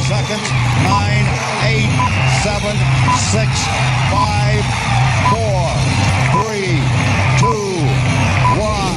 seconds. 9, 8, 7, 6, 5, 4, 3, 2, 1.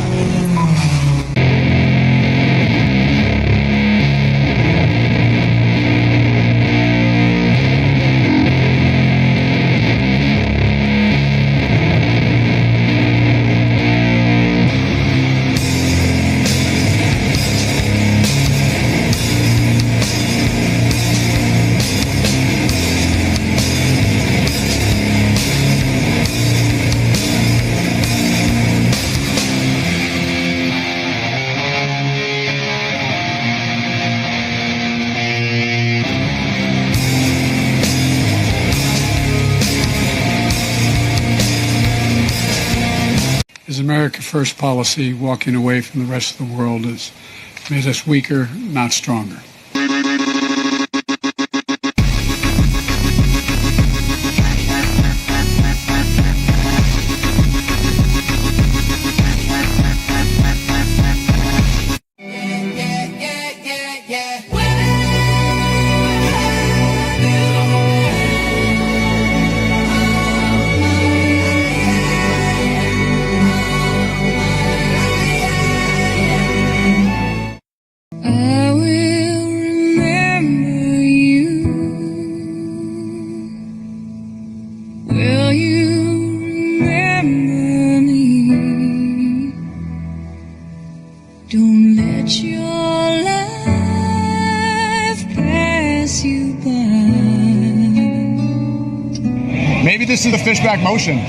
His America First policy, walking away from the rest of the world, has made us weaker, not stronger. Will you remember me? Don't let your life pass you by. Maybe this is the fishback motion.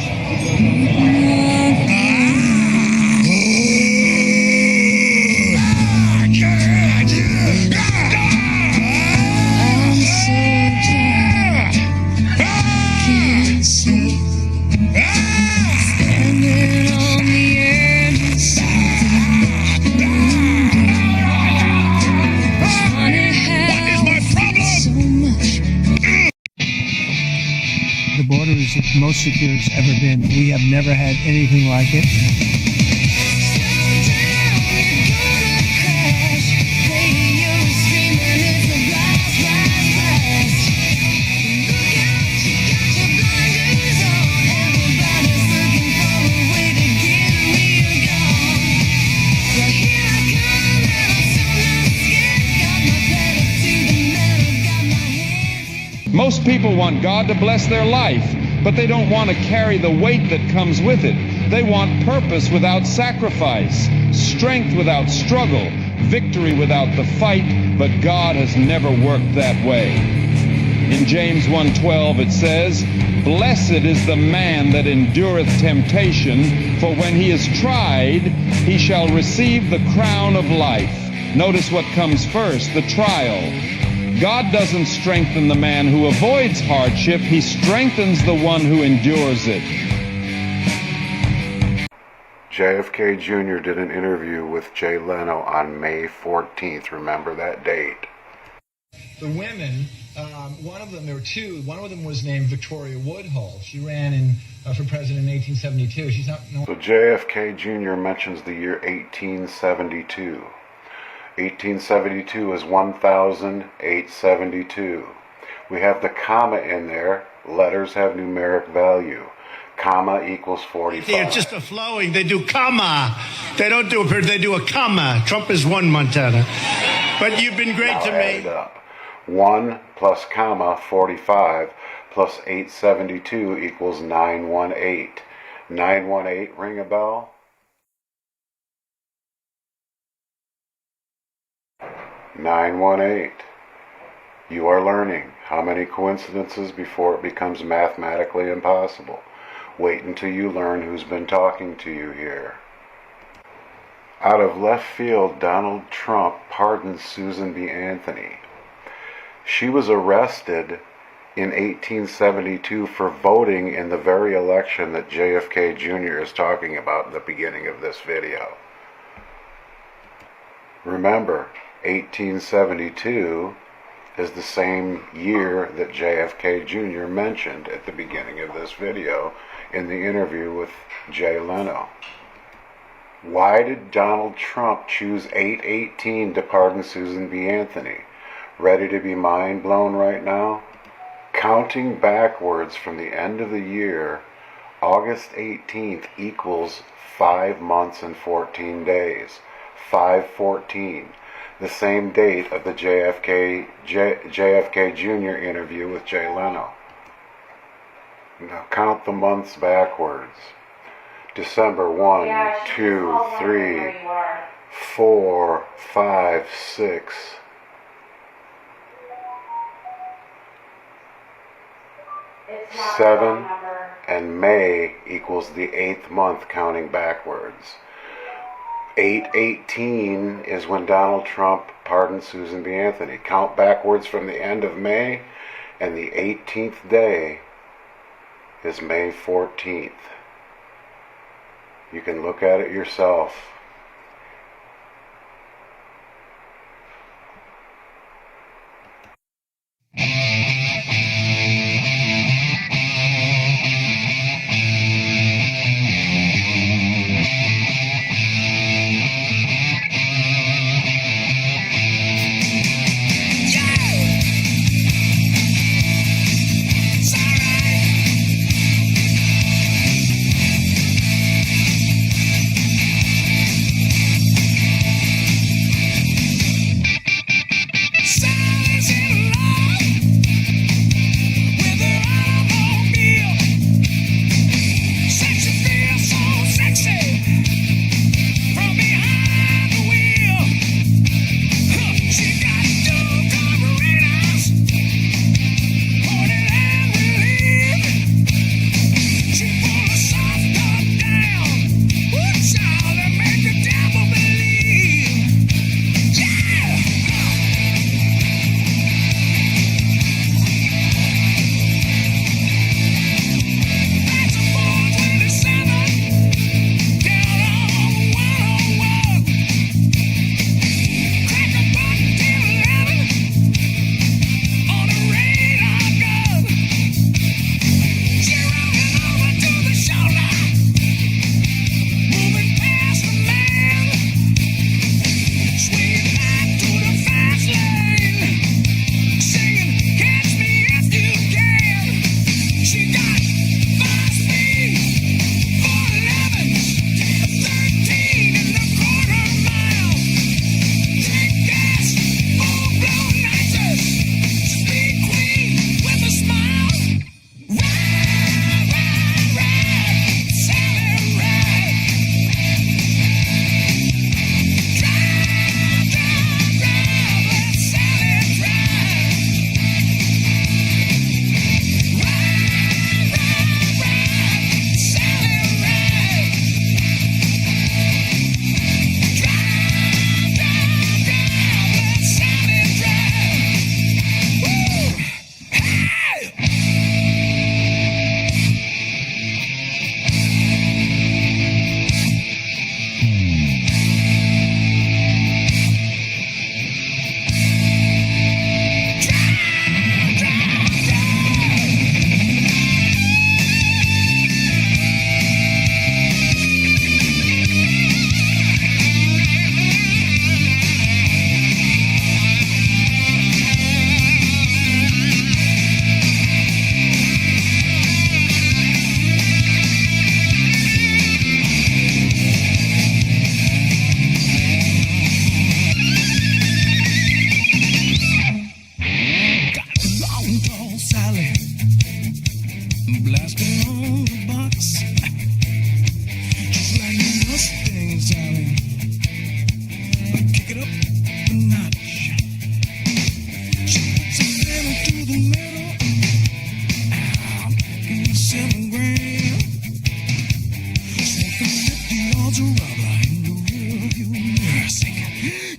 The border is the most secure it's ever been. We have never had anything like it. Most people want God to bless their life, but they don't want to carry the weight that comes with it. They want purpose without sacrifice, strength without struggle, victory without the fight, but God has never worked that way. In James 1:12 it says, "Blessed is the man that endureth temptation, for when he is tried, he shall receive the crown of life." Notice what comes first, the trial. God doesn't strengthen the man who avoids hardship. He strengthens the one who endures it. JFK Jr. did an interview with Jay Leno on May 14th. Remember that date. The women, one of them, there were two. One of them was named Victoria Woodhull. She ran for president in 1872. She's not. So JFK Jr. mentions the year 1872. 1872 is 1872. We have the comma in there. Letters have numeric value. Comma equals 45. It's just a flowing. They do comma. They don't do a. They do a comma. Trump is one, Montana. But you've been great to me. Add it up. 1 plus comma 45 plus 872 equals 918. 918, ring a bell? 918. You are learning. How many coincidences before it becomes mathematically impossible? Wait until you learn who's been talking to you here. Out of left field, Donald Trump pardons Susan B. Anthony. She was arrested in 1872 for voting in the very election that JFK Jr. is talking about in the beginning of this video. Remember, 1872 is the same year that JFK Jr. mentioned at the beginning of this video in the interview with Jay Leno. Why did Donald Trump choose 8/18 to pardon Susan B. Anthony? Ready to be mind blown right now? Counting backwards from the end of the year, August 18th equals 5 months and 14 days. 5/14, the same date of the JFK Jr. interview with Jay Leno. Now count the months backwards. December 1, 2, 3, 4, 5, 6. Seven, and May equals the 8th month counting backwards. 8/18 is when Donald Trump pardoned Susan B. Anthony. Count backwards from the end of May, and the 18th day is May 14th. You can look at it yourself.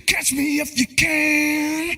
Catch me if you can.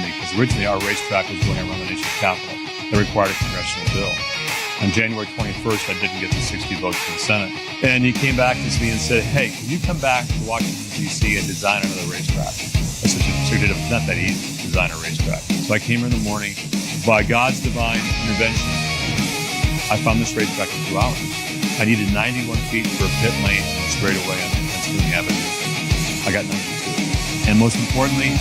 me because originally our racetrack was going around the nation's capital. That required a congressional bill. On January 21st, I didn't get the 60 votes in the Senate. And he came back to me and said, hey, can you come back to Washington, D.C. and design another racetrack? I said, it's not that easy to design a racetrack. So I came here in the morning. By God's divine intervention, I found this racetrack in 2 hours. I needed 91 feet for a pit lane and a straightaway on Pennsylvania Avenue. I got 92. And most importantly,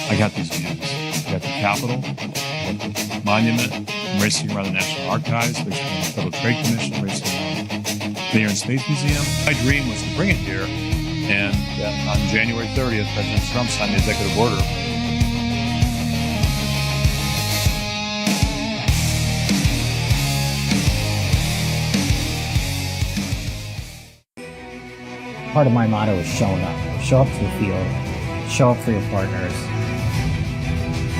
I got these views. I got the Capitol, the monument, I'm racing around the National Archives, racing around the Federal Trade Commission, racing around the Air and Space Museum. My dream was to bring it here, and on January 30th, President Trump signed the executive order. Part of my motto is showing up. Show up to the field. Show up for your partners.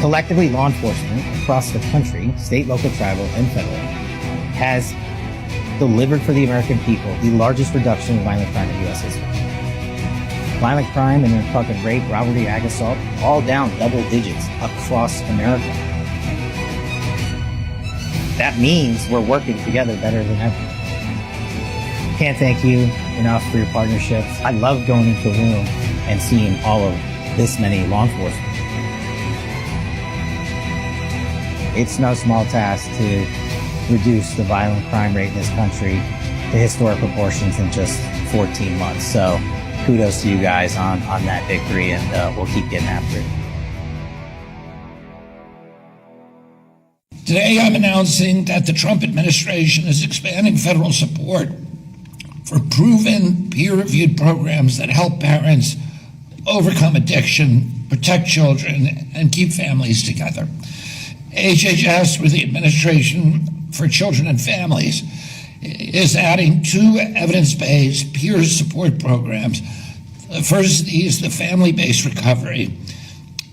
Collectively, law enforcement across the country, state, local, tribal, and federal, has delivered for the American people the largest reduction in violent crime in U.S. history. Violent crime, and we're talking rape, robbery, ag assault, all down double digits across America. That means we're working together better than ever. Can't thank you enough for your partnerships. I love going into a room and seeing all of this many law enforcement. It's no small task to reduce the violent crime rate in this country to historic proportions in just 14 months. So kudos to you guys on that victory, and we'll keep getting after it. Today, I'm announcing that the Trump administration is expanding federal support for proven, peer-reviewed programs that help parents overcome addiction, protect children, and keep families together. HHS, with the Administration for Children and Families, is adding 2 evidence-based peer support programs. The first is the Family-Based Recovery,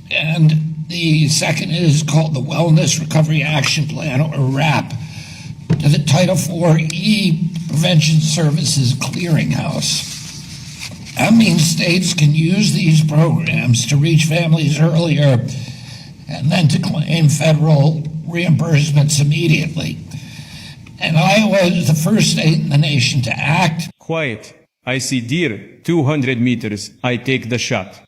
and the second is called the Wellness Recovery Action Plan, or WRAP, to the Title IV E-Prevention Services Clearinghouse. That means states can use these programs to reach families earlier and then to claim federal reimbursements immediately. And Iowa is the first state in the nation to act. Quiet. I see deer. 200 meters. I take the shot.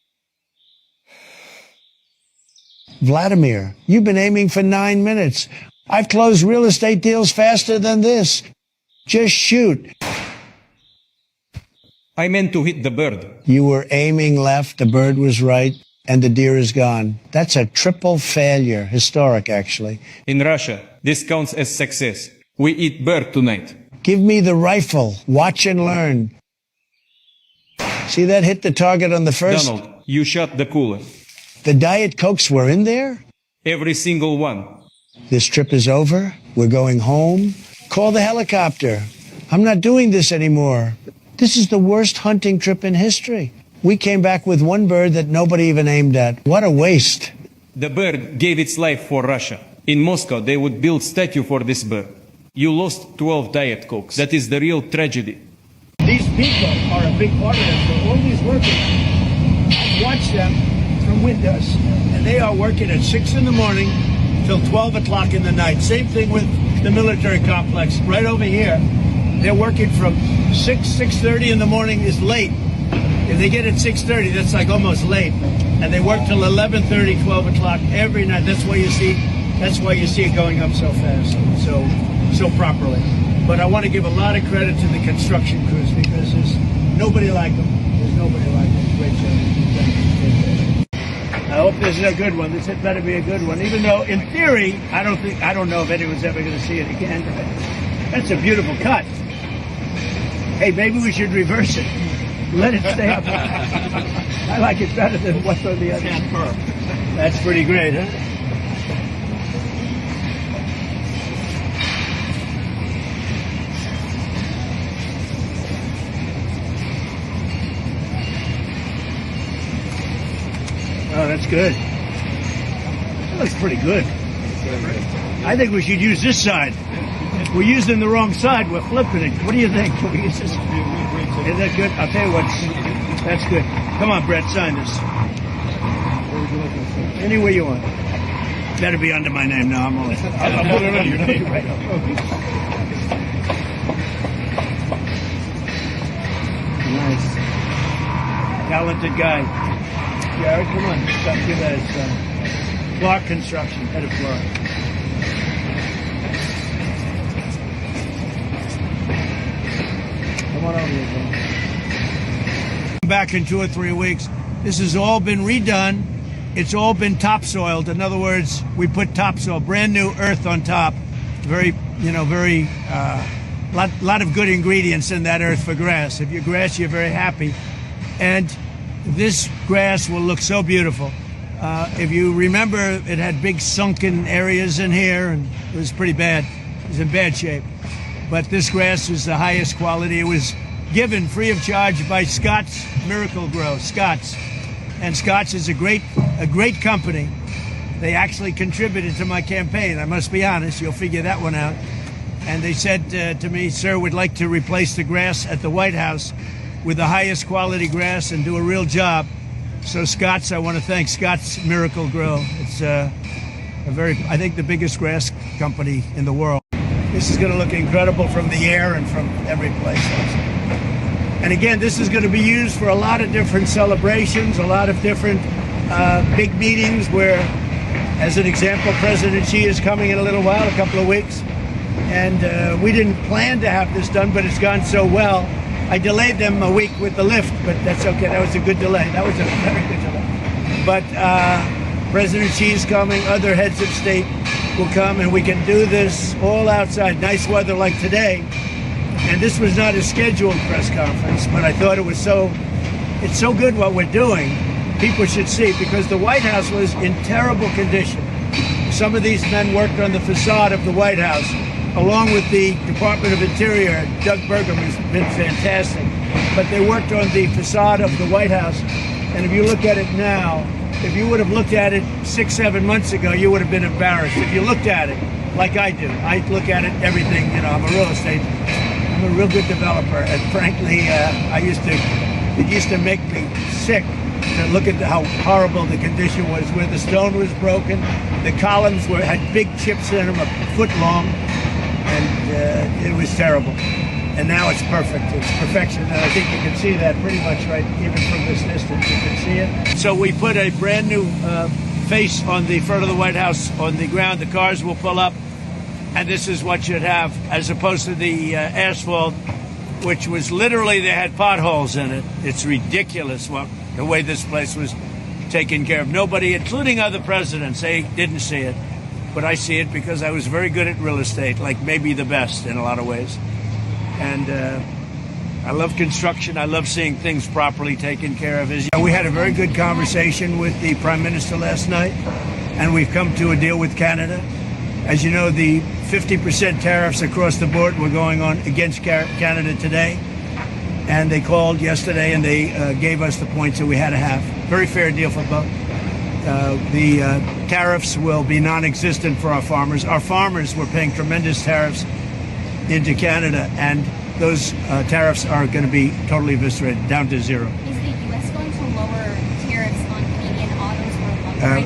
Vladimir, you've been aiming for 9 minutes. I've closed real estate deals faster than this. Just shoot. I meant to hit the bird. You were aiming left, the bird was right, and the deer is gone. That's a triple failure. Historic, actually. In Russia, this counts as success. We eat bird tonight. Give me the rifle. Watch and learn. See that hit the target on the first? Donald, you shot the cooler. The Diet Cokes were in there? Every single one. This trip is over. We're going home. Call the helicopter. I'm not doing this anymore. This is the worst hunting trip in history. We came back with 1 bird that nobody even aimed at. What a waste. The bird gave its life for Russia. In Moscow, they would build statue for this bird. You lost 12 Diet Cokes. That is the real tragedy. These people are a big part of this. They're always working. I've watched them from windows, and they are working at 6 in the morning till 12 o'clock in the night. Same thing with the military complex right over here. They're working from 6:30 in the morning is late. If they get at 6:30, that's like almost late. And they work till 11:30, 12 o'clock every night. That's why you see it going up so fast, so properly. But I want to give a lot of credit to the construction crews because there's nobody like them. There's nobody like them. Great job. I hope this is a good one. This had better be a good one. Even though, in theory, I don't know if anyone's ever going to see it again. That's a beautiful cut. Hey, maybe we should reverse it. Let it stay up. I like it better than what's on the other. That's pretty great, huh? Oh, that's good. That looks pretty good. I think we should use this side. We're using the wrong side. We're flipping it. What do you think? Can we use this? Is that good? I'll tell you what. That's good. Come on, Brett, sign this. Any way you want. Better be under my name now. I'm only. I'll put it under your name. Nice. Talented guy. Jared, come on. Stop give that. Clark Construction, head of Clark. Come on over here, Bill. Back in 2 or 3 weeks. This has all been redone. It's all been topsoiled. In other words, we put topsoil, brand new earth on top. Very, lot of good ingredients in that earth for grass. If you're grass, you're very happy. And this grass will look so beautiful. If you remember, it had big sunken areas in here, and it was pretty bad. It was in bad shape. But this grass was the highest quality. It was given free of charge by Scott's Miracle Grow, Scott's. And Scott's is a great company. They actually contributed to my campaign. I must be honest. You'll figure that one out. And they said to me, sir, we'd like to replace the grass at the White House with the highest quality grass and do a real job. So Scott's, I want to thank Scott's Miracle Grow. It's I think the biggest grass company in the world. This is going to look incredible from the air and from every place else. And again, this is going to be used for a lot of different celebrations, a lot of different big meetings where, as an example, President Xi is coming in a little while, a couple of weeks. And we didn't plan to have this done, but it's gone so well. I delayed them a week with the lift, but that's okay. That was a good delay. That was a very good delay. But President Xi is coming. Other heads of state will come, and we can do this all outside. Nice weather like today. And this was not a scheduled press conference, but I thought it's so good what we're doing. People should see, because the White House was in terrible condition. Some of these men worked on the facade of the White House, along with the Department of Interior. Doug Burgum has been fantastic. But they worked on the facade of the White House. And if you look at it now, if you would have looked at it 6-7 months ago, you would have been embarrassed. If you looked at it like I do, I look at it, everything, I'm a real estate. I'm a real good developer, and frankly, it used to make me sick to look at how horrible the condition was, where the stone was broken, the columns had big chips in them, a foot long, and it was terrible. And now it's perfect. It's perfection, and I think you can see that pretty much right, even from this distance, you can see it. So we put a brand new face on the front of the White House on the ground. The cars will pull up. And this is what you'd have, as opposed to the asphalt, which was literally, they had potholes in it. It's ridiculous the way this place was taken care of. Nobody, including other presidents, they didn't see it. But I see it because I was very good at real estate, like maybe the best in a lot of ways. And I love construction. I love seeing things properly taken care of. We had a very good conversation with the Prime Minister last night, and we've come to a deal with Canada. As you know, the 50% tariffs across the board were going on against Canada today. And they called yesterday and they gave us the points that we had to have. Very fair deal for both. The tariffs will be non-existent for our farmers. Our farmers were paying tremendous tariffs into Canada, and those tariffs are going to be totally eviscerated, down to zero. Is the U.S. going to lower tariffs on Canadian autos or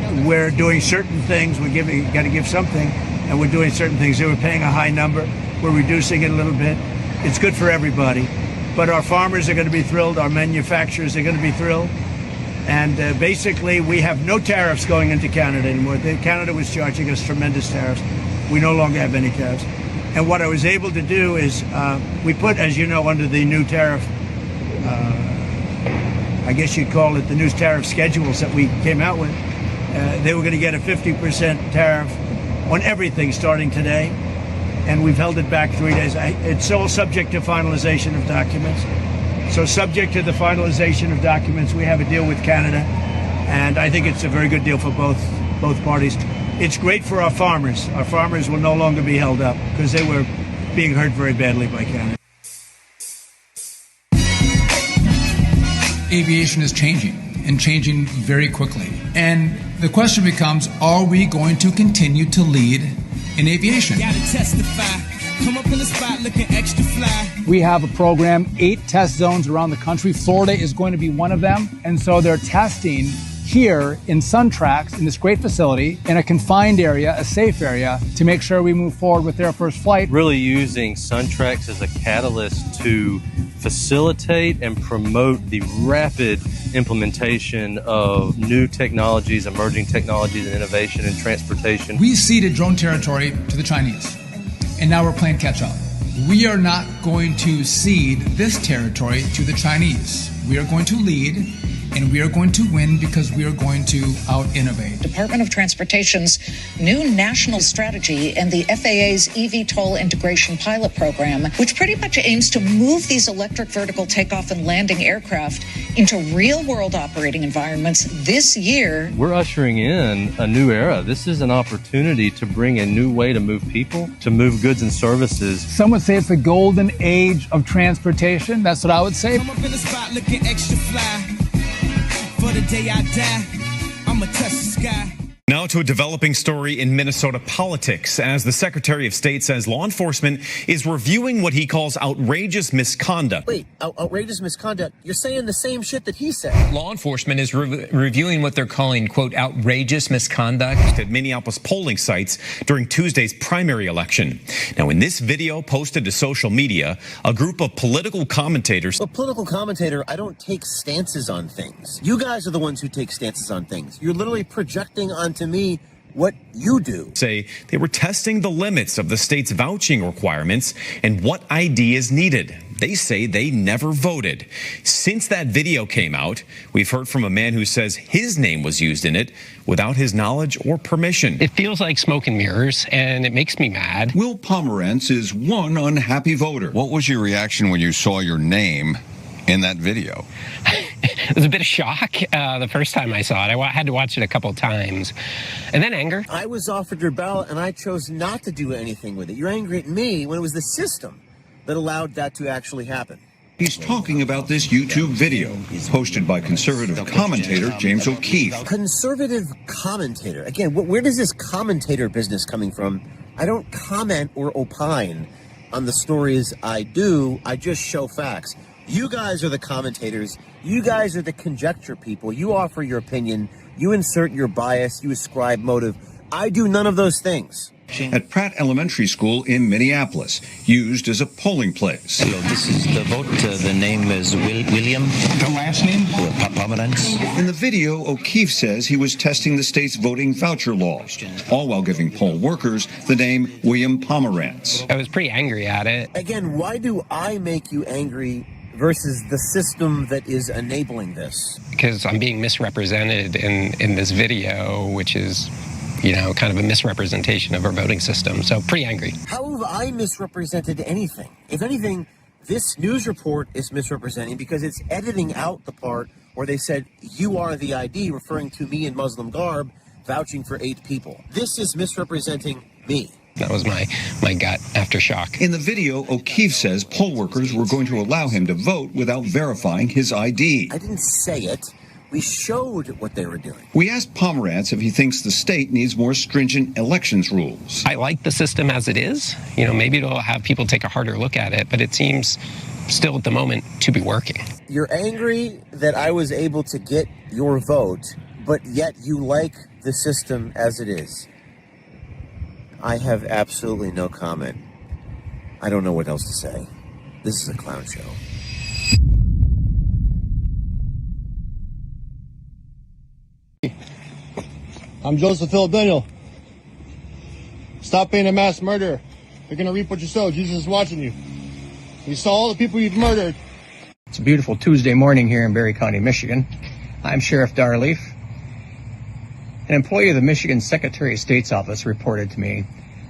lumber? We're doing certain things. Got to give something. And we're doing certain things. They were paying a high number. We're reducing it a little bit. It's good for everybody. But our farmers are going to be thrilled. Our manufacturers are going to be thrilled. And basically, we have no tariffs going into Canada anymore. Canada was charging us tremendous tariffs. We no longer have any tariffs. And what I was able to do is we put, as you know, under the new tariff, I guess you'd call it the new tariff schedules that we came out with. They were going to get a 50% tariff on everything starting today, and we've held it back 3 days. It's all subject to finalization of documents. So subject to the finalization of documents, we have a deal with Canada, and I think it's a very good deal for both parties. It's great for our farmers. Our farmers will no longer be held up because they were being hurt very badly by Canada. Aviation is changing, and changing very quickly. And the question becomes, are we going to continue to lead in aviation? Gotta testify. Come up in the spot looking extra fly. We have a program, 8 test zones around the country. Florida is going to be one of them. And so they're testing here in SunTrax, in this great facility, in a confined area, a safe area, to make sure we move forward with their first flight. Really using SunTrax as a catalyst to facilitate and promote the rapid implementation of new technologies, emerging technologies, and innovation in transportation. We ceded drone territory to the Chinese, and now we're playing catch up. We are not going to cede this territory to the Chinese. We are going to lead, and we are going to win because we are going to out-innovate. Department of Transportation's new national strategy and the FAA's eVTOL integration pilot program, which pretty much aims to move these electric vertical takeoff and landing aircraft into real-world operating environments this year. We're ushering in a new era. This is an opportunity to bring a new way to move people, to move goods and services. Some would say it's the golden age of transportation. That's what I would say. I'm up in the spot looking extra fly. For the day I die, I'ma touch the sky. Now to a developing story in Minnesota politics, as the Secretary of State says law enforcement is reviewing what he calls outrageous misconduct. Wait, outrageous misconduct? You're saying the same shit that he said. Law enforcement is reviewing what they're calling, quote, outrageous misconduct at Minneapolis polling sites during Tuesday's primary election. Now, in this video posted to social media, a group of political commentators. A political commentator, I don't take stances on things. You guys are the ones who take stances on things. You're literally projecting onto me what you do. Say they were testing the limits of the state's vouching requirements and what ID is needed. They say they never voted. Since that video came out, we've heard from a man who says his name was used in it without his knowledge or permission. It feels like smoke and mirrors, and it makes me mad. Will Pomerantz is one unhappy voter. What was your reaction when you saw your name in that video? It was a bit of shock the first time I saw it. I had to watch it a couple of times. And then anger. I was offered your ballot, and I chose not to do anything with it. You're angry at me when it was the system that allowed that to actually happen. He's talking about this YouTube video posted by conservative commentator James O'Keefe. Conservative commentator. Again, where does this commentator business coming from? I don't comment or opine on the stories I do. I just show facts. You guys are the commentators. You guys are the conjecture people. You offer your opinion. You insert your bias. You ascribe motive. I do none of those things. At Pratt Elementary School in Minneapolis, used as a polling place. So this is the vote. The name is William. The last name? Pomerantz. In the video, O'Keefe says he was testing the state's voting voucher laws, all while giving poll workers the name William Pomerantz. I was pretty angry at it. Again, why do I make you angry versus the system that is enabling this? Because I'm being misrepresented in this video, which is, you know, kind of a misrepresentation of our voting system. So pretty angry. How have I misrepresented anything? If anything, this news report is misrepresenting because it's editing out the part where they said, you are the ID, referring to me in Muslim garb, vouching for 8 people. This is misrepresenting me. That was my gut after shock. In the video, O'Keefe says poll workers were going to allow him to vote without verifying his ID. I didn't say it. We showed what they were doing. We asked Pomerantz if he thinks the state needs more stringent elections rules. I like the system as it is. You know, maybe it'll have people take a harder look at it, but it seems still at the moment to be working. You're angry that I was able to get your vote, but yet you like the system as it is. I have absolutely no comment. I don't know what else to say. This is a clown show. I'm Joseph Philip Daniel. Stop being a mass murderer. You're going to reap what you sow. Jesus is watching you. You saw all the people you've murdered. It's a beautiful Tuesday morning here in Berry County, Michigan. I'm Sheriff Darleaf. An employee of the Michigan Secretary of State's office reported to me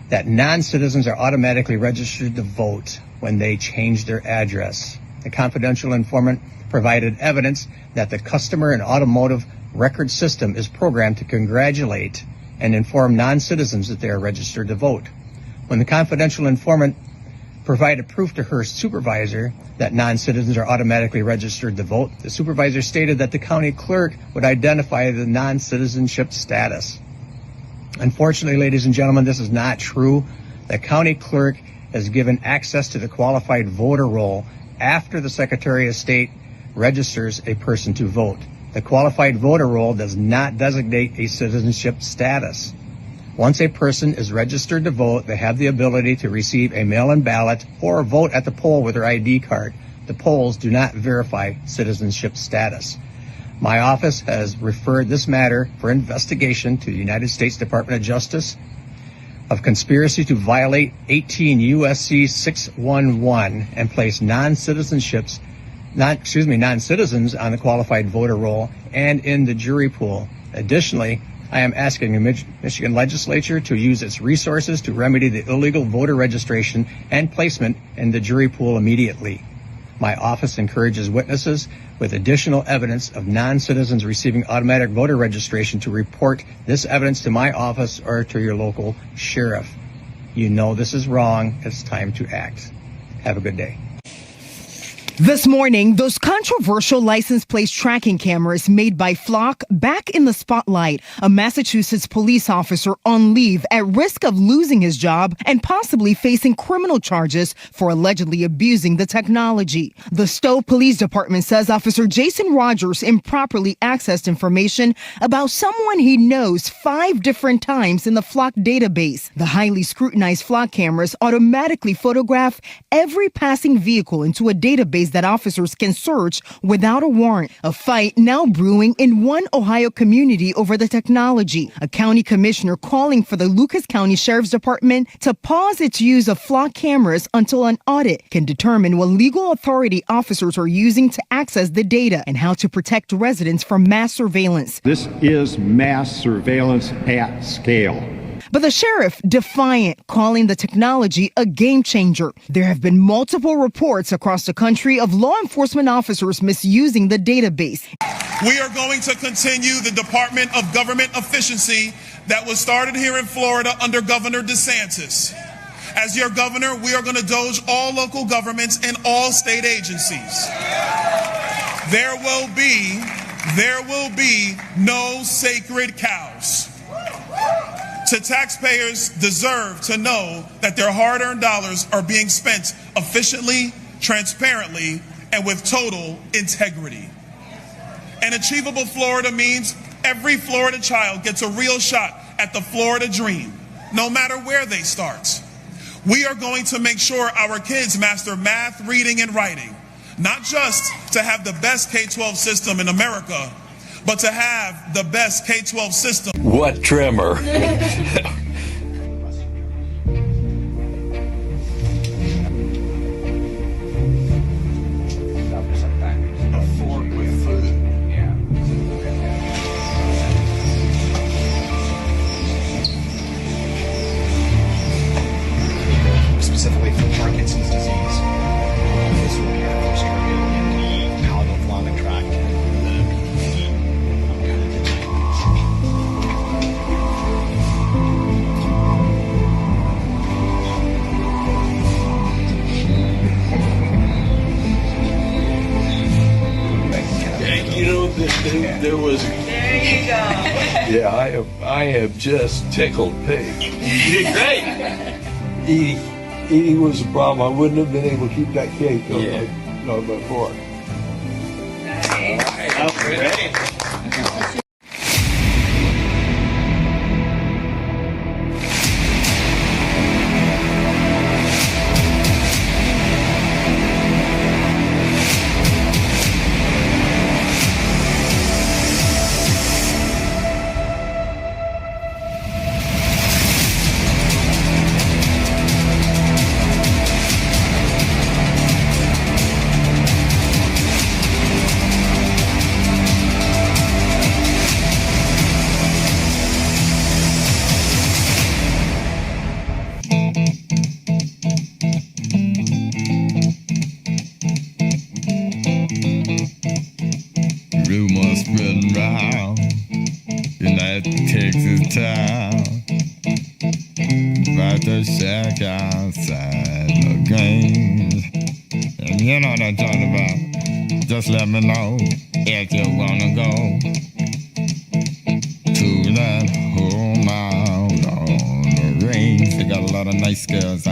that non-citizens are automatically registered to vote when they change their address. The confidential informant provided evidence that the customer and automotive record system is programmed to congratulate and inform non-citizens that they are registered to vote. When the confidential informant provided proof to her supervisor that non-citizens are automatically registered to vote, the supervisor stated that the county clerk would identify the non-citizenship status. Unfortunately, ladies and gentlemen, this is not true. The county clerk has given access to the qualified voter roll after the Secretary of State registers a person to vote. The qualified voter roll does not designate a citizenship status. Once a person is registered to vote, they have the ability to receive a mail-in ballot or vote at the poll with their ID card. The polls do not verify citizenship status. My office has referred this matter for investigation to the United States Department of Justice of conspiracy to violate 18 USC 611 and place non-citizens on the qualified voter roll and in the jury pool. Additionally, I am asking the Michigan legislature to use its resources to remedy the illegal voter registration and placement in the jury pool immediately. My office encourages witnesses with additional evidence of non-citizens receiving automatic voter registration to report this evidence to my office or to your local sheriff. You know this is wrong. It's time to act. Have a good day. This morning, those controversial license plate tracking cameras made by Flock back in the spotlight. A Massachusetts police officer on leave at risk of losing his job and possibly facing criminal charges for allegedly abusing the technology. The Stowe Police Department says Officer Jason Rogers improperly accessed information about someone he knows 5 different times in the Flock database. The highly scrutinized Flock cameras automatically photograph every passing vehicle into a database that officers can search without a warrant. A fight now brewing in one Ohio community over the technology. A county commissioner calling for the Lucas County Sheriff's Department to pause its use of Flock cameras until an audit can determine what legal authority officers are using to access the data and how to protect residents from mass surveillance. This is mass surveillance at scale. But the sheriff defiant, calling the technology a game changer. There have been multiple reports across the country of law enforcement officers misusing the database. We are going to continue the Department of Government Efficiency that was started here in Florida under Governor DeSantis. As your governor, we are going to doge all local governments and all state agencies. There will be no sacred cows. Taxpayers deserve to know that their hard-earned dollars are being spent efficiently, transparently, and with total integrity. An achievable Florida means every Florida child gets a real shot at the Florida dream, no matter where they start. We are going to make sure our kids master math, reading, and writing, not just to have the best K-12 system in America, but to have the best K-12 system. What trimmer? Specifically for Parkinson's disease, this repair was targeted in the palatophalamic tract and the feet. You know, there was. There you go. Yeah, I have just tickled pink. You did great. Eating was a problem. I wouldn't have been able to keep that cake on my fork. Nice. Rumors spreading round in that Texas town about the shack outside the game. And you know what I'm talking about. Just let me know if you wanna go to that home out on the range. They got a lot of nice girls.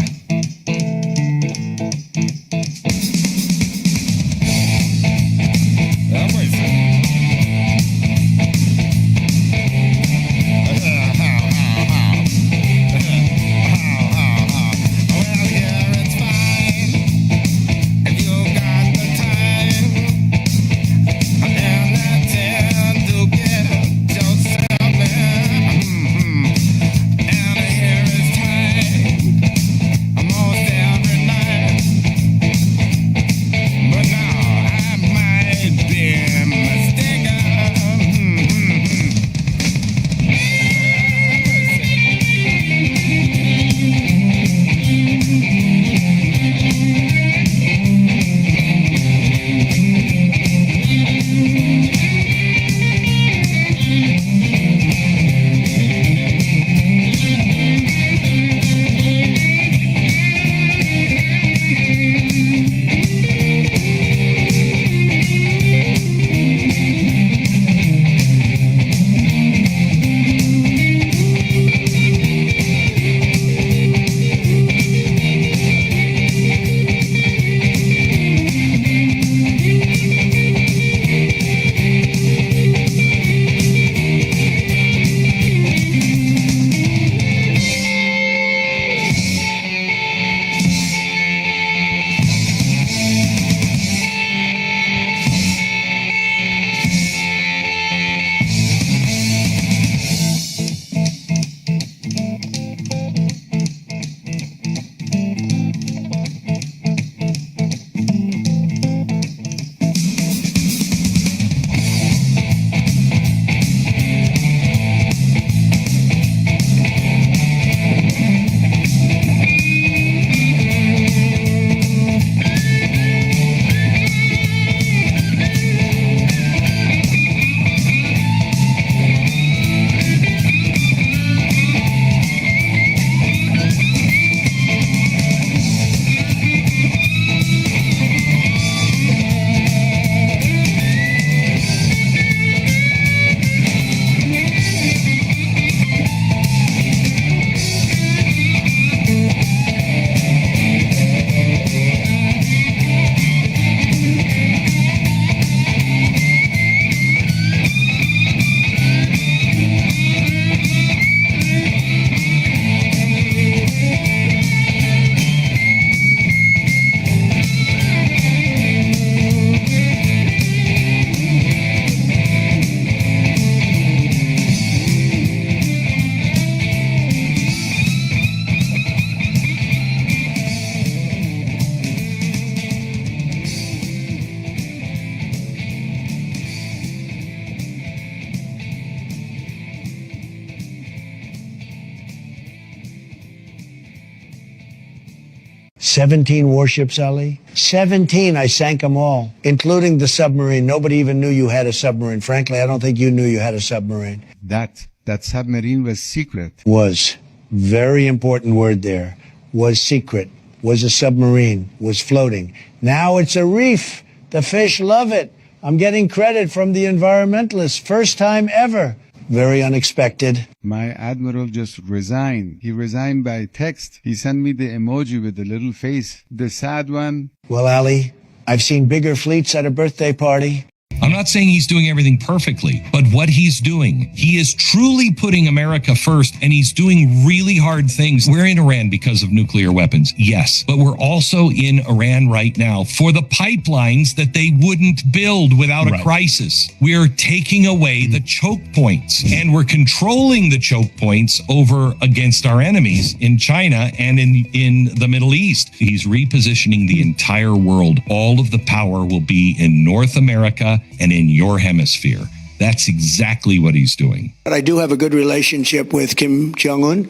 17 warships, Ali? 17. I sank them all, including the submarine. Nobody even knew you had a submarine. Frankly, I don't think you knew you had a submarine. That submarine was secret. Was. Very important word there. Was secret. Was a submarine. Was floating. Now it's a reef. The fish love it. I'm getting credit from the environmentalists. First time ever. Very unexpected. My admiral just resigned. He resigned by text. He sent me the emoji with the little face, the sad one. Well, Ali, I've seen bigger fleets at a birthday party. I'm not saying he's doing everything perfectly, but what he's doing, he is truly putting America first, and he's doing really hard things. We're in Iran because of nuclear weapons, yes, but we're also in Iran right now for the pipelines that they wouldn't build without a crisis. We're taking away the choke points, and we're controlling the choke points over against our enemies in China and in the Middle East. He's repositioning the entire world. All of the power will be in North America and in your hemisphere. That's exactly what he's doing. But I do have a good relationship with Kim Jong-un.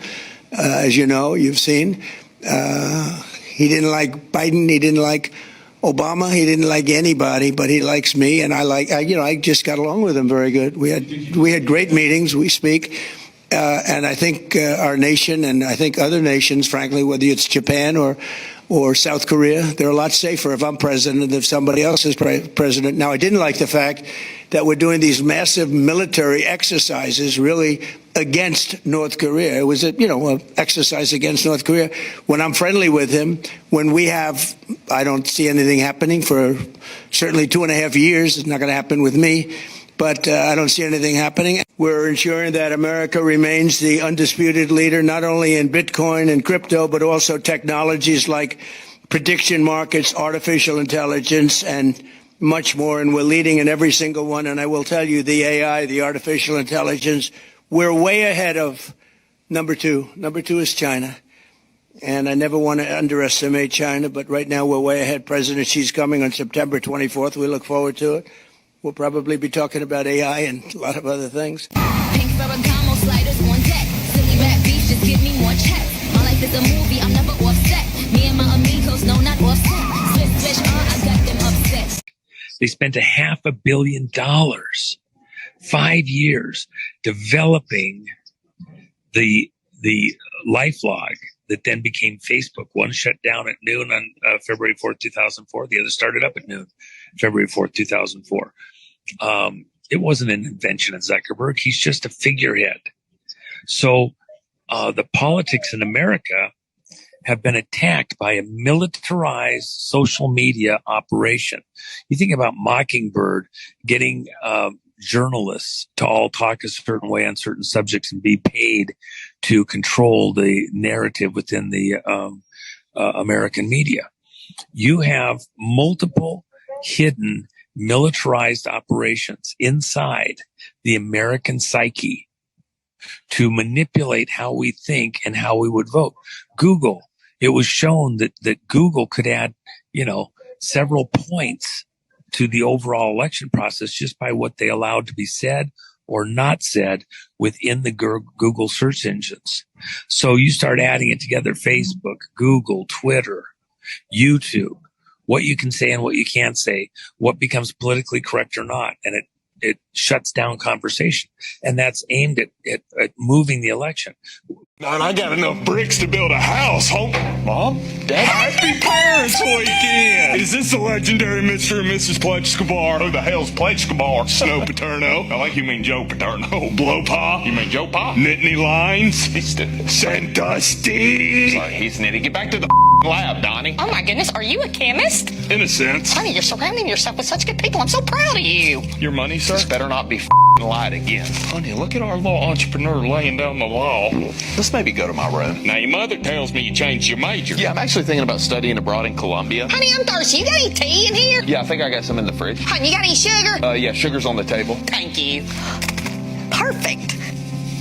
As you know, you've seen. He didn't like Biden. He didn't like Obama. He didn't like anybody, but he likes me, and I just got along with him very good. We had great meetings. We speak. And I think our nation, and I think other nations, frankly, whether it's Japan or South Korea, they're a lot safer if I'm president than if somebody else is president. Now, I didn't like the fact that we're doing these massive military exercises really against North Korea. It was an exercise against North Korea. When I'm friendly with him, I don't see anything happening for certainly 2.5 years. It's not going to happen with me. But I don't see anything happening. We're ensuring that America remains the undisputed leader, not only in Bitcoin and crypto, but also technologies like prediction markets, artificial intelligence, and much more. And we're leading in every single one. And I will tell you, the AI, the artificial intelligence, we're way ahead of number two. Number two is China. And I never want to underestimate China, but right now we're way ahead. President Xi's coming on September 24th. We look forward to it. We'll probably be talking about AI and a lot of other things. Pink Ferragamo sliders on deck. Silly rap beef, just give me more checks. My life is a movie, I'm never offset. Me and my amigos, no, not offset. Swish, I got them upset. They spent $500 million, 5 years, developing the LifeLog that then became Facebook. One shut down at noon on February 4th, 2004. The other started up at noon, February 4th, 2004. It wasn't an invention of Zuckerberg. He's just a figurehead. So the politics in America have been attacked by a militarized social media operation. You think about Mockingbird getting journalists to all talk a certain way on certain subjects and be paid to control the narrative within the American media. You have multiple hidden militarized operations inside the American psyche to manipulate how we think and how we would vote. Google, it was shown that Google could add, several points to the overall election process just by what they allowed to be said or not said within the Google search engines. So you start adding it together, Facebook, Google, Twitter, YouTube, what you can say and what you can't say, what becomes politically correct or not. And it shuts down conversation. And that's aimed at moving the election. And I got enough bricks to build a house, Mom, Dad. Happy Parents Weekend! Is this the legendary Mr. and Mrs. Plechkabar? Who the hell's Plechkabar? Snow Paterno. I like you mean Joe Paterno. Blowpaw. You mean Joe Pa? Nittany Lines. Sandusty. Sorry, he's nitty. Get back to the lab, Donnie. Oh my goodness, are you a chemist? In a sense. Honey, you're surrounding yourself with such good people. I'm so proud of you. Your money, sir? This better not be lied again. Honey, look at our little entrepreneur laying down the law. Let's maybe go to my room. Now, your mother tells me you changed your major. Yeah, I'm actually thinking about studying abroad in Columbia. Honey, I'm thirsty. You got any tea in here? Yeah, I think I got some in the fridge. Honey, you got any sugar? Yeah, sugar's on the table. Thank you. Perfect.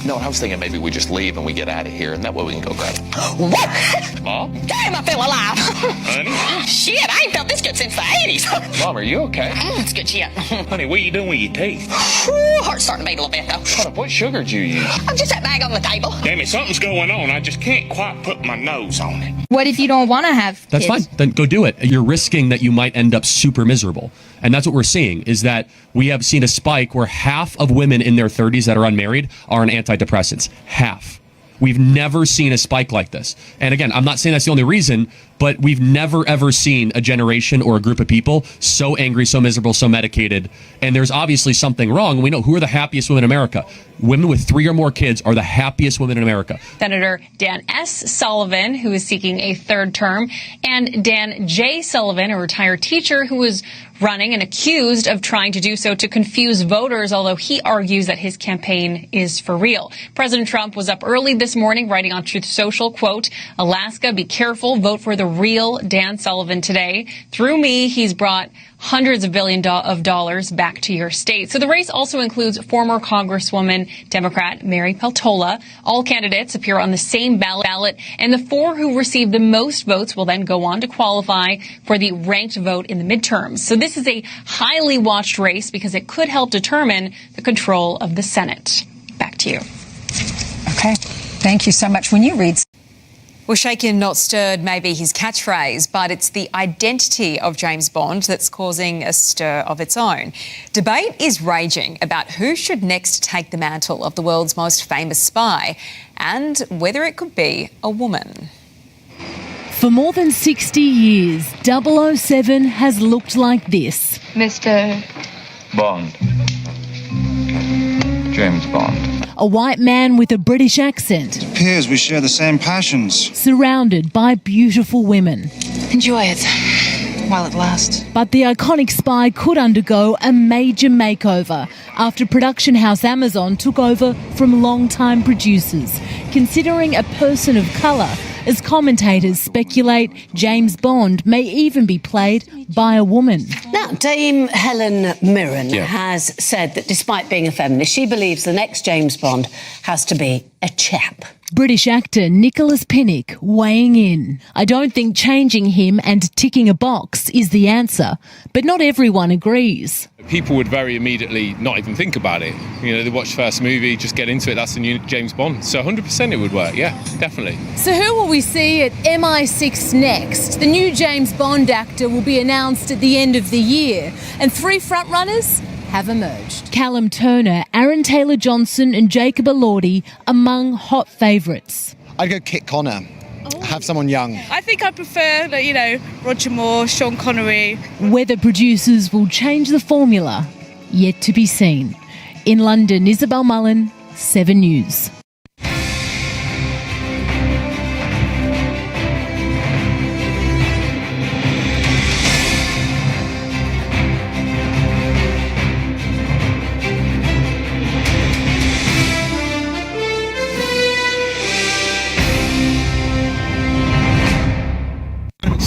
No, I was thinking maybe we just leave and we get out of here, and that way we can go grab it. What? Mom? Damn, I feel alive. Honey? Shit, I ain't felt this good since the 80s. Mom, are you okay? It's good shit. Honey, what are you doing with your teeth? Whew, heart's starting to beat a little bit, though. Hold up, what sugar did you use? I'm just that bag on the table. Damn it, something's going on. I just can't quite put my nose on it. What if you don't want to have That's kids? fine. Then go do it. You're risking that you might end up super miserable. And that's what we're seeing, is that we have seen a spike where half of women in their 30s that are unmarried are on antidepressants. Half. We've never seen a spike like this. And again, I'm not saying that's the only reason, but we've never, ever seen a generation or a group of people so angry, so miserable, so medicated. And there's obviously something wrong. We know who are the happiest women in America. Women with 3 or more kids are the happiest women in America. Senator Dan S. Sullivan, who is seeking a 3rd term, and Dan J. Sullivan, a retired teacher who is running and accused of trying to do so to confuse voters, although he argues that his campaign is for real. President Trump was up early this morning writing on Truth Social, quote, Alaska, be careful, vote for the real Dan Sullivan today. Through me, he's brought hundreds of billions of dollars back to your state. So the race also includes former Congresswoman Democrat Mary Peltola. All candidates appear on the same ballot, and the 4 who receive the most votes will then go on to qualify for the ranked vote in the midterms. So this is a highly watched race because it could help determine the control of the Senate. Back to you. Okay. Thank you so much. When you read... Well, shaken, not stirred may be his catchphrase, but it's the identity of James Bond that's causing a stir of its own. Debate is raging about who should next take the mantle of the world's most famous spy and whether it could be a woman. For more than 60 years, 007 has looked like this. Mr. Bond. James Bond. A white man with a British accent. It appears we share the same passions. Surrounded by beautiful women. Enjoy it while it lasts. But the iconic spy could undergo a major makeover after production house Amazon took over from long-time producers, considering a person of colour, as commentators speculate James Bond may even be played by a woman. Now, Dame Helen Mirren has said that despite being a feminist, she believes the next James Bond has to be a chap. British actor Nicholas Pinnock weighing in. I don't think changing him and ticking a box is the answer, but not everyone agrees. People would very immediately not even think about it. You know, they watch the first movie, just get into it, that's the new James Bond. So 100% it would work, yeah, definitely. So who will we see at MI6 next? The new James Bond actor will be announced at the end of the year, and 3 frontrunners have emerged. Callum Turner, Aaron Taylor-Johnson and Jacob Elordi among hot favourites. I'd go Kit Connor. Have someone young. I think I prefer, Roger Moore, Sean Connery. Whether producers will change the formula, yet to be seen. In London, Isabel Mullen, 7 News.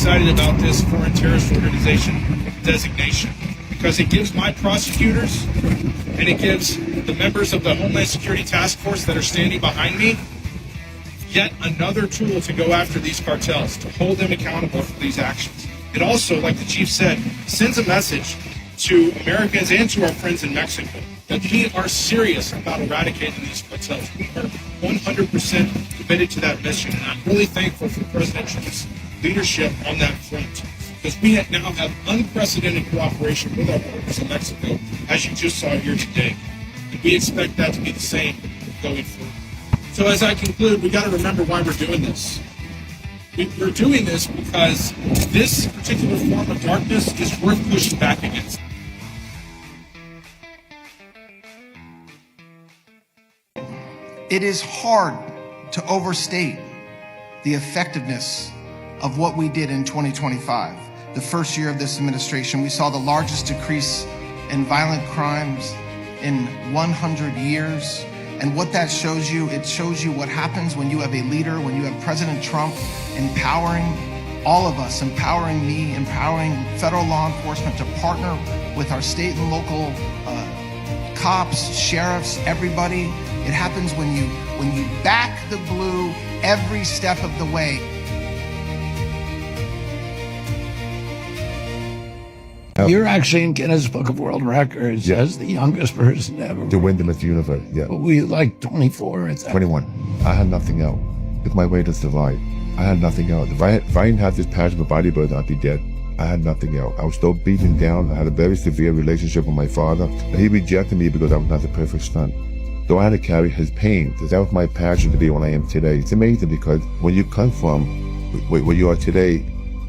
Excited about this foreign terrorist organization designation because it gives my prosecutors and it gives the members of the Homeland Security Task Force that are standing behind me yet another tool to go after these cartels, to hold them accountable for these actions. It also, like the chief said, sends a message to Americans and to our friends in Mexico that we are serious about eradicating these cartels. We are 100% committed to that mission, and I'm really thankful for President Trump's leadership on that front, because we now have unprecedented cooperation with our partners in Mexico, as you just saw here today. And we expect that to be the same going forward. So as I conclude, we got to remember why we're doing this. We're doing this because this particular form of darkness is worth pushing back against. It is hard to overstate the effectiveness of what we did in 2025. The first year of this administration, we saw the largest decrease in violent crimes in 100 years. And what that shows you, it shows you what happens when you have a leader, when you have President Trump empowering all of us, empowering me, empowering federal law enforcement to partner with our state and local cops, sheriffs, everybody. It happens when you back the blue every step of the way. You're actually in Guinness Book of World Records as the youngest person ever To win the Miss Universe, yeah. Were you like 24 at that? 21. I had nothing else. It's my way to survive. I had nothing else. If I didn't have this passion for bodybuilding, I'd be dead. I had nothing else. I was so beaten down. I had a very severe relationship with my father. He rejected me because I was not the perfect son. So I had to carry his pain. That was my passion to be what I am today. It's amazing because when you come from where you are today,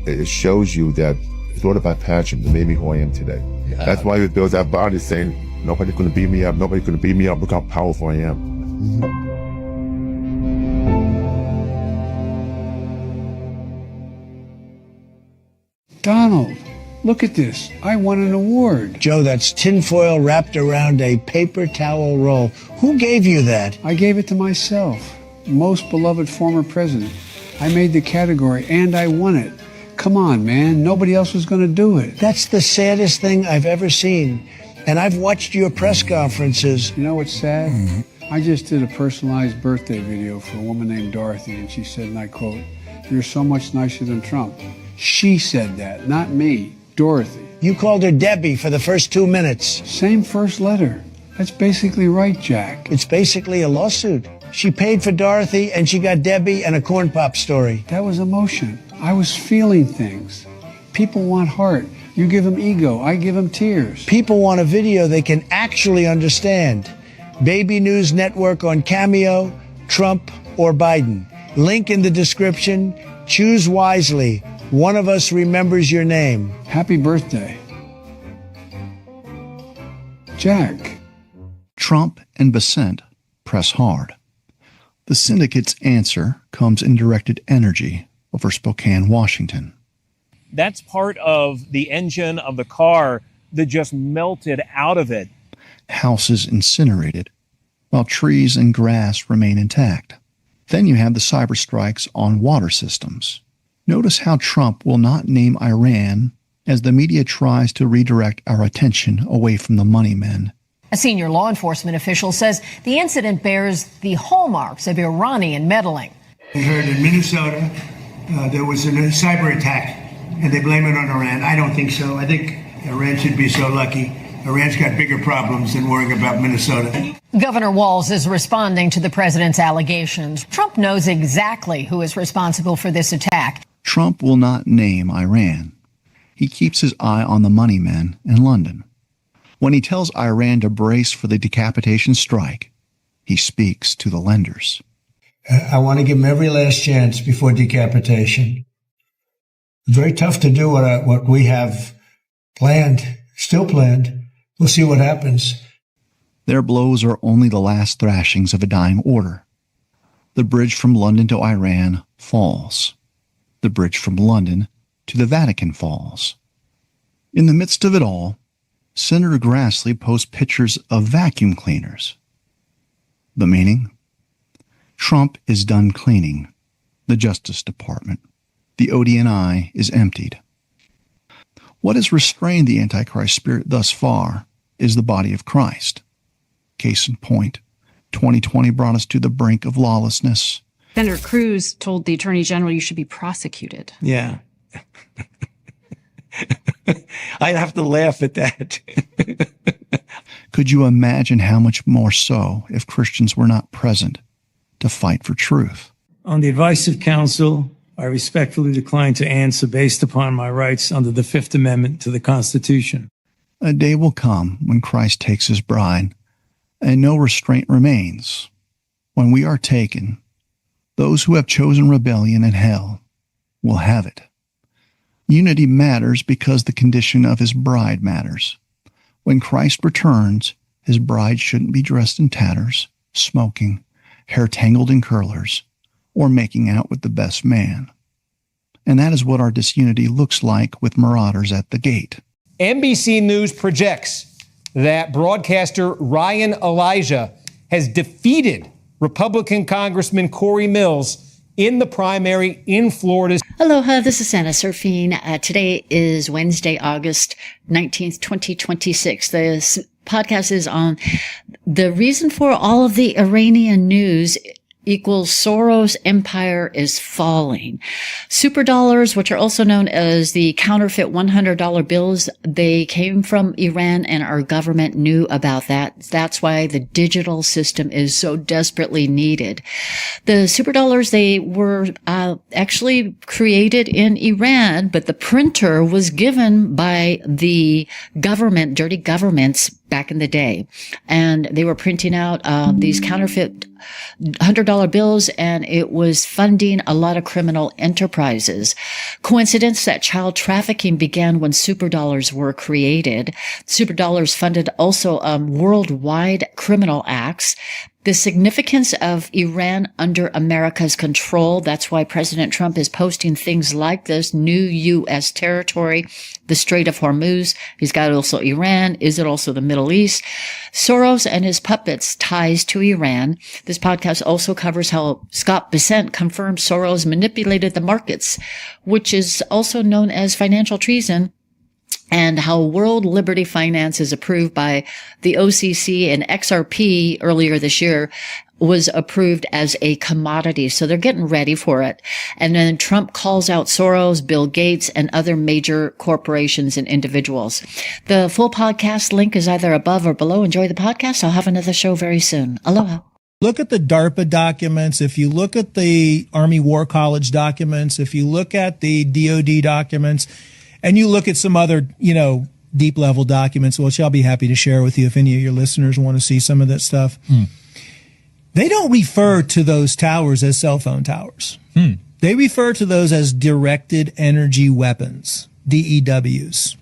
it shows you that it's all about passion that made me who I am today. Yeah. That's why we built that body saying, nobody's going to beat me up. Nobody's going to beat me up. Look how powerful I am. Donald, look at this. I won an award. Joe, that's tinfoil wrapped around a paper towel roll. Who gave you that? I gave it to myself. Most beloved former president. I made the category and I won it. Come on, man. Nobody else was going to do it. That's the saddest thing I've ever seen. And I've watched your press conferences. You know what's sad? I just did a personalized birthday video for a woman named Dorothy, and she said, and I quote, "You're so much nicer than Trump." She said that, not me, Dorothy. You called her Debbie for the first 2 minutes. Same first letter. That's basically right, Jack. It's basically a lawsuit. She paid for Dorothy, and she got Debbie and a corn pop story. That was emotion. I was feeling things. People want heart. You give them ego. I give them tears. People want a video they can actually understand. Baby News Network on Cameo, Trump or Biden. Link in the description. Choose wisely. One of us remembers your name. Happy birthday. Jack. Trump and Bessent press hard. The syndicate's answer comes in directed energy over Spokane, Washington. That's part of the engine of the car that just melted out of it. Houses incinerated, while trees and grass remain intact. Then you have the cyber strikes on water systems. Notice how Trump will not name Iran as the media tries to redirect our attention away from the money men. A senior law enforcement official says the incident bears the hallmarks of Iranian meddling. I heard in Minnesota there was a cyber attack, and they blame it on Iran. I don't think so. I think Iran should be so lucky. Iran's got bigger problems than worrying about Minnesota. Governor Walz is responding to the president's allegations. Trump knows exactly who is responsible for this attack. Trump will not name Iran. He keeps his eye on the money men in London. When he tells Iran to brace for the decapitation strike, he speaks to the lenders. I want to give them every last chance before decapitation. It's very tough to do what we have planned, still planned. We'll see what happens. Their blows are only the last thrashings of a dying order. The bridge from London to Iran falls. The bridge from London to the Vatican falls. In the midst of it all, Senator Grassley posts pictures of vacuum cleaners. The meaning? Trump is done cleaning the Justice Department. The ODNI is emptied. What has restrained the Antichrist spirit thus far is the body of Christ. Case in point, 2020 brought us to the brink of lawlessness. Senator Cruz told the Attorney General you should be prosecuted. Yeah. I'd have to laugh at that. Could you imagine how much more so if Christians were not present to fight for truth? On the advice of counsel, I respectfully decline to answer based upon my rights under the Fifth Amendment to the Constitution. A day will come when Christ takes his bride, and no restraint remains. When we are taken, those who have chosen rebellion and hell will have it. Unity matters because the condition of his bride matters. When Christ returns, his bride shouldn't be dressed in tatters, smoking, hair tangled in curlers, or making out with the best man. And that is what our disunity looks like with marauders at the gate. NBC News projects that broadcaster Ryan Elijah has defeated Republican Congressman Corey Mills in the primary in Florida. Aloha, this is Anna Serfine. Today is Wednesday, August 19th, 2026. The podcast is on the reason for all of the Iranian news equals Soros' empire is falling. Superdollars, which are also known as the counterfeit $100 bills, they came from Iran and our government knew about that. That's why the digital system is so desperately needed. The superdollars, they were actually created in Iran, but the printer was given by the government, dirty governments back in the day. And they were printing out these counterfeit $100 bills, and it was funding a lot of criminal enterprises. Coincidence that child trafficking began when superdollars were created. Superdollars funded also worldwide criminal acts. The significance of Iran under America's control. That's why President Trump is posting things like this. New U.S. territory, the Strait of Hormuz. He's got also Iran. Is it also the Middle East? Soros and his puppets' ties to Iran. This podcast also covers how Scott Bessent confirmed Soros manipulated the markets, which is also known as financial treason, and how World Liberty Finance is approved by the OCC, and XRP earlier this year was approved as a commodity. So they're getting ready for it. And then Trump calls out Soros, Bill Gates, and other major corporations and individuals. The full podcast link is either above or below. Enjoy the podcast. I'll have another show very soon. Aloha. Look at the DARPA documents. If you look at the Army War College documents, if you look at the DOD documents, and you look at some other, deep level documents, which I'll be happy to share with you if any of your listeners want to see some of that stuff. They don't refer to those towers as cell phone towers. They refer to those as directed energy weapons, DEWs.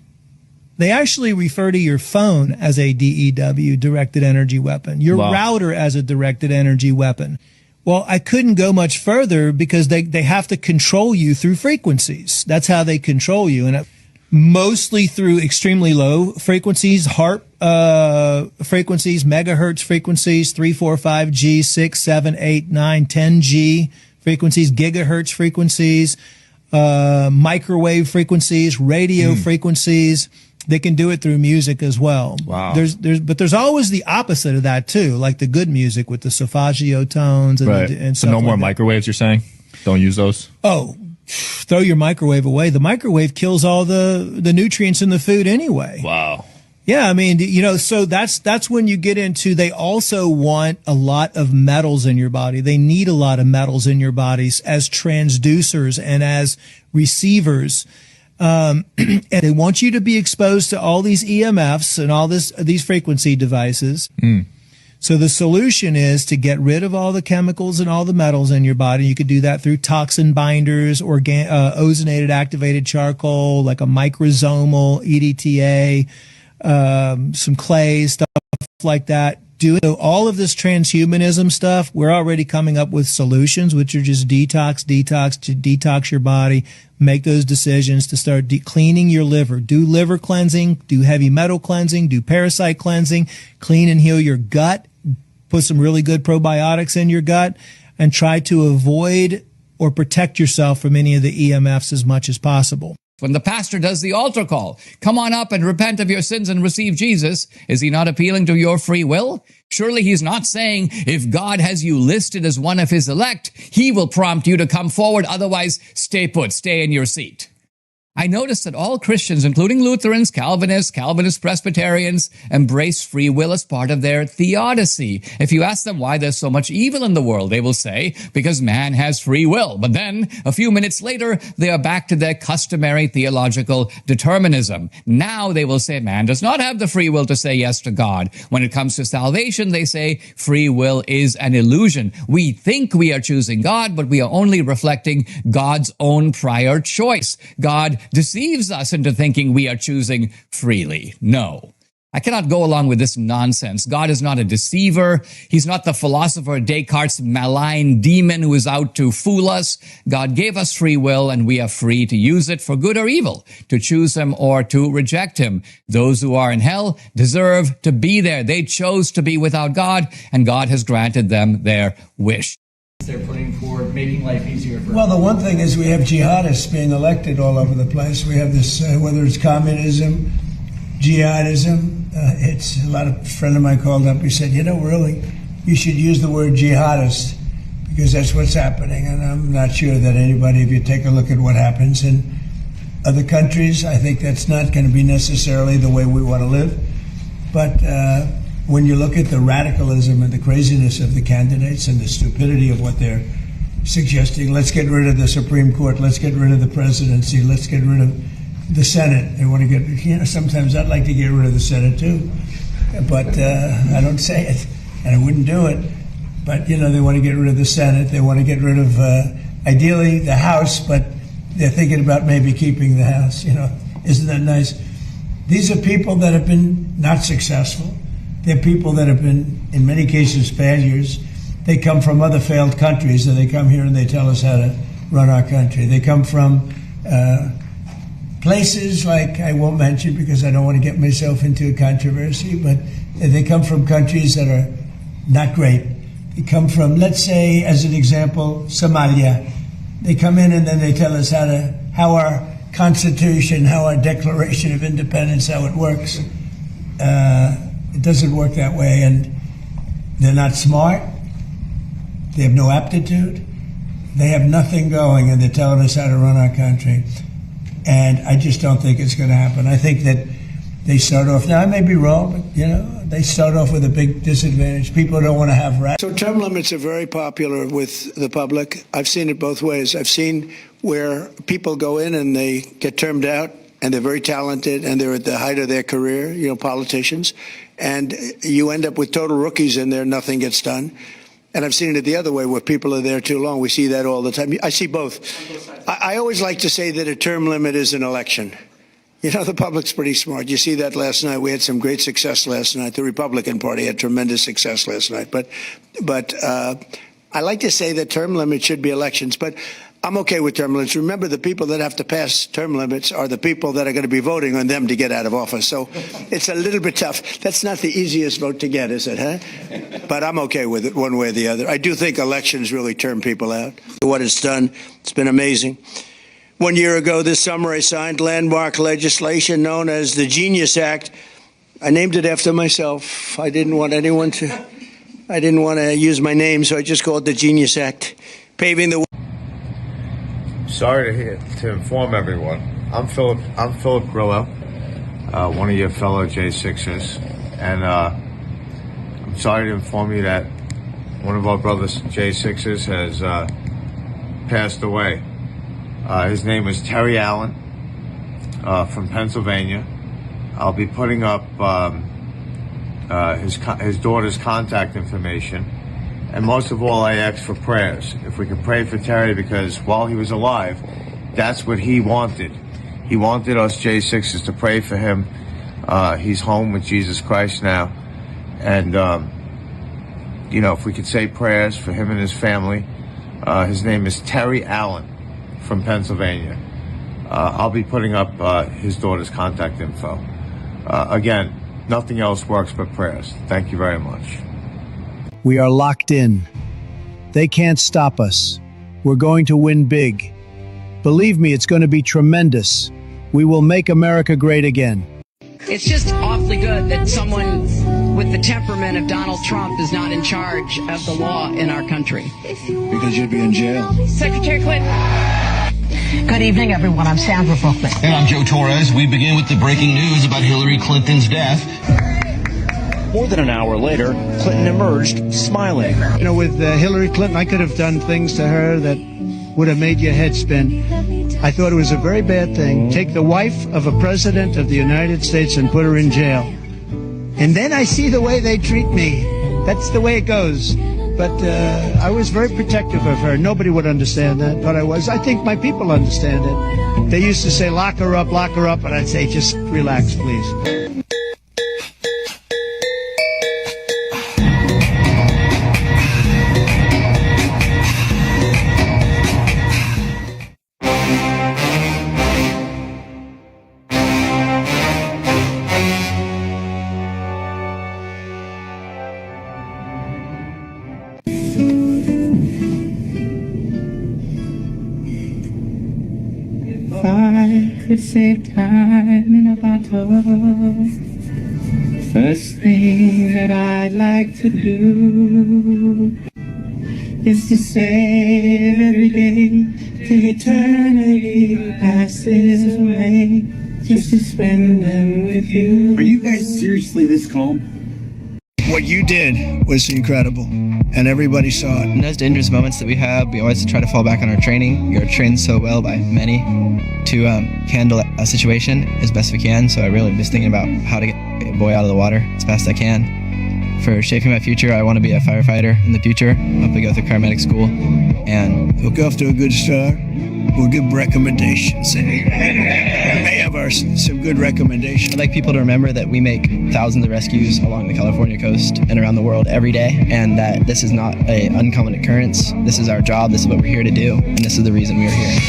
They actually refer to your phone as a DEW, directed energy weapon, your router as a directed energy weapon. Well, I couldn't go much further because they have to control you through frequencies. That's how they control you. And mostly through extremely low frequencies, HARP frequencies, megahertz frequencies, 3, 4, 5G, 6, 7, 8, 9, 10G frequencies, gigahertz frequencies, microwave frequencies, radio frequencies. They can do it through music as well. Wow. But there's always the opposite of that too, like the good music with the solfeggio tones and, and so stuff no more like that. microwaves, you're saying? Don't use those? Oh, throw your microwave away. The microwave kills all the nutrients in the food anyway. Wow. Yeah, I mean, so that's when you get into, they also want a lot of metals in your body. They need a lot of metals in your bodies as transducers and as receivers. And they want you to be exposed to all these EMFs and all these frequency devices. So the solution is to get rid of all the chemicals and all the metals in your body. You could do that through toxin binders, ozonated activated charcoal, like a microsomal EDTA, some clay, stuff like that. Doing all of this transhumanism stuff, we're already coming up with solutions, which are just to detox your body, make those decisions to start cleaning your liver, do liver cleansing, do heavy metal cleansing, do parasite cleansing, clean and heal your gut, put some really good probiotics in your gut, and try to avoid or protect yourself from any of the EMFs as much as possible. When the pastor does the altar call, come on up and repent of your sins and receive Jesus, is he not appealing to your free will? Surely he's not saying if God has you listed as one of his elect, he will prompt you to come forward. Otherwise, stay put, stay in your seat. I noticed that all Christians, including Lutherans, Calvinist Presbyterians, embrace free will as part of their theodicy. If you ask them why there's so much evil in the world, they will say, because man has free will. But then, a few minutes later, they are back to their customary theological determinism. Now they will say man does not have the free will to say yes to God. When it comes to salvation, they say free will is an illusion. We think we are choosing God, but we are only reflecting God's own prior choice. God deceives us into thinking we are choosing freely. No. I cannot go along with this nonsense. God is not a deceiver. He's not the philosopher Descartes' malign demon who is out to fool us. God gave us free will, and we are free to use it for good or evil, to choose him or to reject him. Those who are in hell deserve to be there. They chose to be without God, and God has granted them their wish. They're putting forward making life easier for Well, the one thing is we have jihadists being elected all over the place. We have this, whether it's communism, jihadism. It's a lot of friend of mine called up. He said, really, you should use the word jihadist because that's what's happening. And I'm not sure that anybody, if you take a look at what happens in other countries, I think that's not going to be necessarily the way we want to live. But when you look at the radicalism and the craziness of the candidates and the stupidity of what they're suggesting, let's get rid of the Supreme Court, let's get rid of the presidency, let's get rid of the Senate. They want to get, sometimes I'd like to get rid of the Senate too, but I don't say it, and I wouldn't do it. But, they want to get rid of the Senate. They want to get rid of, ideally, the House, but they're thinking about maybe keeping the House. Isn't that nice? These are people that have been not successful. They're people that have been, in many cases, failures. They come from other failed countries, and they come here and they tell us how to run our country. They come from places like, I won't mention because I don't want to get myself into a controversy, but they come from countries that are not great. They come from, let's say, as an example, Somalia. They come in and then they tell us how our Constitution, how our Declaration of Independence, how it works. It doesn't work that way, and they're not smart. They have no aptitude. They have nothing going, and they're telling us how to run our country. And I just don't think it's going to happen. I think that they start off, now I may be wrong, but, they start off with a big disadvantage. People don't want to have rights. So term limits are very popular with the public. I've seen it both ways. I've seen where people go in and they get termed out, and they're very talented, and they're at the height of their career, politicians, and you end up with total rookies in there, nothing gets done. And I've seen it the other way, where people are there too long. We see that all the time. I see both. I always like to say that a term limit is an election. The public's pretty smart. You see that last night. We had some great success last night. The Republican Party had tremendous success last night. But I like to say that term limits should be elections. But I'm okay with term limits. Remember, the people that have to pass term limits are the people that are going to be voting on them to get out of office. So it's a little bit tough. That's not the easiest vote to get, is it, huh? But I'm okay with it one way or the other. I do think elections really term people out. What it's done, it's been amazing. 1 year ago this summer, I signed landmark legislation known as the Genius Act. I named it after myself. I didn't want to use my name, so I just called it the Genius Act, paving the way. Sorry to inform everyone. I'm Philip Grillo, one of your fellow J6s, and I'm sorry to inform you that one of our brothers J6s has passed away. His name was Terry Allen from Pennsylvania. I'll be putting up his daughter's contact information. And most of all, I asked for prayers. If we could pray for Terry, because while he was alive, that's what he wanted. He wanted us J6s to pray for him. He's home with Jesus Christ now. And, if we could say prayers for him and his family. His name is Terry Allen from Pennsylvania. I'll be putting up his daughter's contact info. Again, nothing else works but prayers. Thank you very much. We are locked in. They can't stop us. We're going to win big. Believe me, it's going to be tremendous. We will make America great again. It's just awfully good that someone with the temperament of Donald Trump is not in charge of the law in our country. Because you'd be in jail. Secretary Clinton. Good evening, everyone. I'm Sandra Bookman. And I'm Joe Torres. We begin with the breaking news about Hillary Clinton's death. More than an hour later, Clinton emerged smiling. With Hillary Clinton, I could have done things to her that would have made your head spin. I thought it was a very bad thing. Take the wife of a president of the United States and put her in jail. And then I see the way they treat me. That's the way it goes. But I was very protective of her. Nobody would understand that, but I was. I think my people understand it. They used to say, lock her up, and I'd say, just relax, please. could save time in a bottle. First thing that I'd like to do is to save every day till eternity passes away, just to spend them with you. Are you guys seriously this calm? What you did was incredible, and everybody saw it. In those dangerous moments that we have, we always try to fall back on our training. We are trained so well by many to handle a situation as best we can, so I really was thinking about how to get a boy out of the water as fast as I can. For shaping my future, I want to be a firefighter in the future. I hope to go through paramedic school and Look off to a good start. We'll give recommendations. We may have some good recommendations. I'd like people to remember that we make thousands of rescues along the California coast and around the world every day, and that this is not an uncommon occurrence. This is our job, this is what we're here to do, and this is the reason we are here.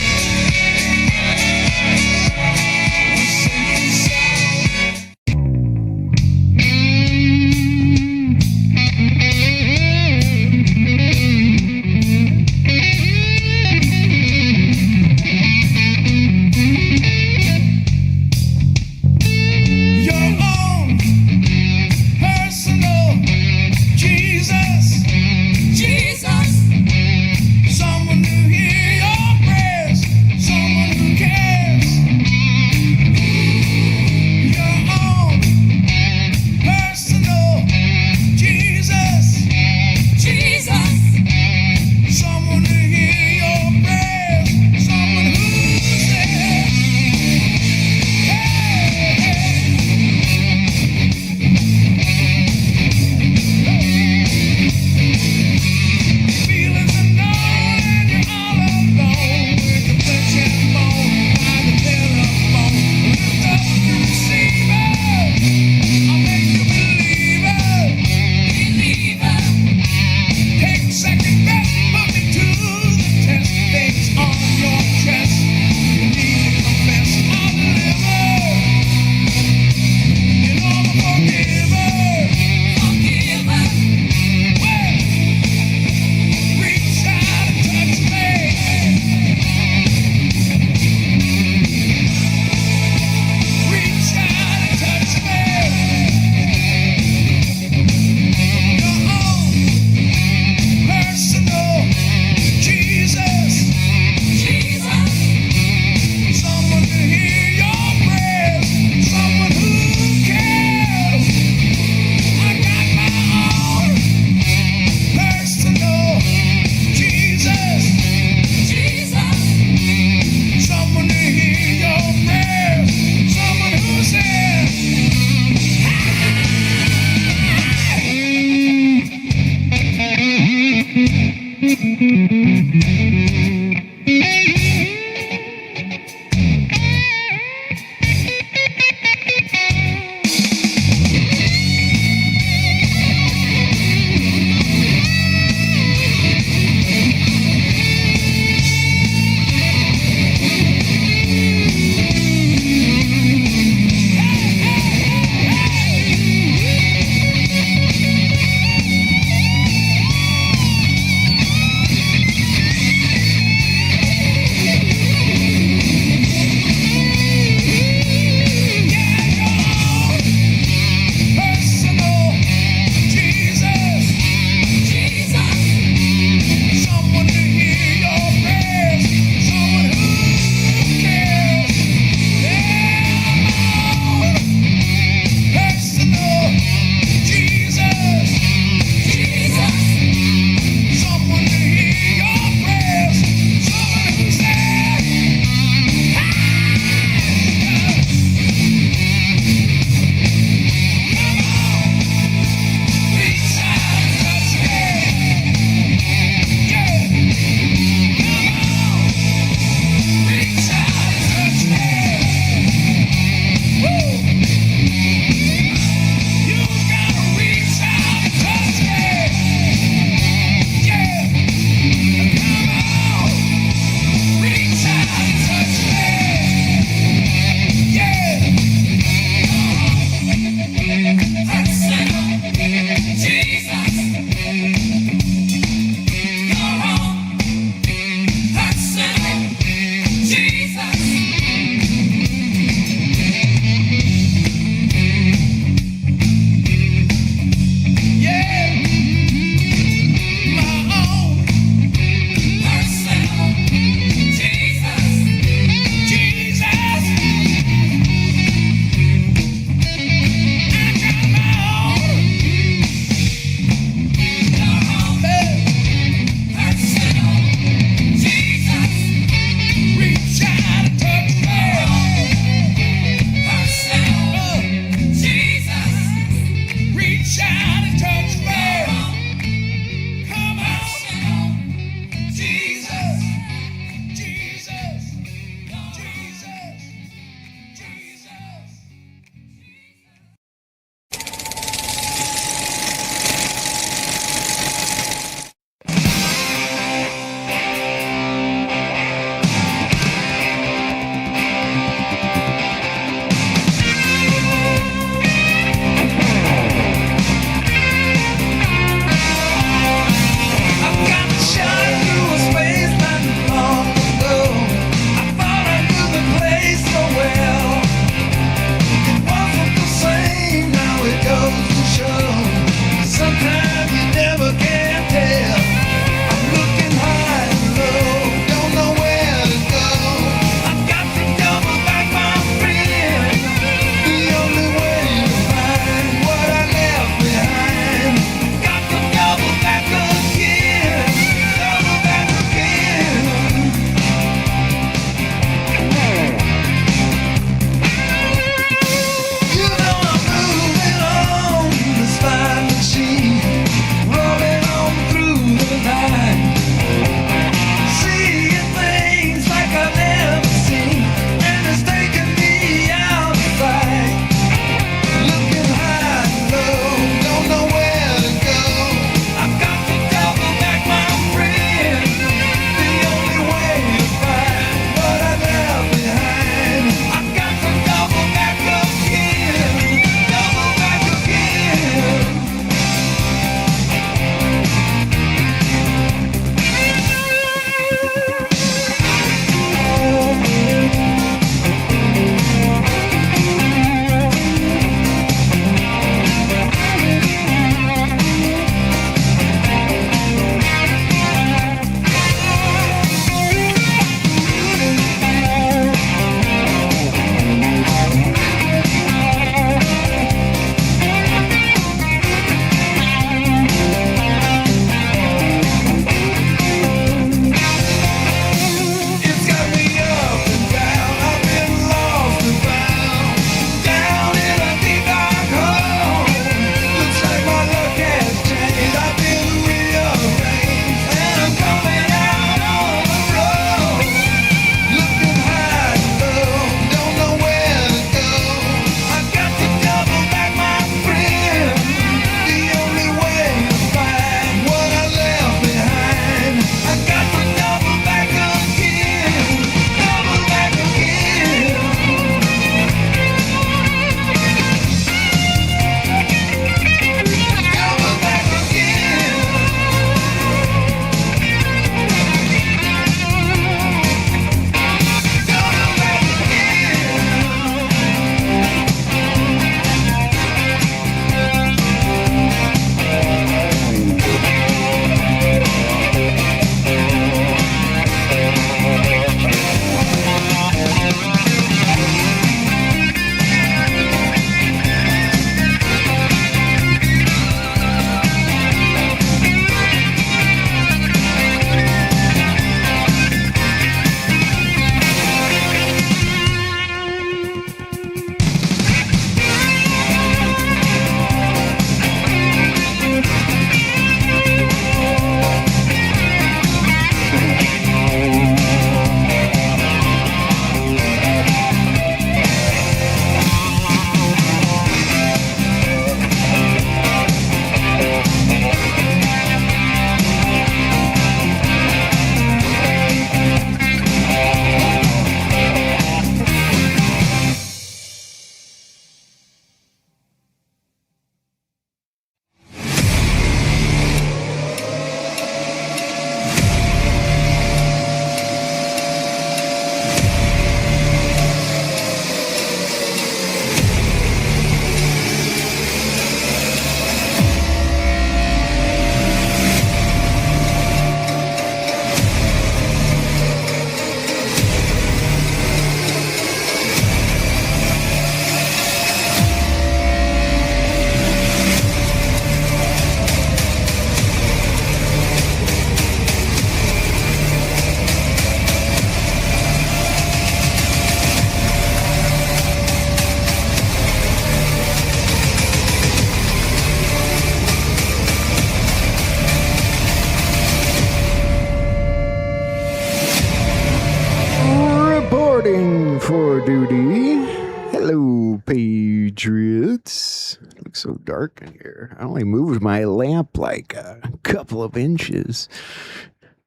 for duty. Hello, Patriots. It looks so dark in here. I only moved my lamp like a couple of inches.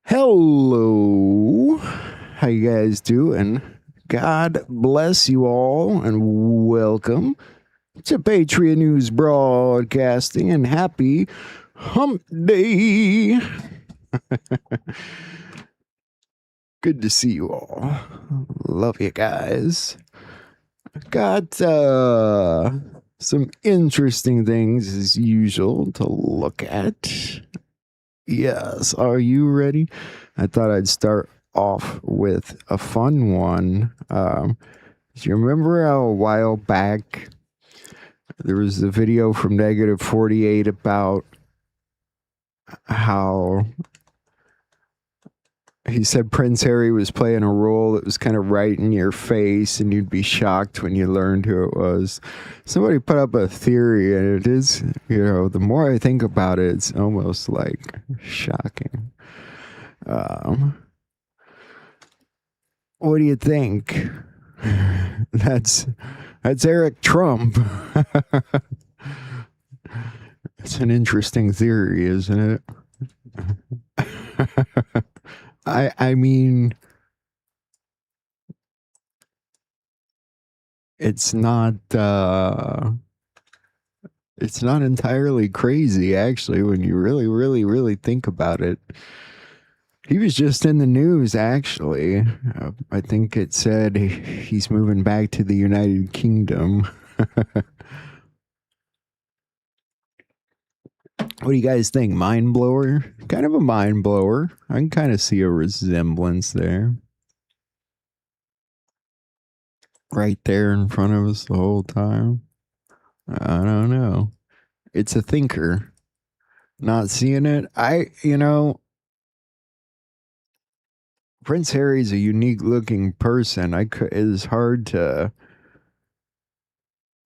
Hello. How you guys doing? God bless you all and welcome to Patriot News Broadcasting and happy Hump Day. Good to see you all. Love you guys. Got some interesting things as usual to look at. Yes, are you ready? I thought I'd start off with a fun one. Do you remember how a while back there was a video from Negative 48 about how he said Prince Harry was playing a role that was kind of right in your face and you'd be shocked when you learned who it was. Somebody put up a theory, and it is, the more I think about it, it's almost like shocking. What do you think? That's Eric Trump. It's an interesting theory, isn't it? I mean, it's not entirely crazy, actually, when you really think about it. He was just in the news, actually. I think it said he's moving back to the United Kingdom. What do you guys think? Mind blower? Kind of a mind blower. I can kind of see a resemblance there. Right there in front of us the whole time. I don't know. It's a thinker. Not seeing it. Prince Harry's a unique looking person. It is hard to...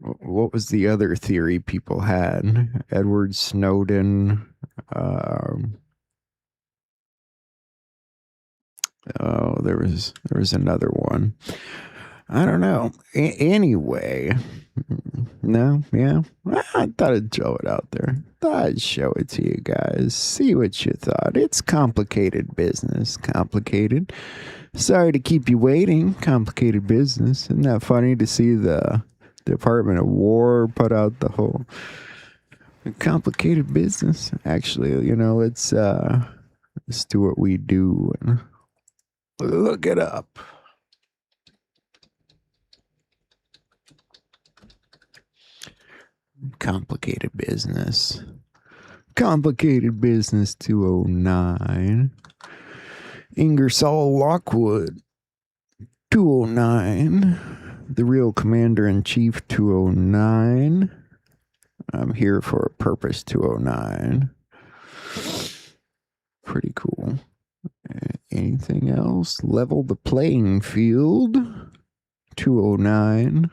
What was the other theory people had? Edward Snowden. There was another one. I don't know. Anyway, no, yeah. I thought I'd throw it out there. Thought I'd show it to you guys. See what you thought. It's complicated business. Complicated. Sorry to keep you waiting. Complicated business. Isn't that funny to see the Department of War put out the whole complicated business? Actually, let's do what we do and look it up. Complicated business. Complicated business 209. Ingersoll Lockwood 209. The real commander-in-chief 209. I'm here for a purpose 209. Pretty cool. Anything else? Level the playing field 209.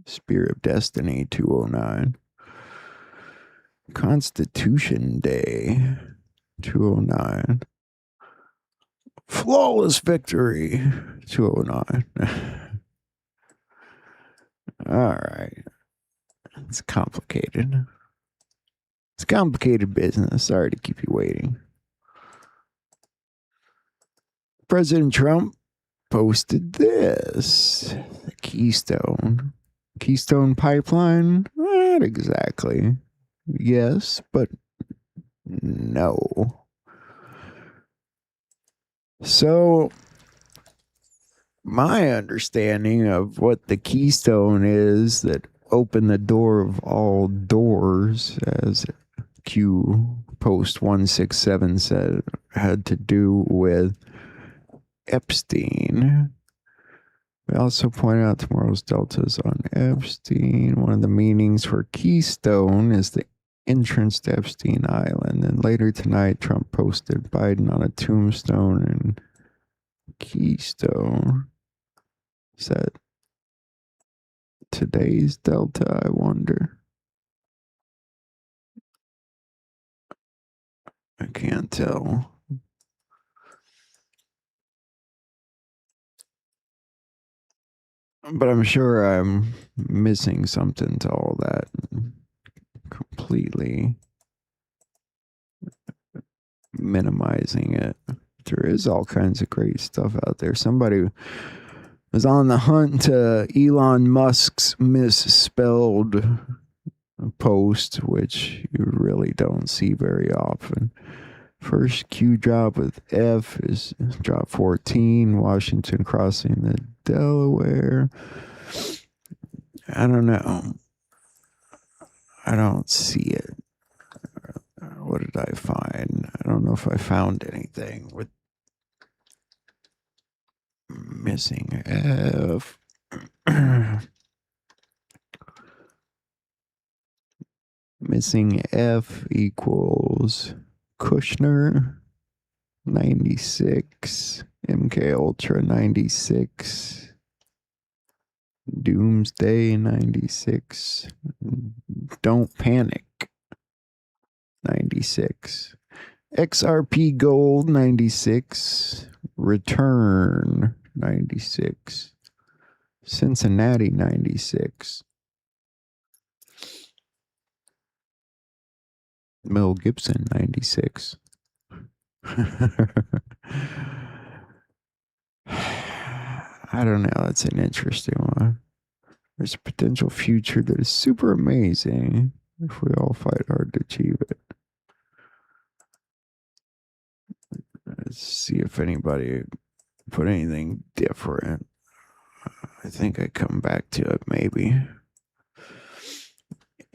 Spear of Destiny 209. Constitution Day 209. Flawless Victory 209. All right. It's complicated. It's complicated business. Sorry to keep you waiting. President Trump posted this. The Keystone Pipeline? Not exactly. Yes, but no. So, my understanding of what the Keystone is that opened the door of all doors, as Q Post 167 said, had to do with Epstein. We also point out tomorrow's deltas on Epstein. One of the meanings for Keystone is the entrance to Epstein Island. And later tonight, Trump posted Biden on a tombstone in Keystone. Is that today's delta, I wonder? I can't tell. But I'm sure I'm missing something to all that completely. Minimizing it. There is all kinds of great stuff out there. Somebody was on the hunt to Elon Musk's misspelled post, which you really don't see very often. First Q drop with F is drop 14, Washington crossing the Delaware. I don't know. I don't see it. What did I find? I don't know if I found anything with missing F. Missing F equals Kushner 96, MK Ultra 96, Doomsday 96, Don't Panic 96, XRP Gold 96, Return 96, Cincinnati 96, Mel Gibson 96. I don't know. That's an interesting one. There's a potential future that is super amazing if we all fight hard to achieve it. Let's see if anybody put anything different. I think I come back to it maybe.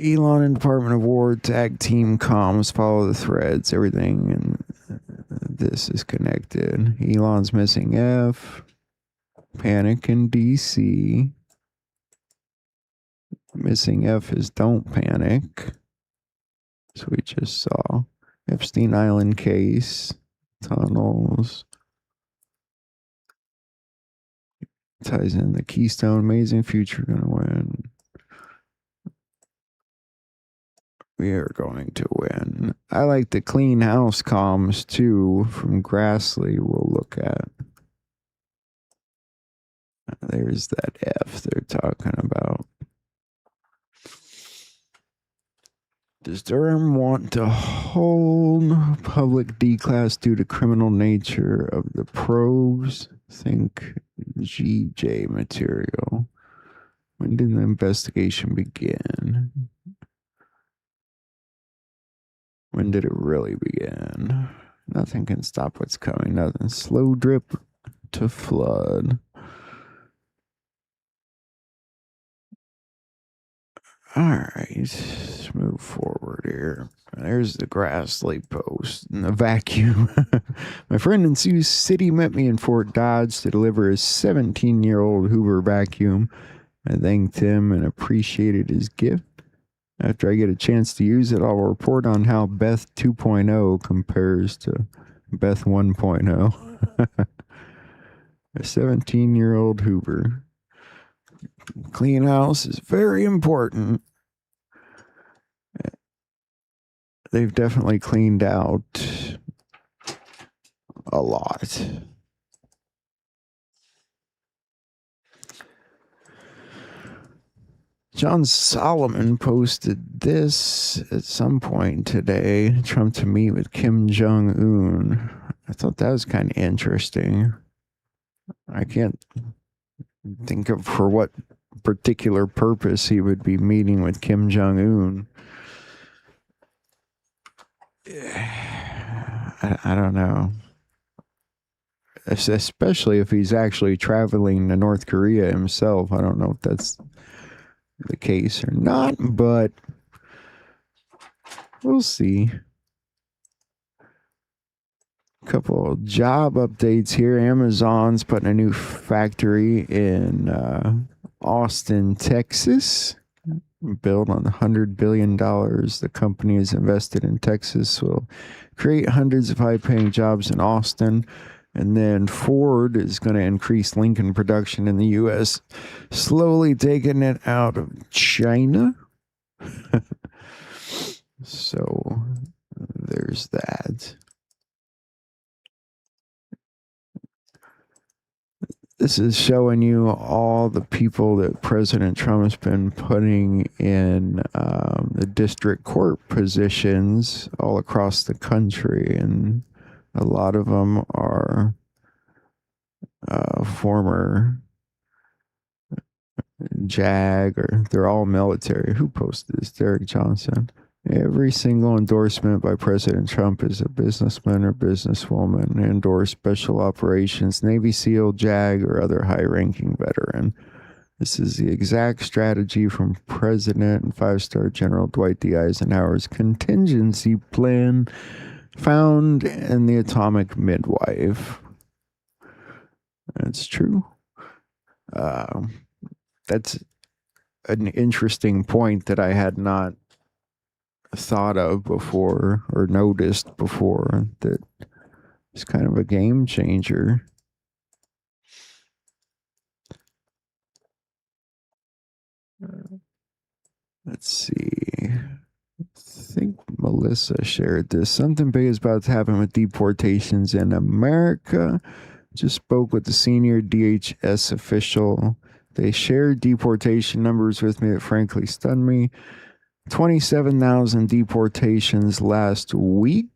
Elon and Department of War tag team comms, follow the threads, everything, and this is connected. Elon's missing F. Panic in DC. Missing F is Don't Panic. So we just saw Epstein Island case, tunnels. Ties in the Keystone, amazing future, gonna win. We are going to win. I like the clean house comms too from Grassley. We'll look at. There's that F they're talking about. Does Durham want to hold public D-class due to criminal nature of the probes? Think GJ material. When did the investigation begin? When did it really begin? Nothing can stop what's coming. Nothing. Slow drip to flood. All right, let's move forward here. There's the Grassley post and the vacuum. My friend in Sioux City met me in Fort Dodge to deliver his 17-year-old Hoover vacuum. I thanked him and appreciated his gift. After I get a chance to use it, I'll report on how Beth 2.0 compares to Beth 1.0. A 17-year-old Hoover. Clean house is very important. They've definitely cleaned out a lot. John Solomon posted this at some point today. Trump to meet with Kim Jong-un. I thought that was kind of interesting. I can't think of for what particular purpose he would be meeting with Kim Jong-un. I don't know. Especially if he's actually traveling to North Korea himself. I don't know if that's the case or not, but we'll see. Couple of job updates here. Amazon's putting a new factory in Austin, Texas. Built on $100 billion the company has invested in Texas will create hundreds of high-paying jobs in Austin. And then Ford is going to increase Lincoln production in the U.S., slowly taking it out of China. So there's that. This is showing you all the people that President Trump has been putting in the district court positions all across the country. And a lot of them are former JAG, or they're all military. Who posted this? Derek Johnson. Every single endorsement by President Trump is a businessman or businesswoman, endorse special operations, Navy SEAL, JAG, or other high-ranking veteran. This is the exact strategy from President and 5-star General Dwight D. Eisenhower's contingency plan found in the Atomic Midwife. That's true. That's an interesting point that I had not thought of before or noticed before, that it's kind of a game changer. Let's see. I think Melissa shared this. Something big is about to happen with deportations in America. Just spoke with the senior DHS official. They shared deportation numbers with me that frankly stunned me. 27,000 deportations last week,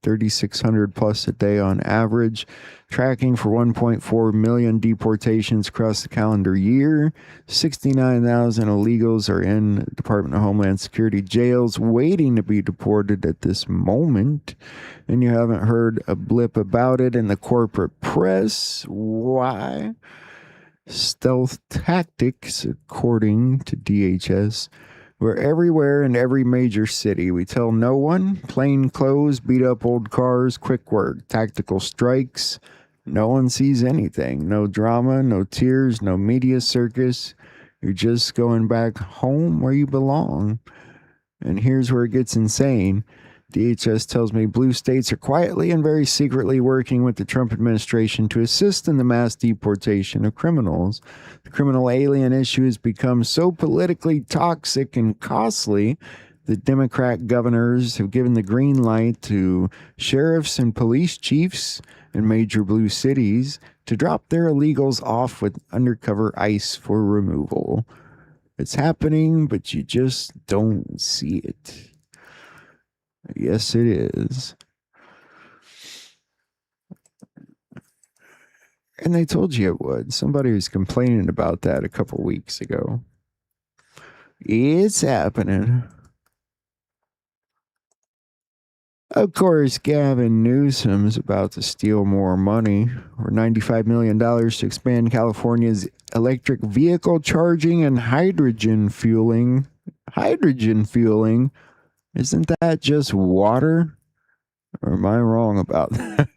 3,600 plus a day on average, tracking for 1.4 million deportations across the calendar year. 69,000 illegals are in Department of Homeland Security jails waiting to be deported at this moment. And you haven't heard a blip about it in the corporate press. Why? Stealth tactics, according to DHS. We're everywhere in every major city. We tell no one. Plain clothes, beat up old cars, quick work, tactical strikes. No one sees anything. No drama, no tears, no media circus. You're just going back home where you belong. And here's where it gets insane. DHS tells me blue states are quietly and very secretly working with the Trump administration to assist in the mass deportation of criminals. The criminal alien issue has become so politically toxic and costly that Democrat governors have given the green light to sheriffs and police chiefs in major blue cities to drop their illegals off with undercover ICE for removal. It's happening, but you just don't see it. Yes, it is. And they told you it would. Somebody was complaining about that a couple weeks ago. It's happening. Of course, Gavin Newsom's about to steal more money, or $95 million to expand California's electric vehicle charging and hydrogen fueling. Hydrogen fueling? Isn't that just water? Or am I wrong about that?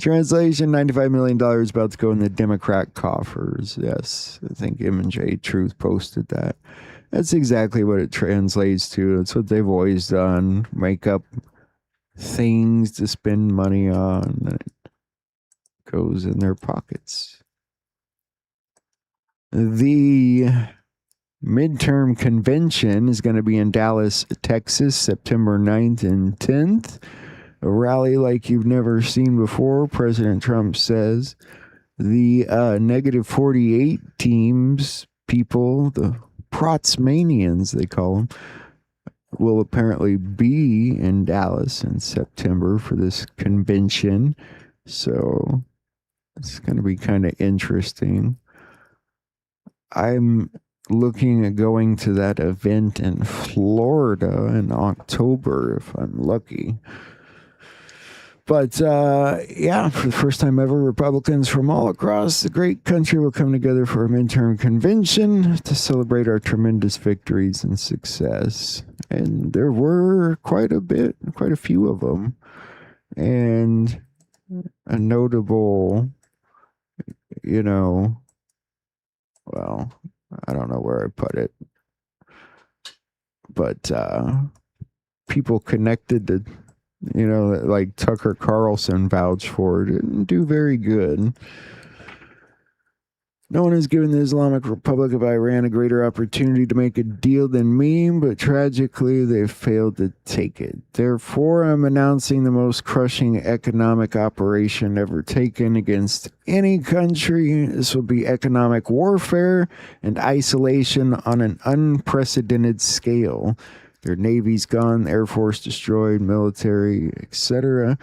Translation, $95 million about to go in the Democrat coffers. Yes, I think M&J Truth posted that. That's exactly what it translates to. That's what they've always done. Make up things to spend money on. And it goes in their pockets. The midterm convention is going to be in Dallas, Texas, September 9th and 10th. A rally like you've never seen before, President Trump says. The negative 48 teams, people, the Protsmanians, they call them, will apparently be in Dallas in September for this convention. So it's going to be kind of interesting. I'm looking at going to that event in Florida in October if I'm lucky. But yeah, for the first time ever, Republicans from all across the great country will come together for a midterm convention to celebrate our tremendous victories and success. And there were quite a few of them. And a notable, well, I don't know where I put it, but people connected to, like Tucker Carlson vouched for it, didn't do very good. No one has given the Islamic Republic of Iran a greater opportunity to make a deal than me, but tragically they failed to take it. Therefore, I'm announcing the most crushing economic operation ever taken against any country. This will be economic warfare and isolation on an unprecedented scale. Their navy's gone, Air Force destroyed, military, etc.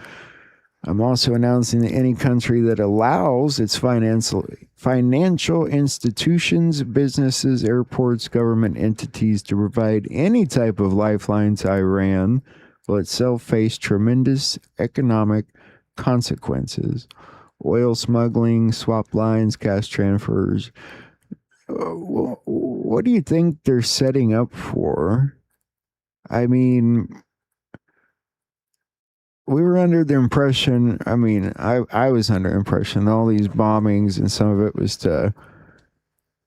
I'm also announcing that any country that allows its financial institutions, businesses, airports, government entities to provide any type of lifeline to Iran will itself face tremendous economic consequences. Oil smuggling, swap lines, cash transfers. What do you think they're setting up for? I mean, we were under the impression, I was under the impression all these bombings and some of it was to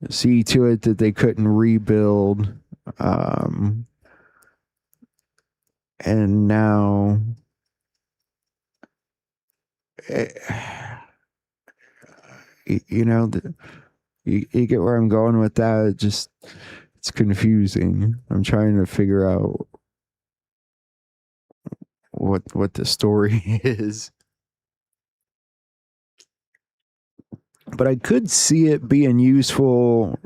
see to it that they couldn't rebuild. And now, you get where I'm going with that. It's confusing. I'm trying to figure out what the story is. But I could see it being useful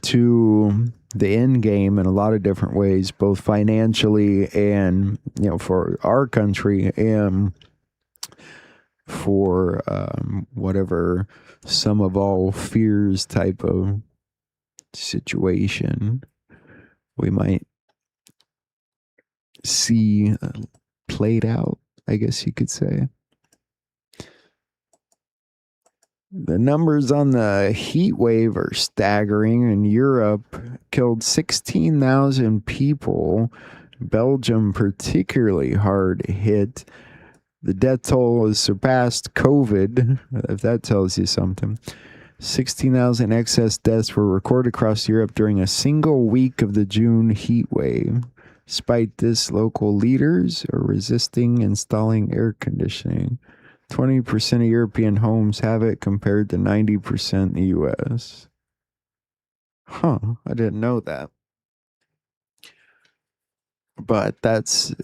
to the end game in a lot of different ways, both financially and, for our country and for whatever sum of all fears type of situation we might see played out, I guess you could say. The numbers on the heat wave are staggering. In Europe, killed 16,000 people. Belgium particularly hard hit. The death toll has surpassed COVID, if that tells you something. 16,000 excess deaths were recorded across Europe during a single week of the June heat wave. Despite this, local leaders are resisting installing air conditioning. 20% of European homes have it compared to 90% in the U.S. Huh, I didn't know that. But this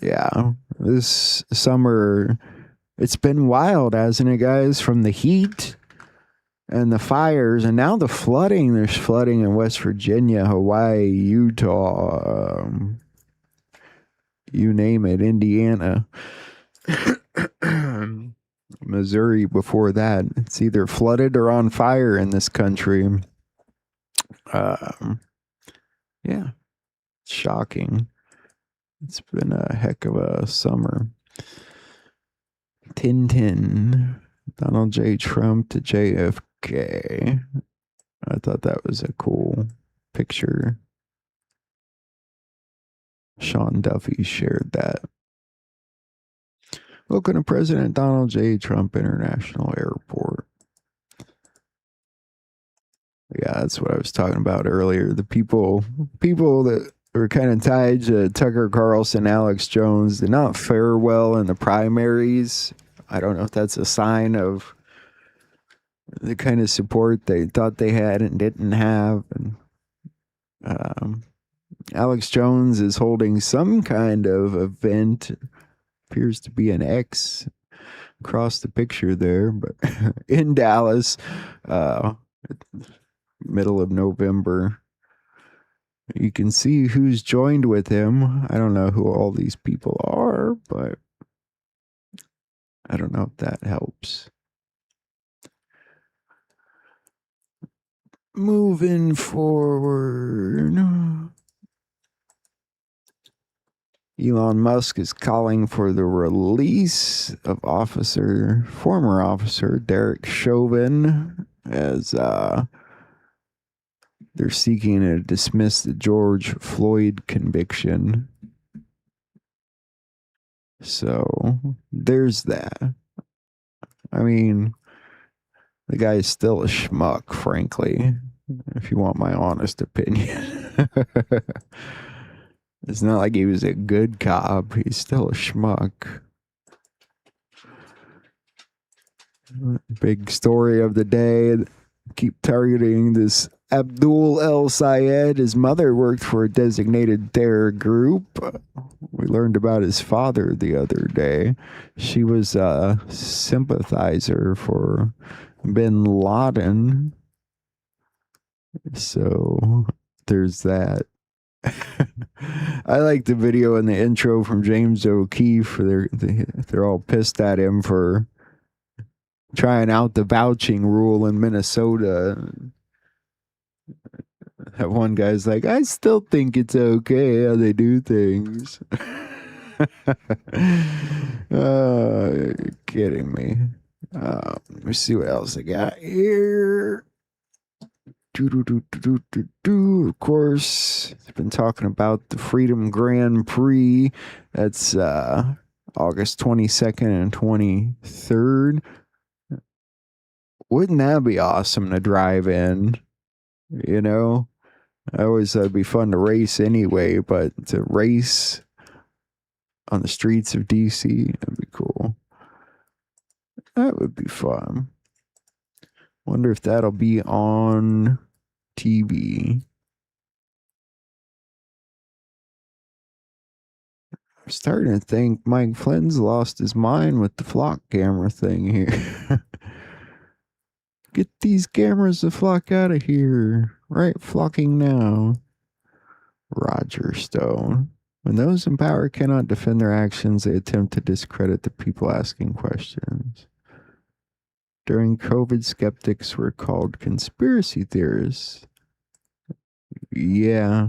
summer, it's been wild, hasn't it, guys? From the heat and the fires, and now the flooding. There's flooding in West Virginia, Hawaii, Utah, you name it, Indiana. Missouri before that. It's either flooded or on fire in this country. Yeah, shocking. It's been a heck of a summer. Tintin, Donald J. Trump to JFK. I thought that was a cool picture. Sean Duffy shared that. Welcome to President Donald J. Trump International Airport. Yeah, that's what I was talking about earlier. The people that were kind of tied to Tucker Carlson, Alex Jones, did not fare well in the primaries. I don't know if that's a sign of the kind of support they thought they had and didn't have. And Alex Jones is holding some kind of event. Appears to be an X across the picture there, but in Dallas, middle of November. You can see who's joined with him. I don't know who all these people are, but I don't know if that helps. Moving forward. Elon Musk is calling for the release of former officer Derek Chauvin, as they're seeking to dismiss the George Floyd conviction. So there's that. I mean, the guy is still a schmuck, frankly, if you want my honest opinion. It's not like he was a good cop. He's still a schmuck. Big story of the day. keep targeting this Abdul El Sayed. His mother worked for a designated terror group. We learned about his father the other day. She was a sympathizer for bin Laden. So there's that. I like the video in the intro from James O'Keefe. They're all pissed at him for trying out the vouching rule in Minnesota. That one guy's like, I still think it's okay how they do things. You're kidding me. Let me see what else I got here. Of course, I've been talking about the Freedom Grand Prix. That's August 22nd and 23rd. Wouldn't that be awesome to drive in? You know, I always thought it'd be fun to race anyway, but to race on the streets of DC, that'd be cool. That would be fun. Wonder if that'll be on TV. I'm starting to think Mike Flynn's lost his mind with the flock camera thing here. Get these cameras the flock out of here. Right, flocking now. Roger Stone. When those in power cannot defend their actions, they attempt to discredit the people asking questions. During COVID, skeptics were called conspiracy theorists. Yeah.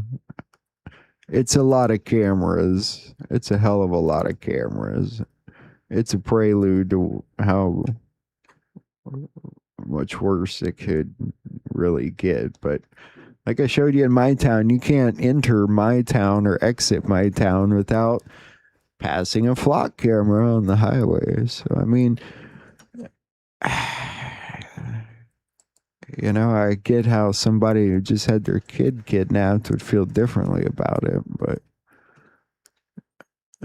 It's a lot of cameras. It's a hell of a lot of cameras. It's a prelude to how much worse it could really get. But like I showed you in my town, you can't enter my town or exit my town without passing a flock camera on the highway. So, I mean, you know, I get how somebody who just had their kid kidnapped would feel differently about it, but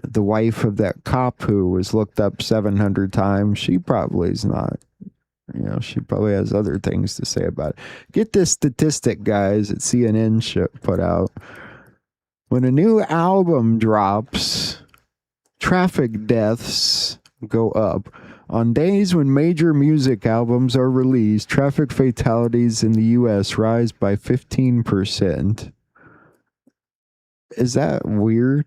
the wife of that cop who was looked up 700 times, she probably is not. You know, she probably has other things to say about it. Get this statistic, guys, that CNN put out. When a new album drops, traffic deaths go up. On days when major music albums are released, traffic fatalities in the U.S. rise by 15%. Is that weird?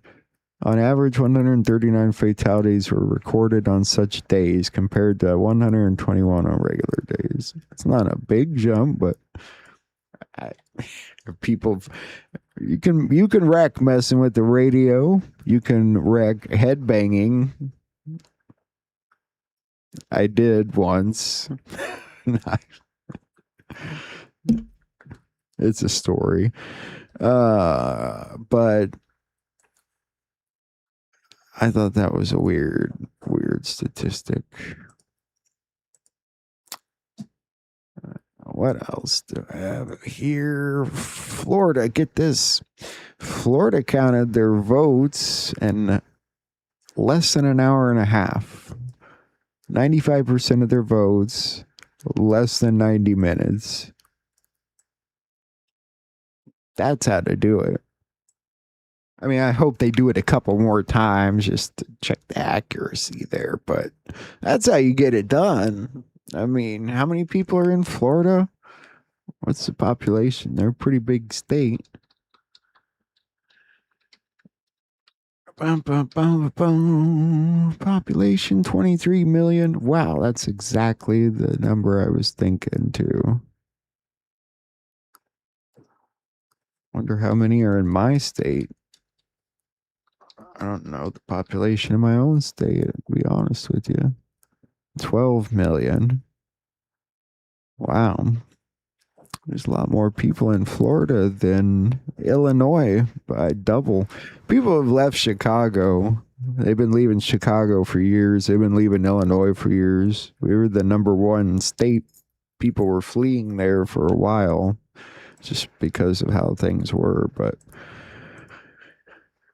On average, 139 fatalities were recorded on such days compared to 121 on regular days. It's not a big jump, but people, you can wreck messing with the radio. You can wreck headbanging. I did once. It's a story. But I thought that was a weird statistic. What else do I have here? Florida, get this. Florida counted their votes in less than an hour and a half. 95% of their votes, less than 90 minutes. That's how to do it. I mean, I hope they do it a couple more times just to check the accuracy there, but that's how you get it done. I mean, how many people are in Florida? What's the population? They're a pretty big state. Population 23 million. Wow, that's exactly the number I was thinking too. Wonder how many are in my state. I don't know the population in my own state, to be honest with you. 12 million. Wow. There's a lot more people in Florida than Illinois by double. People have left Chicago. They've been leaving Chicago for years. They've been leaving Illinois for years. We were the #1 state. People were fleeing there for a while just because of how things were. But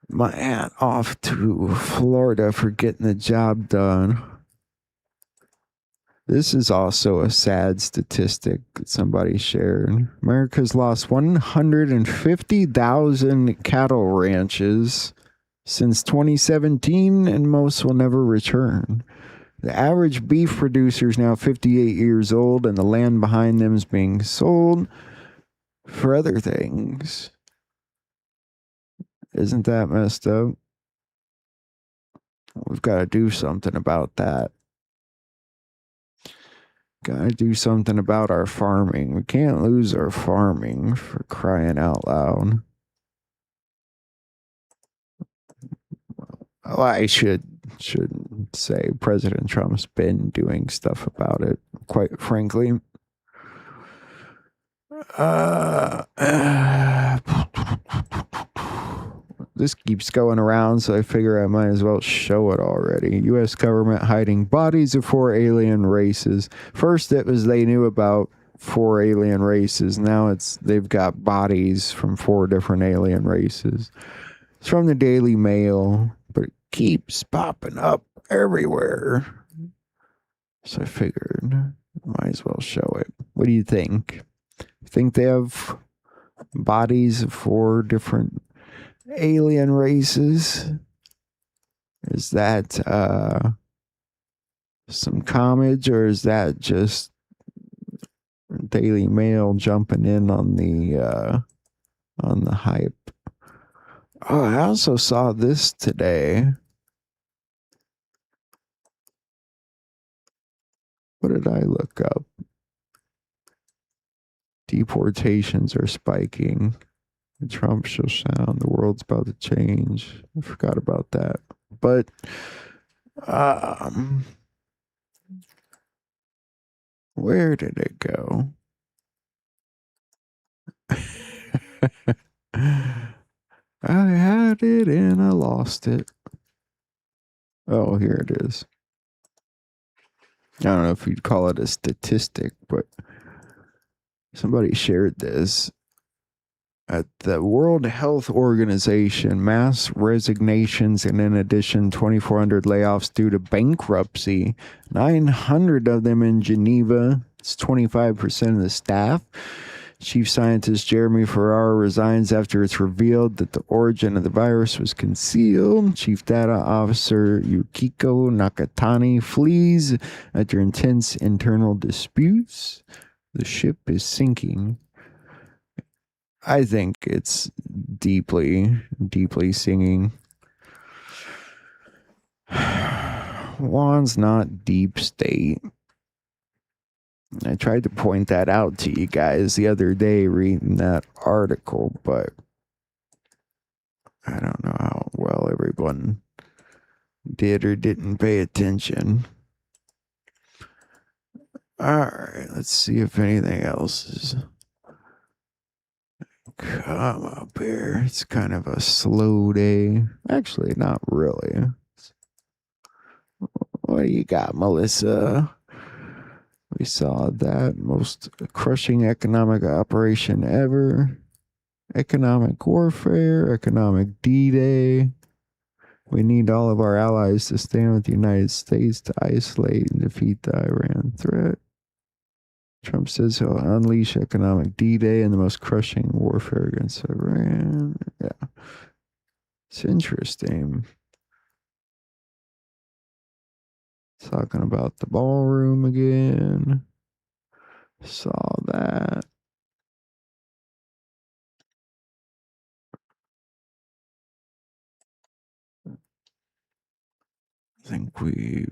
my hat off to Florida for getting the job done. This is also a sad statistic that somebody shared. America's lost 150,000 cattle ranches since 2017, and most will never return. The average beef producer is now 58 years old, and the land behind them is being sold for other things. Isn't that messed up? We've got to do something about that. Gotta do something about our farming. We can't lose our farming, for crying out loud. Oh, I should say President Trump's been doing stuff about it, quite frankly. This keeps going around, so I figure I might as well show it already. U.S. government hiding bodies of 4 alien races. First, it was they knew about 4 alien races. Now they've got bodies from 4 different alien races. It's from the Daily Mail, but it keeps popping up everywhere. So I figured might as well show it. What do you think? Think they have bodies of 4 different alien races? Is that some homage, or is that just Daily Mail jumping in on the hype? Oh, I also saw this today. What did I look up? Deportations are spiking. Trump shall sound. The world's about to change. I forgot about that. But where did it go? I had it and I lost it. Oh, here it is. I don't know if you'd call it a statistic, but somebody shared this. At the World Health Organization, mass resignations and in addition 2,400 layoffs due to bankruptcy, 900 of them in Geneva. It's 25% of the staff. Chief Scientist Jeremy Ferrara resigns after it's revealed that the origin of the virus was concealed. Chief Data Officer Yukiko Nakatani flees after intense internal disputes. The ship is sinking. I think it's deeply, deeply singing. Juan's not deep state. I tried to point that out to you guys the other day reading that article, but I don't know how well everyone did or didn't pay attention. Alright, let's see if anything else is... Come up here. It's kind of a slow day. Actually, not really. What do you got, Melissa? We saw that most crushing economic operation ever. Economic warfare, economic D-Day. We need all of our allies to stand with the United States to isolate and defeat the Iran threat. Trump says he'll unleash economic D-Day and the most crushing warfare against Iran. Yeah. It's interesting. Talking about the ballroom again. Saw that. I think we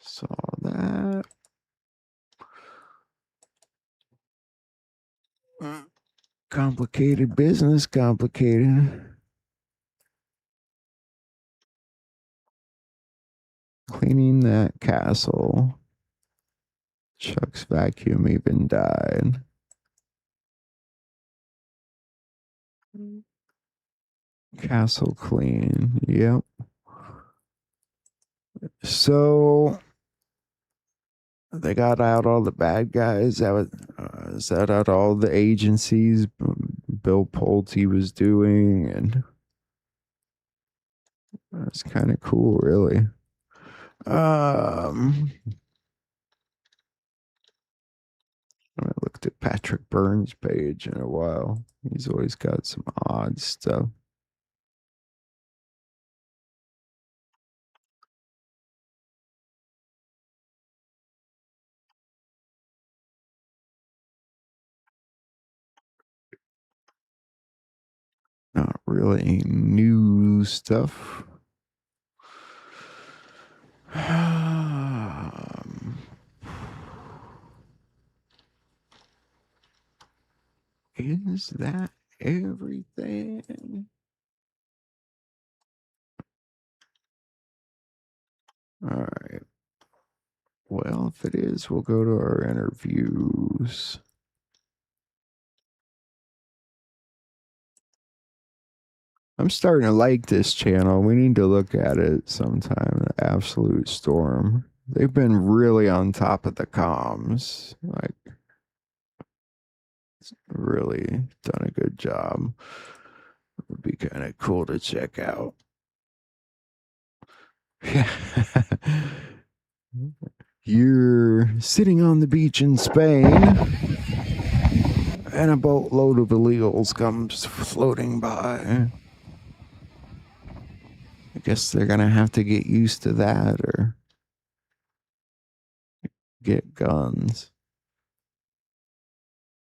saw that. Complicated business, complicated. Cleaning that castle. Chuck's vacuum even died. Castle clean. Yep. So they got out all the bad guys. That was out all the agencies Bill Pulte was doing, and that's kind of cool, really. I haven't looked at Patrick Burns' page in a while. He's always got some odd stuff. Not really new stuff. Is that everything? All right. Well, if it is, we'll go to our interviews. I'm starting to like this channel. We need to look at it sometime. The Absolute Storm. They've been really on top of the comms. Like, it's really done a good job. It would be kind of cool to check out. You're sitting on the beach in Spain, and a boatload of illegals comes floating by. I guess they're gonna have to get used to that or get guns.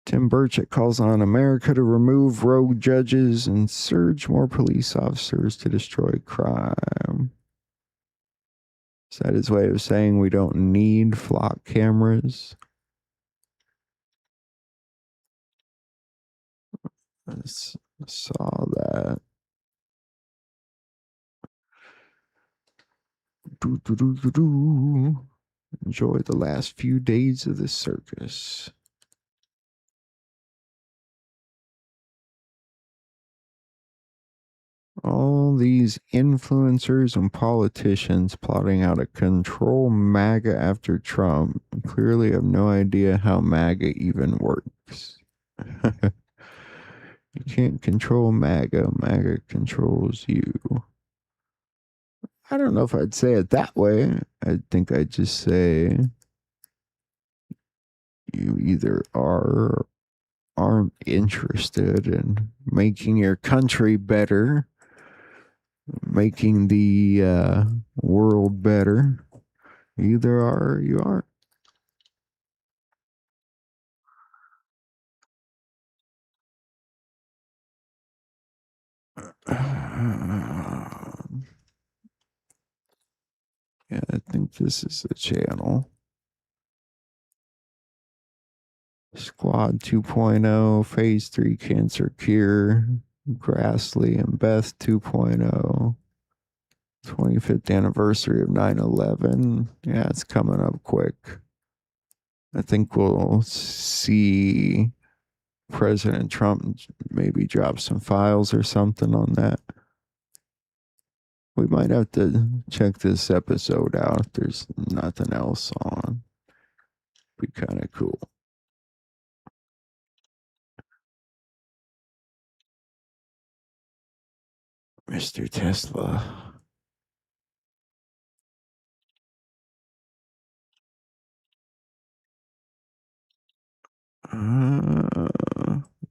Tim Burchett calls on America to remove rogue judges and surge more police officers to destroy crime. Is that his way of saying we don't need flock cameras? I saw that. Enjoy the last few days of the circus. All these influencers and politicians plotting out to control MAGA after Trump clearly have no idea how MAGA even works. You can't control MAGA. MAGA controls you. I don't know if I'd say it that way. I think I'd just say you either are or aren't interested in making your country better, making the world better. You either are or you aren't. Yeah, I think this is the channel. Squad 2.0, Phase 3 Cancer Cure, Grassley and Beth 2.0, 25th anniversary of 9/11. Yeah, it's coming up quick. I think we'll see President Trump maybe drop some files or something on that. We might have to check this episode out if there's nothing else on. Be kind of cool. Mr. Tesla.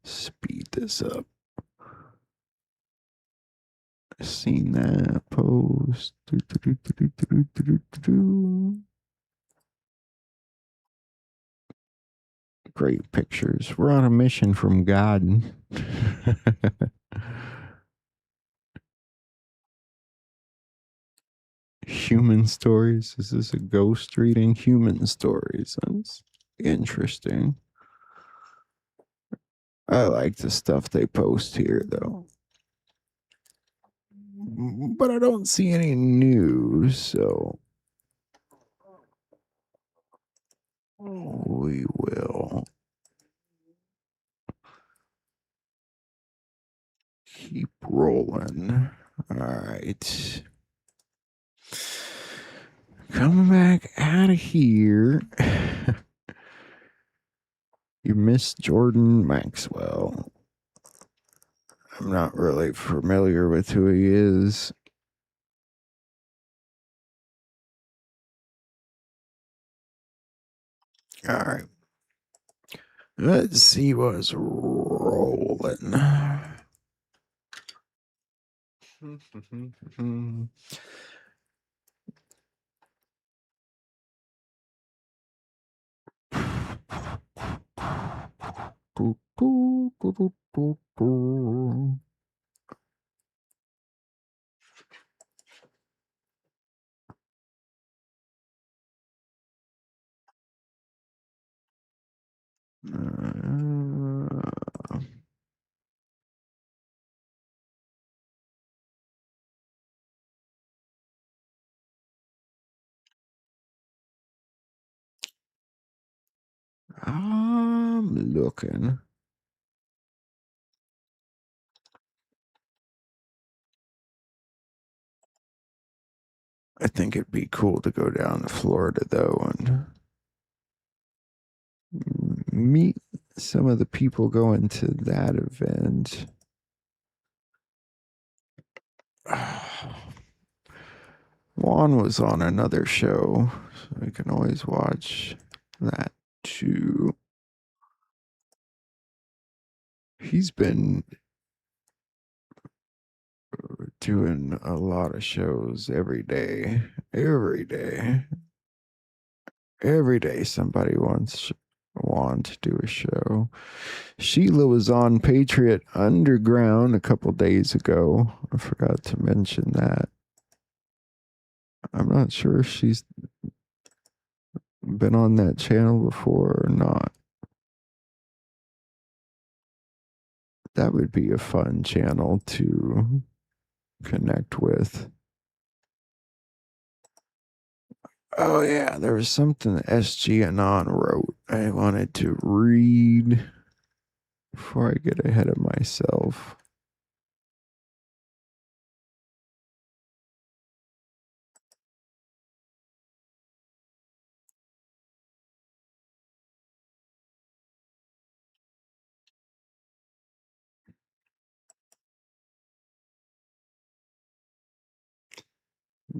Speed this up. Seen that post. Great pictures. We're on a mission from God. Human stories. Is this a ghost reading? Human stories. That's interesting. I like the stuff they post here, though. But I don't see any news, so we will keep rolling. All right. Coming back out of here. You miss Jordan Maxwell. I'm not really familiar with who he is. All right. Let's see what's rolling. I'm looking. I think it'd be cool to go down to Florida, though, and meet some of the people going to that event. Juan was on another show, so I can always watch that too. He's been doing a lot of shows every day. Every day somebody wants to do a show. Sheila was on Patriot Underground a couple days ago. I forgot to mention that. I'm not sure if she's been on that channel before or not. That would be a fun channel to connect with. Oh yeah, there was something that SG Anon wrote I wanted to read before I get ahead of myself.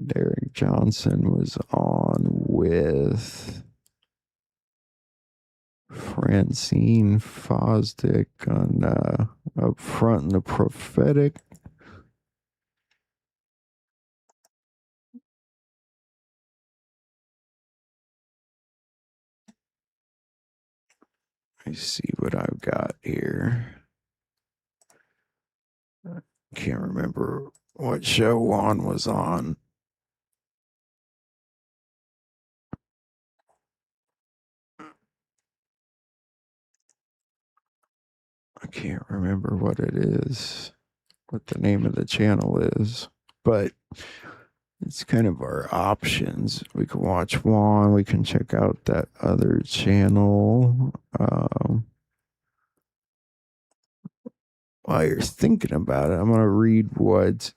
Derek Johnson was on with Francine Fosdick on Up Front in the Prophetic. Let me see what I've got here. Can't remember what show Juan was on. I can't remember what it is, what the name of the channel is, but it's kind of our options. We can watch Juan, we can check out that other channel. While you're thinking about it, I'm going to read what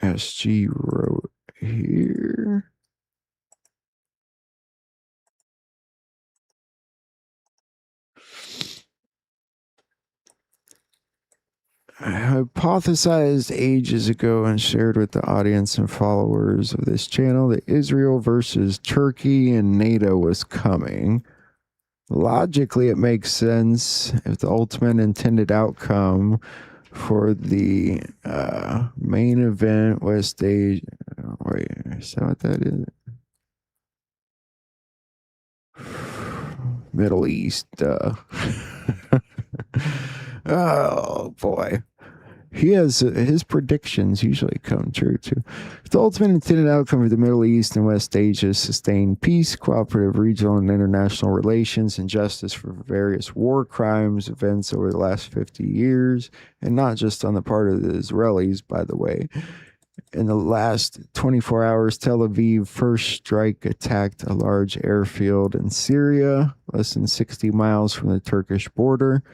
SG wrote here. I hypothesized ages ago and shared with the audience and followers of this channel that Israel versus Turkey and NATO was coming. Logically, it makes sense if the ultimate intended outcome for the main event West Asia. Wait, is that what that is? Middle East. Oh boy. He has his predictions usually come true too. If the ultimate intended outcome of the Middle East and West Asia is sustained peace, cooperative regional and international relations, and justice for various war crimes, events over the last 50 years, and not just on the part of the Israelis, by the way. In the last 24 hours, Tel Aviv first strike attacked a large airfield in Syria, less than 60 miles from the Turkish border.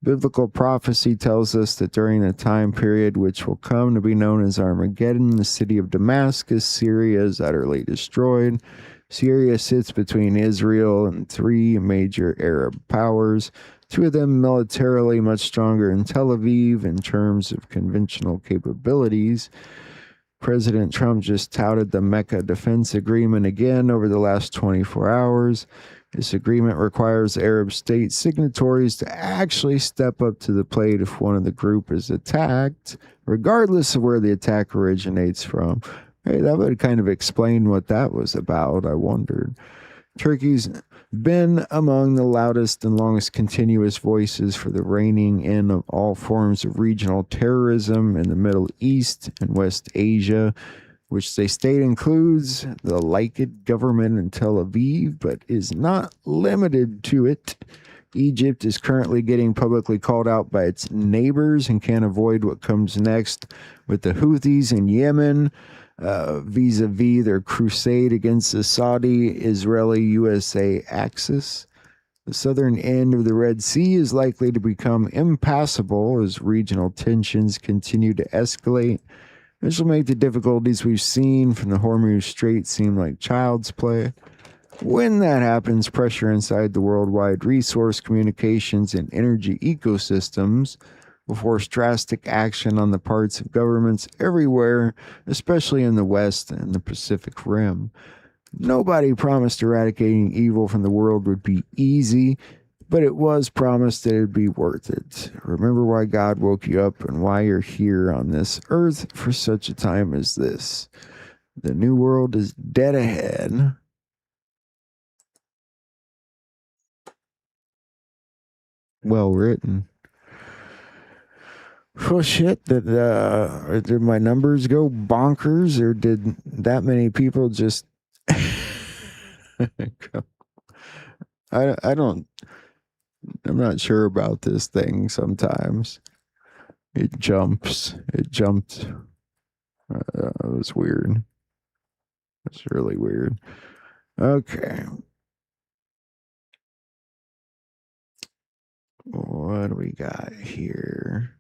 Biblical prophecy tells us that during the time period which will come to be known as Armageddon, the city of Damascus, Syria, is utterly destroyed. Syria sits between Israel and three major Arab powers, two of them militarily much stronger than Tel Aviv in terms of conventional capabilities. President Trump just touted the Mecca Defense Agreement again over the last 24 hours. This agreement requires Arab state signatories to actually step up to the plate if one of the group is attacked, regardless of where the attack originates from. Hey, that would kind of explain what that was about, I wondered. Turkey's been among the loudest and longest continuous voices for the reining in of all forms of regional terrorism in the Middle East and West Asia, which they state includes the Laikid government in Tel Aviv, but is not limited to it. Egypt is currently getting publicly called out by its neighbors and can't avoid what comes next with the Houthis in Yemen, vis-a-vis their crusade against the Saudi-Israeli-USA axis. The southern end of the Red Sea is likely to become impassable as regional tensions continue to escalate. This will make the difficulties we've seen from the Hormuz Strait seem like child's play. When that happens, pressure inside the worldwide resource, communications, and energy ecosystems will force drastic action on the parts of governments everywhere, especially in the West and the Pacific Rim. Nobody promised eradicating evil from the world would be easy, but it was promised that it would be worth it. Remember why God woke you up and why you're here on this earth for such a time as this. The new world is dead ahead. Well written. Oh shit, did my numbers go bonkers, or did that many people just I'm not sure about this thing sometimes. It jumped. It was weird. It's really weird. Okay. What do we got here?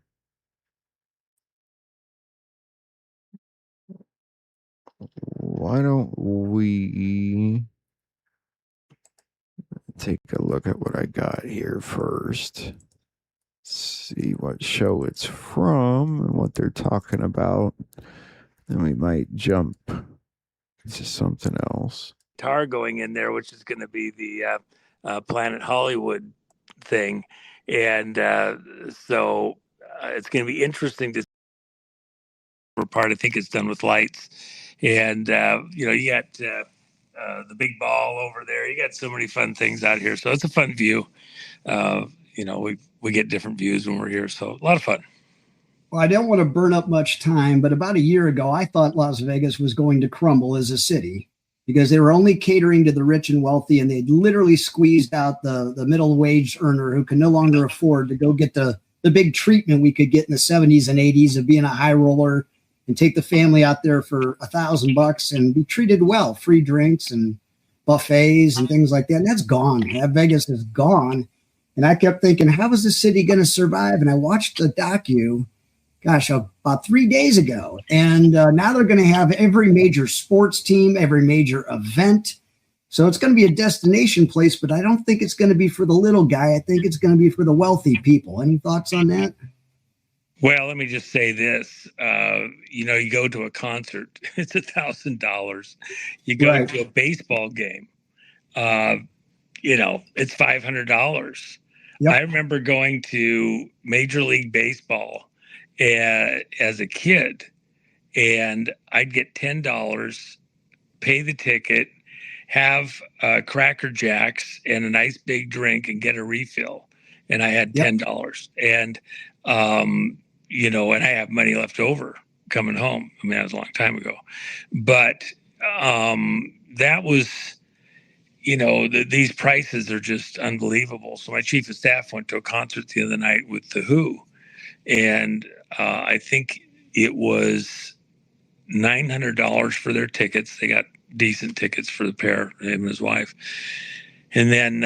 Why don't we take a look at what I got here first? See what show it's from and what they're talking about. Then we might jump to something else. Tar going in there, which is going to be the Planet Hollywood thing. And so it's going to be interesting to see part. I think it's done with lights. And, you got the big ball over there. You got so many fun things out here. So it's a fun view. We get different views when we're here. So a lot of fun. Well, I don't want to burn up much time, but about a year ago, I thought Las Vegas was going to crumble as a city because they were only catering to the rich and wealthy, and they'd literally squeezed out the middle wage earner who can no longer afford to go get the big treatment we could get in the 70s and 80s of being a high roller and take the family out there for $1,000 and be treated well, free drinks and buffets and things like that. And that's gone. That Vegas is gone. And I kept thinking, how is the city going to survive? And I watched the docu, about 3 days ago. And now they're going to have every major sports team, every major event. So it's going to be a destination place, but I don't think it's going to be for the little guy. I think it's going to be for the wealthy people. Any thoughts on that? Well, let me just say this. You go to a concert, it's $1,000. You go to a baseball game, it's $500. Yep. I remember going to Major League Baseball as a kid, and I'd get $10, pay the ticket, have Cracker Jacks and a nice big drink and get a refill. And I had $10. And, and I have money left over coming home. I mean, that was a long time ago. But that was, these prices are just unbelievable. So my chief of staff went to a concert the other night with The Who. And I think it was $900 for their tickets. They got decent tickets for the pair, him and his wife. And then,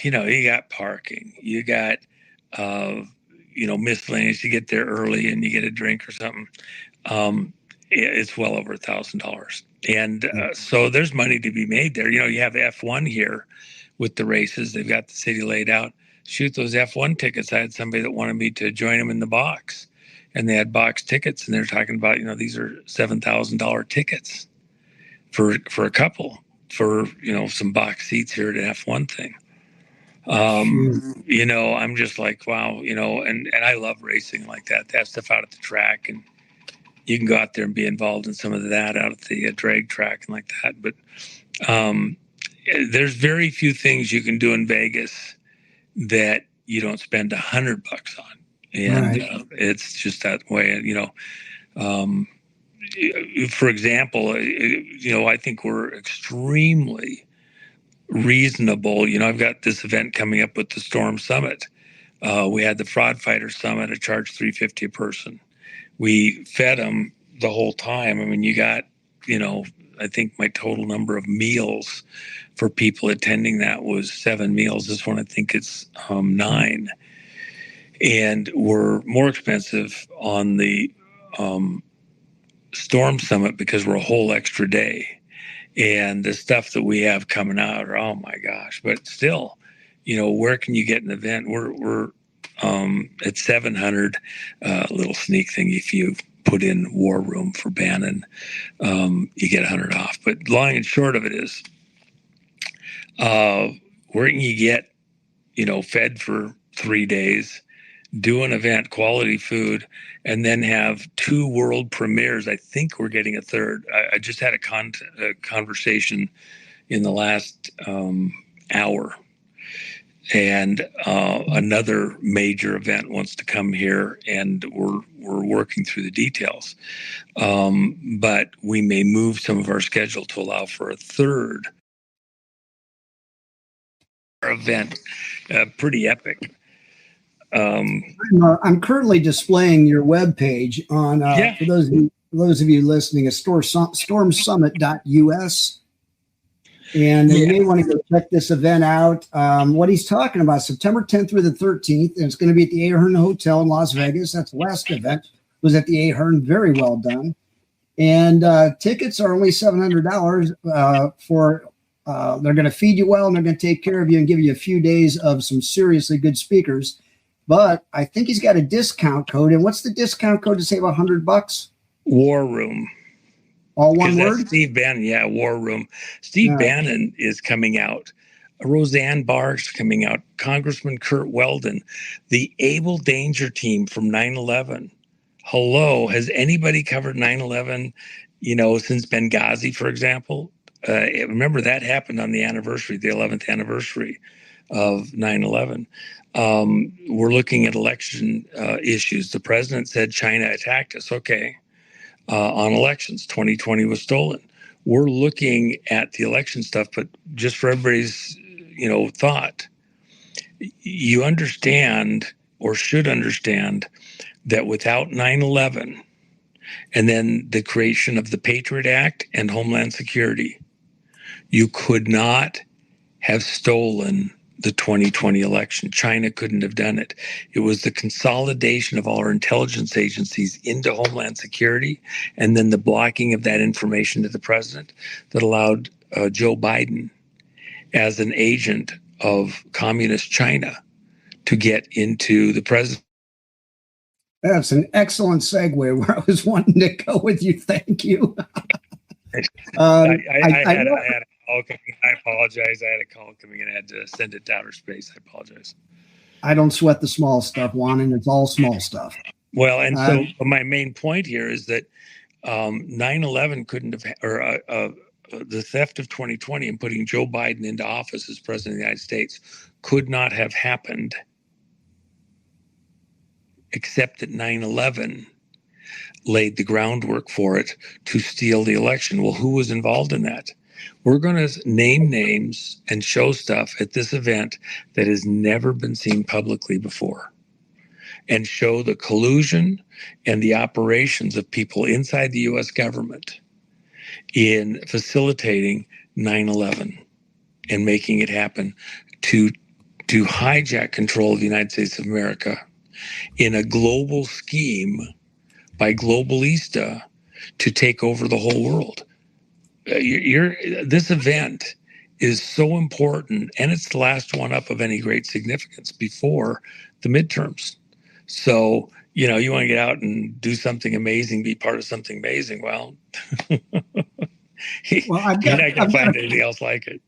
you got parking. You got, miscellaneous. You get there early and you get a drink or something. It's well over $1,000. And so there's money to be made there. You have F1 here with the races. They've got the city laid out. Shoot, those F1 tickets. I had somebody that wanted me to join them in the box. and they had box tickets, and they're talking about, these are $7,000 tickets for a couple for, some box seats here at F1 thing. I'm just like, wow, and I love racing like that. That stuff out at the track, and you can go out there and be involved in some of that out at the drag track and like that. But there's very few things you can do in Vegas that you don't spend $100 on. And it's just that way, for example, I think we're extremely reasonable. I've got this event coming up with the Storm Summit. We had the Fraud Fighter Summit. I charged $350 a person. We fed them the whole time. I mean, you got, I think my total number of meals for people attending that was 7 meals. This one, I think it's 9. And we're more expensive on the Storm Summit because we're a whole extra day. And the stuff that we have coming out, oh my gosh! But still, where can you get an event? We're at 700. Little sneak thing. If you put in War Room for Bannon, you get 100 off. But long and short of it is, where can you get, fed for 3 days, do an event, quality food, and then have 2 world premieres. I think we're getting a third. I just had a conversation in the last hour, and another major event wants to come here, and we're working through the details. But we may move some of our schedule to allow for a third event. Pretty epic. I'm currently displaying your webpage on for those of you listening, a stormsummit.us, and you may want to go check this event out. What he's talking about, September 10th through the 13th, and it's going to be at the Ahern Hotel in Las Vegas. That's the last event was at the Ahern. Very well done. And tickets are only $700 for. They're going to feed you well, and they're going to take care of you and give you a few days of some seriously good speakers. But I think he's got a discount code. And what's the discount code to save $100? War Room. All one word? Steve Bannon, War Room. Steve Bannon is coming out. Roseanne Barr's coming out. Congressman Kurt Weldon. The Able Danger team from 9/11. Hello, has anybody covered 9/11, since Benghazi, for example? Remember that happened on the anniversary, the 11th anniversary of 9/11. We're looking at election issues. The president said China attacked us. Okay. On elections, 2020 was stolen. We're looking at the election stuff, but just for everybody's, thought, you understand or should understand that without 9/11 and then the creation of the Patriot Act and Homeland Security, you could not have stolen the 2020 election. China couldn't have done it. It was the consolidation of all our intelligence agencies into Homeland Security and then the blocking of that information to the president that allowed Joe Biden as an agent of communist China to get into the president. That's an excellent segue where I was wanting to go with you. Thank you. I had a call coming. I apologize. I had a call coming and I had to send it to outer space. I apologize. I don't sweat the small stuff, Juan, and it's all small stuff. Well, and so my main point here is that 9/11 couldn't have, or the theft of 2020 and putting Joe Biden into office as president of the United States could not have happened except that 9/11 laid the groundwork for it to steal the election. Well, who was involved in that? We're going to name names and show stuff at this event that has never been seen publicly before and show the collusion and the operations of people inside the U.S. government in facilitating 9/11 and making it happen to hijack control of the United States of America in a global scheme by Globalista to take over the whole world. This event is so important, and it's the last one up of any great significance before the midterms. So, you want to get out and do something amazing, be part of something amazing. Well, you're not going to find anything else like it.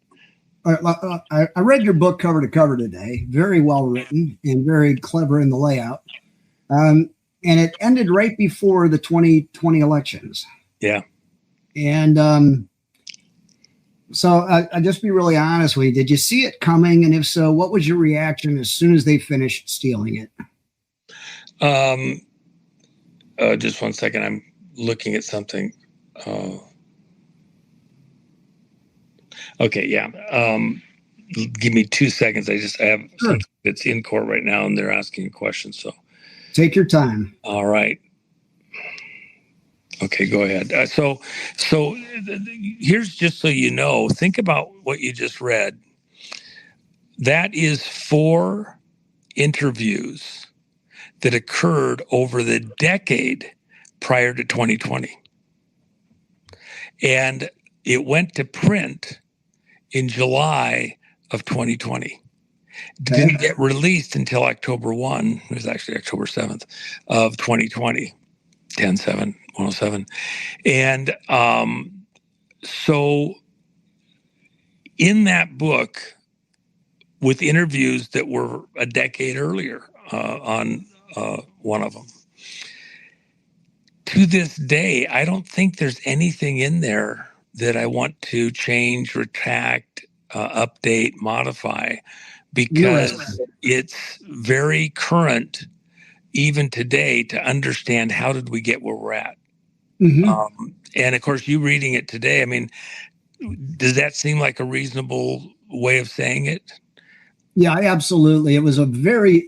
I read your book cover to cover today. Very well written and very clever in the layout. And it ended right before the 2020 elections. Yeah. And so I just be really honest with you. Did you see it coming? And if so, what was your reaction as soon as they finished stealing it? Just 1 second. I'm looking at something. Okay. Yeah. Give me 2 seconds. I have something that's in court right now and they're asking a question. So take your time. All right. Okay, go ahead. So here's just so you know, think about what you just read. That is 4 interviews that occurred over the decade prior to 2020. And it went to print in July of 2020. Didn't get released until October 1. It was actually October 7th of 2020, 10/7/107. And so in that book, with interviews that were a decade earlier on one of them, to this day, I don't think there's anything in there that I want to change, retract, update, modify, because it's very current even today to understand how did we get where we're at. Mm-hmm. And of course, you reading it today, I mean, does that seem like a reasonable way of saying it? Yeah, absolutely. It was a very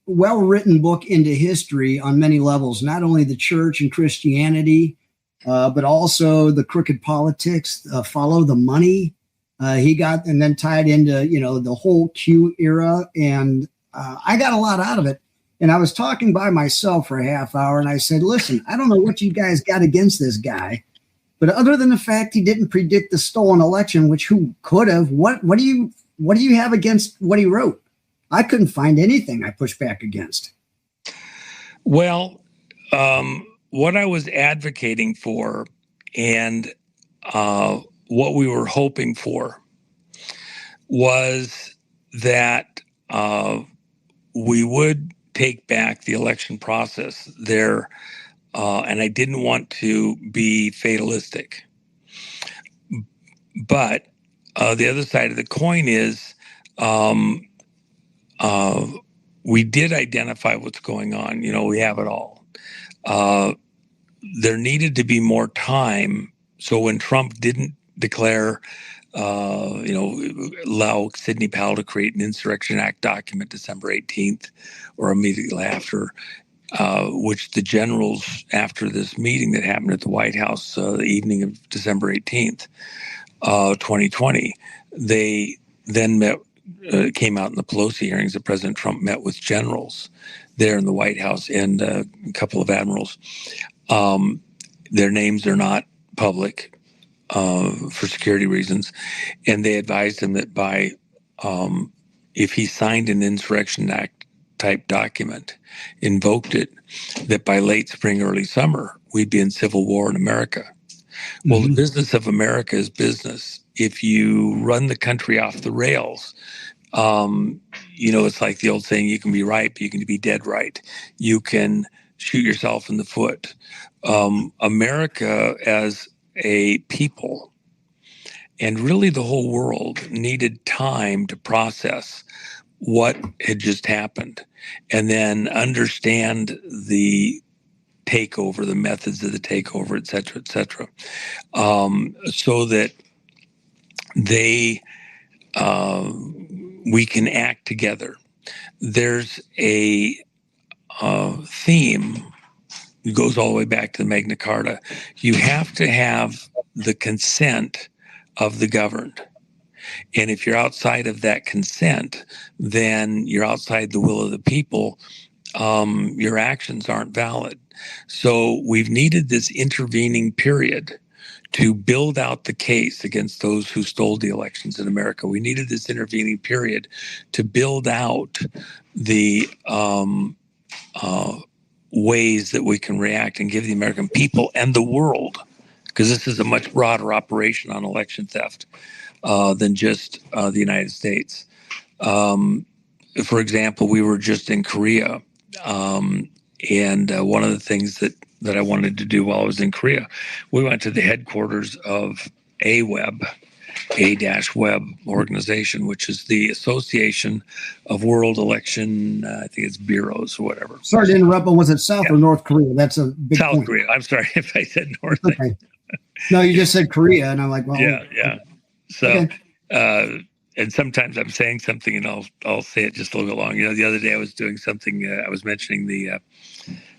well-written book into history on many levels, not only the church and Christianity, but also the crooked politics, follow the money. He got, and then tied into, the whole Q era. And I got a lot out of it. And I was talking by myself for a half hour and I said, listen, I don't know what you guys got against this guy, but other than the fact he didn't predict the stolen election, which who could have, what do you have against what he wrote? I couldn't find anything I pushed back against. Well, what I was advocating for and what we were hoping for was that we would take back the election process there, and I didn't want to be fatalistic. But the other side of the coin is we did identify what's going on. We have it all. There needed to be more time. So when Trump didn't declare, allow Sidney Powell to create an Insurrection Act document December 18th or immediately after, which the generals, after this meeting that happened at the White House the evening of December 18th, 2020, they then met, came out in the Pelosi hearings that President Trump met with generals there in the White House and a couple of admirals. Their names are not public for security reasons. And they advised him that by, if he signed an Insurrection Act type document, invoked it, that by late spring, early summer, we'd be in civil war in America. Mm-hmm. Well, the business of America is business. If you run the country off the rails, it's like the old saying, you can be right, but you can be dead right. You can shoot yourself in the foot. America as a people and really the whole world needed time to process what had just happened and then understand the takeover, the methods of the takeover, et cetera, so that we can act together. There's a theme. It goes all the way back to the Magna Carta. You have to have the consent of the governed. And if you're outside of that consent, then you're outside the will of the people. Your actions aren't valid. So we've needed this intervening period to build out the case against those who stole the elections in America. We needed this intervening period to build out the ways that we can react and give the American people and the world, because this is a much broader operation on election theft than just the United States. For example, we were just in Korea, and one of the things that I wanted to do while I was in Korea, we went to the headquarters of A-Web organization, which is the Association of World Election, I think it's bureaus or whatever. Sorry to interrupt, but was it South or North Korea? That's a big South point. Korea. I'm sorry if I said North. Okay. No, you just said Korea, and I'm like, well, yeah. So, and sometimes I'm saying something, and I'll say it just a little bit long. The other day I was doing something. I was mentioning the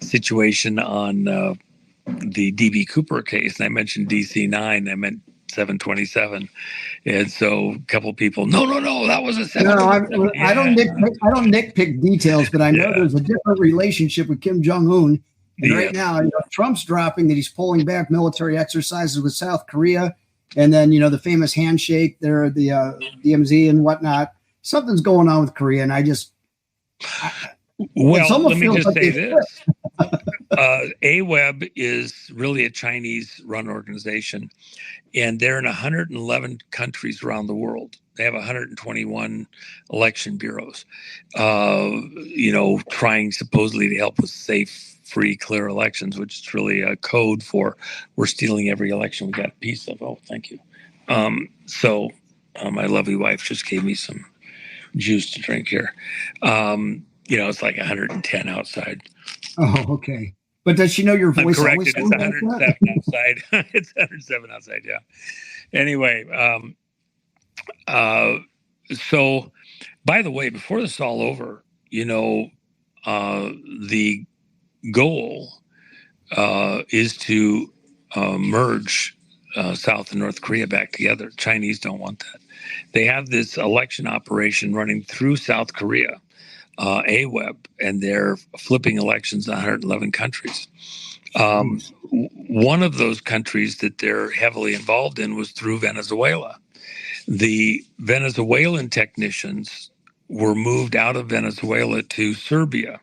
situation on the DB Cooper case, and I mentioned DC-9. I meant 727, and so a couple of people, no, that was a 727. No, I don't nitpick details, but I know there's a different relationship with Kim Jong-un. And right now, Trump's dropping that he's pulling back military exercises with South Korea. And then, the famous handshake there, the DMZ and whatnot. Something's going on with Korea. And let me just say this. A-Web is really a Chinese-run organization, and they're in 111 countries around the world. They have 121 election bureaus, trying supposedly to help with safe, free, clear elections, which is really a code for we're stealing every election we got a piece of. Oh, thank you. My lovely wife just gave me some juice to drink here. It's like 110 outside. Oh, okay. But does she know your voice? I'm corrected. It's 107 outside. It's 107 outside. Yeah. Anyway, so by the way, before this is all over, the goal is to merge South and North Korea back together. Chinese don't want that. They have this election operation running through South Korea, A-Web, and they're flipping elections in 111 countries. One of those countries that they're heavily involved in was through Venezuela. The Venezuelan technicians were moved out of Venezuela to Serbia,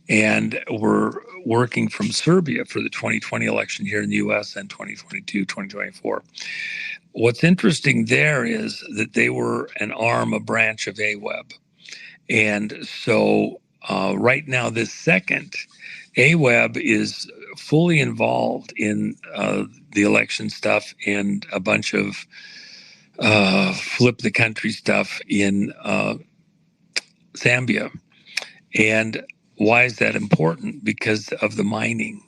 and were working from Serbia for the 2020 election here in the U.S. and 2022, 2024. What's interesting there is that they were a branch of A-Web. And so right now, this second, A-Web is fully involved in the election stuff and a bunch of flip the country stuff in Zambia. And why is that important? Because of the mining.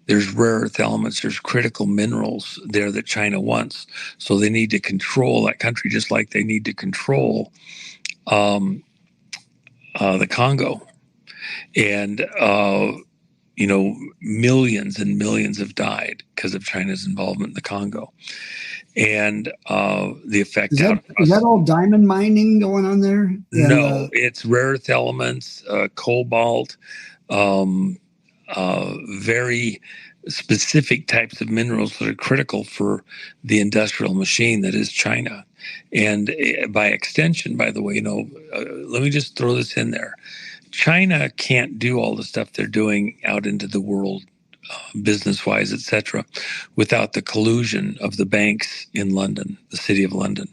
There's rare earth elements, there's critical minerals there that China wants. So they need to control that country just like they need to control the Congo. And, millions and millions have died because of China's involvement in the Congo. And the effect is that all diamond mining going on there? No, it's rare earth elements, cobalt, very specific types of minerals that are critical for the industrial machine that is China. And by extension, by the way, let me just throw this in there. China can't do all the stuff they're doing out into the world, business-wise, etc., without the collusion of the banks in London, the City of London.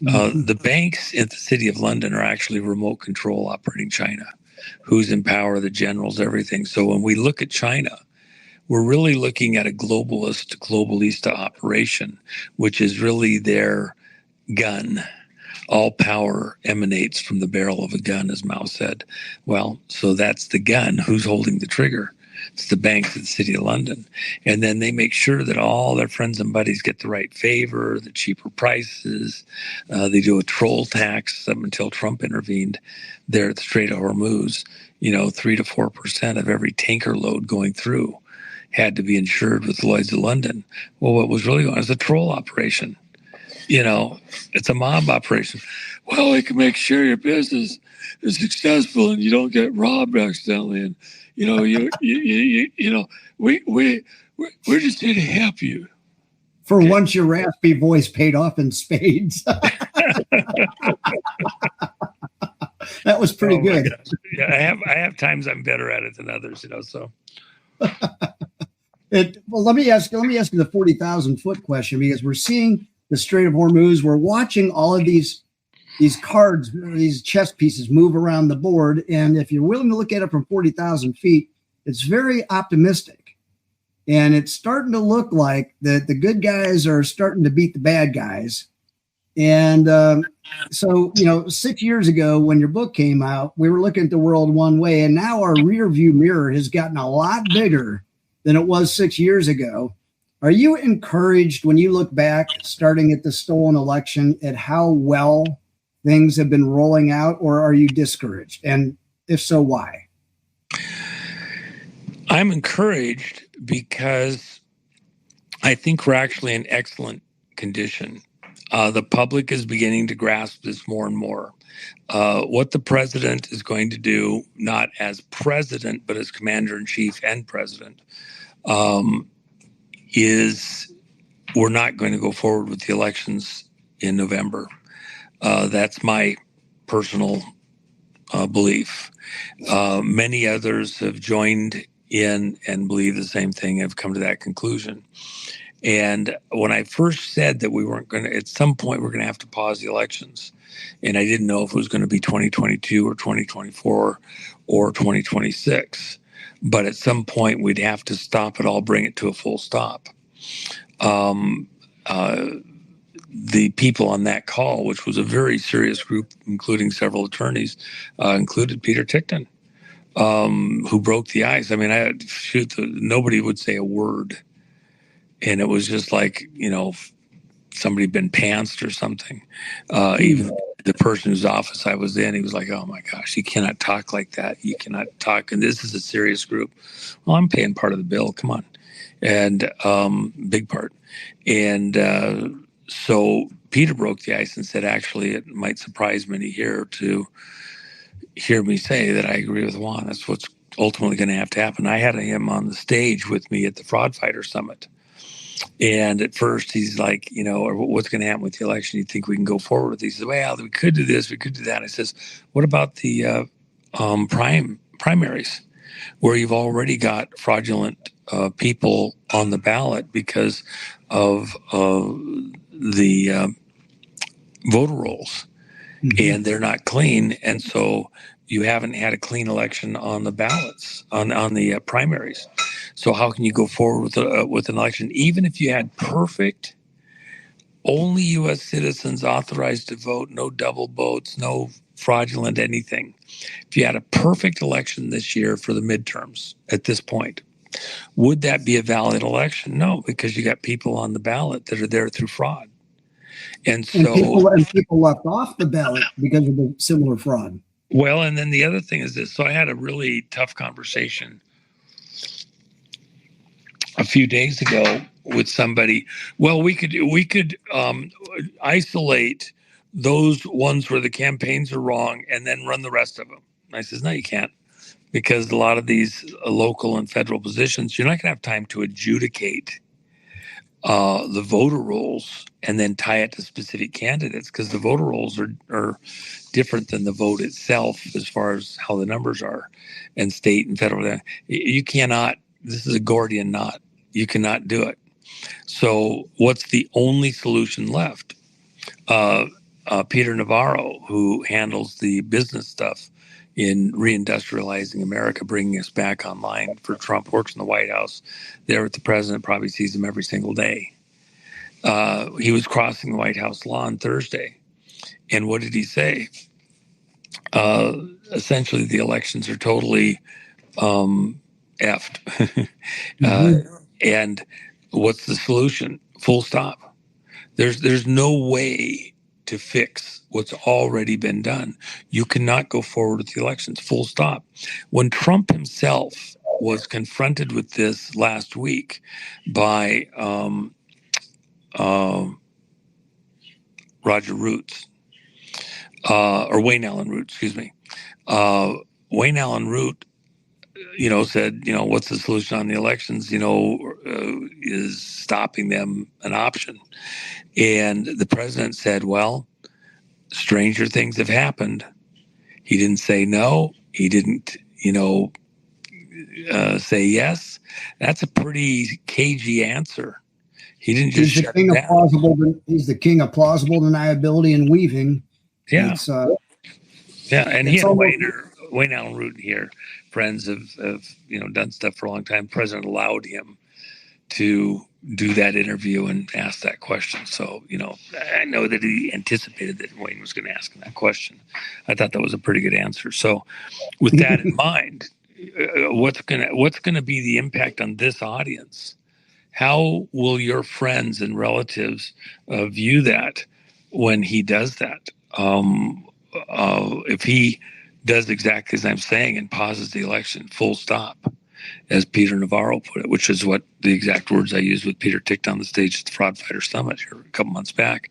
The banks in the City of London are actually remote control operating China. Who's in power, the generals, everything. So when we look at China, we're really looking at a globalista operation, which is really their gun. All power emanates from the barrel of a gun, as Mao said. Well, so that's the gun. Who's holding the trigger? It's the banks of the City of London. And then they make sure that all their friends and buddies get the right favor, the cheaper prices. They do a troll tax until Trump intervened there at the Strait of Hormuz. 3 to 4% of every tanker load going through had to be insured with Lloyd's of London. Well, what was really going on is a troll operation. It's a mob operation. Well, we can make sure your business is successful and you don't get robbed accidentally. And we're just here to help you. For once, your raspy voice paid off in spades. That was pretty good. Yeah, I have times I'm better at it than others, So. Well, let me ask you the 40,000 foot question, because we're seeing the Strait of Hormuz. We're watching all of these cards, these chess pieces move around the board, and if you're willing to look at it from 40,000 feet, it's very optimistic, and it's starting to look like that the good guys are starting to beat the bad guys. And so, 6 years ago when your book came out, we were looking at the world one way, and now our rear view mirror has gotten a lot bigger than it was 6 years ago. Are you encouraged when you look back, starting at the stolen election, at how well things have been rolling out, or are you discouraged? And if so, why? I'm encouraged because I think we're actually in excellent condition. The public is beginning to grasp this more and more. What the president is going to do, not as president, but as commander-in-chief and president, is we're not going to go forward with the elections in November. That's my personal belief. Many others have joined in and believe the same thing, have come to that conclusion. And when I first said that we weren't going to, at some point, we're going to have to pause the elections, and I didn't know if it was going to be 2022 or 2024 or 2026, but at some point we'd have to stop it all, bring it to a full stop. The people on that call, which was a very serious group, including several attorneys, included Peter Tickton, who broke the ice. I mean, nobody would say a word. And it was just like, somebody had been pantsed or something. Even the person whose office I was in, he was like, oh my gosh, you cannot talk like that. You cannot talk. And this is a serious group. Well, I'm paying part of the bill. Come on. And big part. And so Peter broke the ice and said, actually, it might surprise many here to hear me say that I agree with Juan. That's what's ultimately going to have to happen. I had him on the stage with me at the Fraud Fighter Summit. And at first he's like, what's going to happen with the election? You think we can go forward with these? He says, well, we could do this, we could do that. I says, what about the primaries, where you've already got fraudulent people on the ballot because of the voter rolls, and they're not clean, and so you haven't had a clean election on the ballots on the primaries. So how can you go forward with an election, even if you had perfect, only U.S. citizens authorized to vote, no double votes, no fraudulent anything? If you had a perfect election this year for the midterms at this point, would that be a valid election? No, because you got people on the ballot that are there through fraud. And people left off the ballot because of the similar fraud. Well, and then the other thing is this. So I had a really tough conversation a few days ago with somebody. Well, we could isolate those ones where the campaigns are wrong and then run the rest of them. And I says, no, you can't, because a lot of these local and federal positions, you're not going to have time to adjudicate the voter rolls and then tie it to specific candidates, because the voter rolls are different than the vote itself as far as how the numbers are, and state and federal. You cannot, this is a Gordian knot. You cannot do it. So what's the only solution left? Peter Navarro, who handles the business stuff in reindustrializing America, bringing us back online for Trump, works in the White House there with the president, probably sees him every single day. He was crossing the White House lawn Thursday. And what did he say? Essentially, the elections are totally effed. And what's the solution? Full stop. There's no way to fix what's already been done. You cannot go forward with the elections. Full stop. When Trump himself was confronted with this last week by Roger Roots, or Wayne Allen Root, excuse me. Wayne Allen Root said, what's the solution on the elections? Is stopping them an option? And the president said, well, stranger things have happened. He didn't say no. He didn't, say yes. That's a pretty cagey answer. He didn't just shut it down. He's the king of plausible deniability and weaving. Yeah. And he and Wayne Allen Root here, friends have done stuff for a long time. The president allowed him to do that interview and ask that question. So, I know that he anticipated that Wayne was going to ask him that question. I thought that was a pretty good answer. So with that in mind, what's going to be the impact on this audience? How will your friends and relatives view that when he does that? If he does exactly as I'm saying and pauses the election, full stop, as Peter Navarro put it, which is what the exact words I used with Peter Tick on the stage at the Fraud Fighter Summit here a couple months back.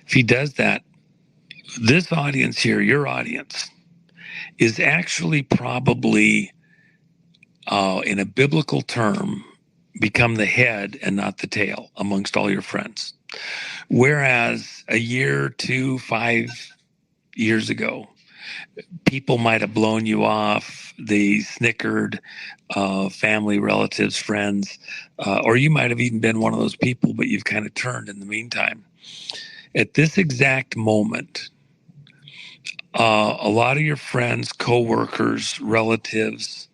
If he does that, this audience here, your audience, is actually probably, in a biblical term, become the head and not the tail amongst all your friends. Whereas a year, 2, 5 years ago, people might have blown you off. They snickered, family, relatives, friends, or you might have even been one of those people, but you've kind of turned in the meantime. At this exact moment, a lot of your friends, coworkers, relatives,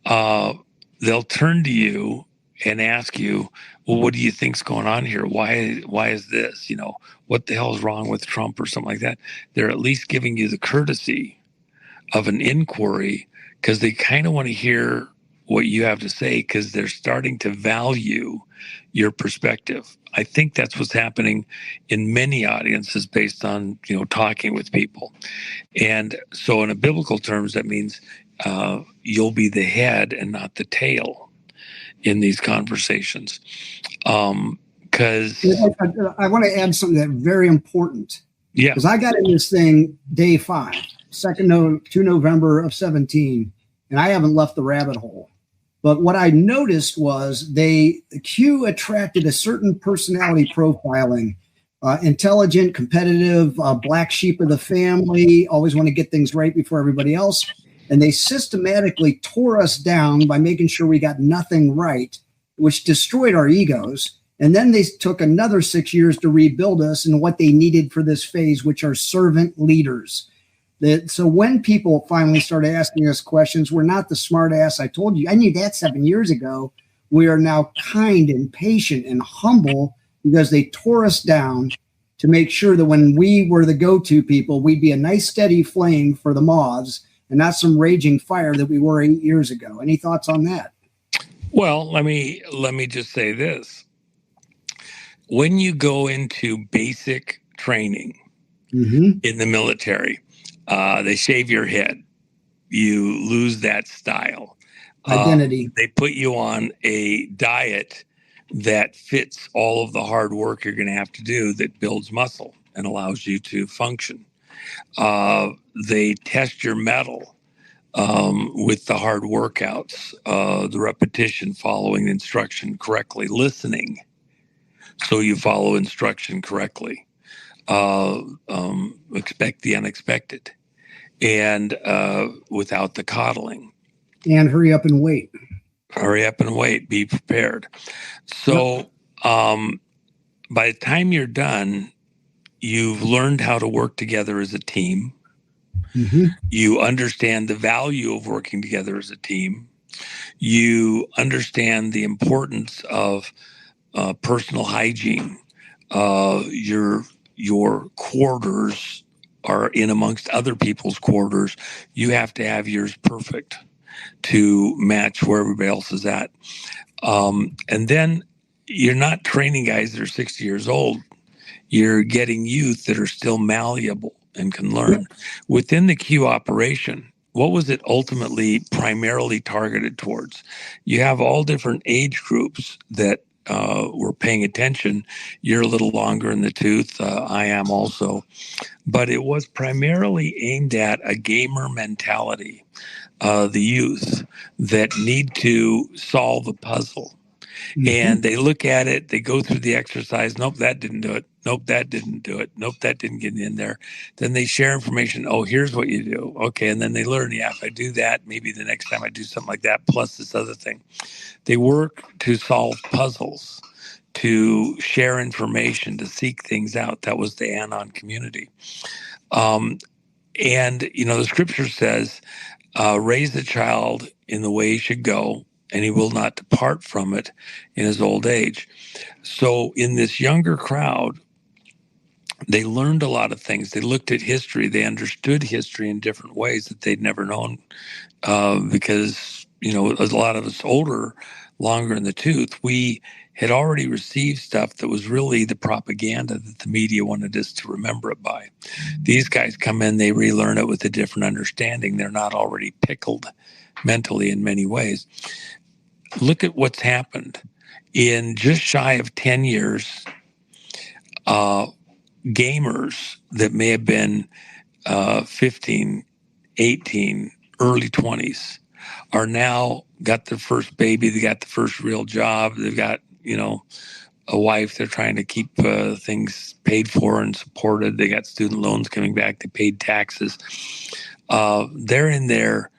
they'll turn to you and ask you, well, what do you think's going on here? Why is this? What the hell is wrong with Trump or something like that? They're at least giving you the courtesy of an inquiry because they kind of want to hear what you have to say because they're starting to value your perspective. I think that's what's happening in many audiences based on, talking with people. And so in a biblical terms, that means you'll be the head and not the tail in these conversations. Because I want to add something that's very important. Yeah. Because I got in this thing day 5, 2 November of 17, and I haven't left the rabbit hole. But what I noticed was Q attracted a certain personality profiling, intelligent, competitive, black sheep of the family, always want to get things right before everybody else. And they systematically tore us down by making sure we got nothing right, which destroyed our egos. And then they took another 6 years to rebuild us and what they needed for this phase, which are servant leaders. So when people finally started asking us questions, we're not the smart ass. I told you, I knew that 7 years ago. We are now kind and patient and humble because they tore us down to make sure that when we were the go-to people, we'd be a nice steady flame for the moths and not some raging fire that we were 8 years ago. Any thoughts on that? Well, let me just say this. When you go into basic training in the military, they shave your head. You lose that style. Identity. They put you on a diet that fits all of the hard work you're going to have to do that builds muscle and allows you to function. They test your mettle with the hard workouts, the repetition, following instruction correctly, listening so you follow instruction correctly. Expect the unexpected, and without the coddling. And hurry up and wait. Hurry up and wait. Be prepared. So by the time you're done, you've learned how to work together as a team. You understand the value of working together as a team. You understand the importance of personal hygiene. Your quarters are in amongst other people's quarters. You have to have yours perfect to match where everybody else is at. And then you're not training guys that are 60 years old. You're getting youth that are still malleable and can learn. Within the Q operation, what was it ultimately primarily targeted towards? You have all different age groups that were paying attention. You're a little longer in the tooth. I am also. But it was primarily aimed at a gamer mentality. the youth that need to solve a puzzle. And they look at it, they go through the exercise. Nope, that didn't do it. Nope, that didn't do it. Nope, that didn't get in there. Then they share information. Oh, here's what you do. Okay. And then they learn, yeah, if I do that, maybe the next time I do something like that, plus this other thing. They work to solve puzzles, to share information, to seek things out. That was the Anon community. And, the scripture says, raise the child in the way he should go, and he will not depart from it in his old age. So in this younger crowd, they learned a lot of things. They looked at history. They understood history in different ways that they'd never known because, a lot of us older, longer in the tooth, we had already received stuff that was really the propaganda that the media wanted us to remember it by. These guys come in, they relearn it with a different understanding. They're not already pickled mentally in many ways. Look at what's happened. In just shy of 10 years, gamers that may have been 15, 18, early 20s are now got their first baby. They got the first real job. They've got, a wife. They're trying to keep things paid for and supported. They got student loans coming back. They paid taxes. They're in their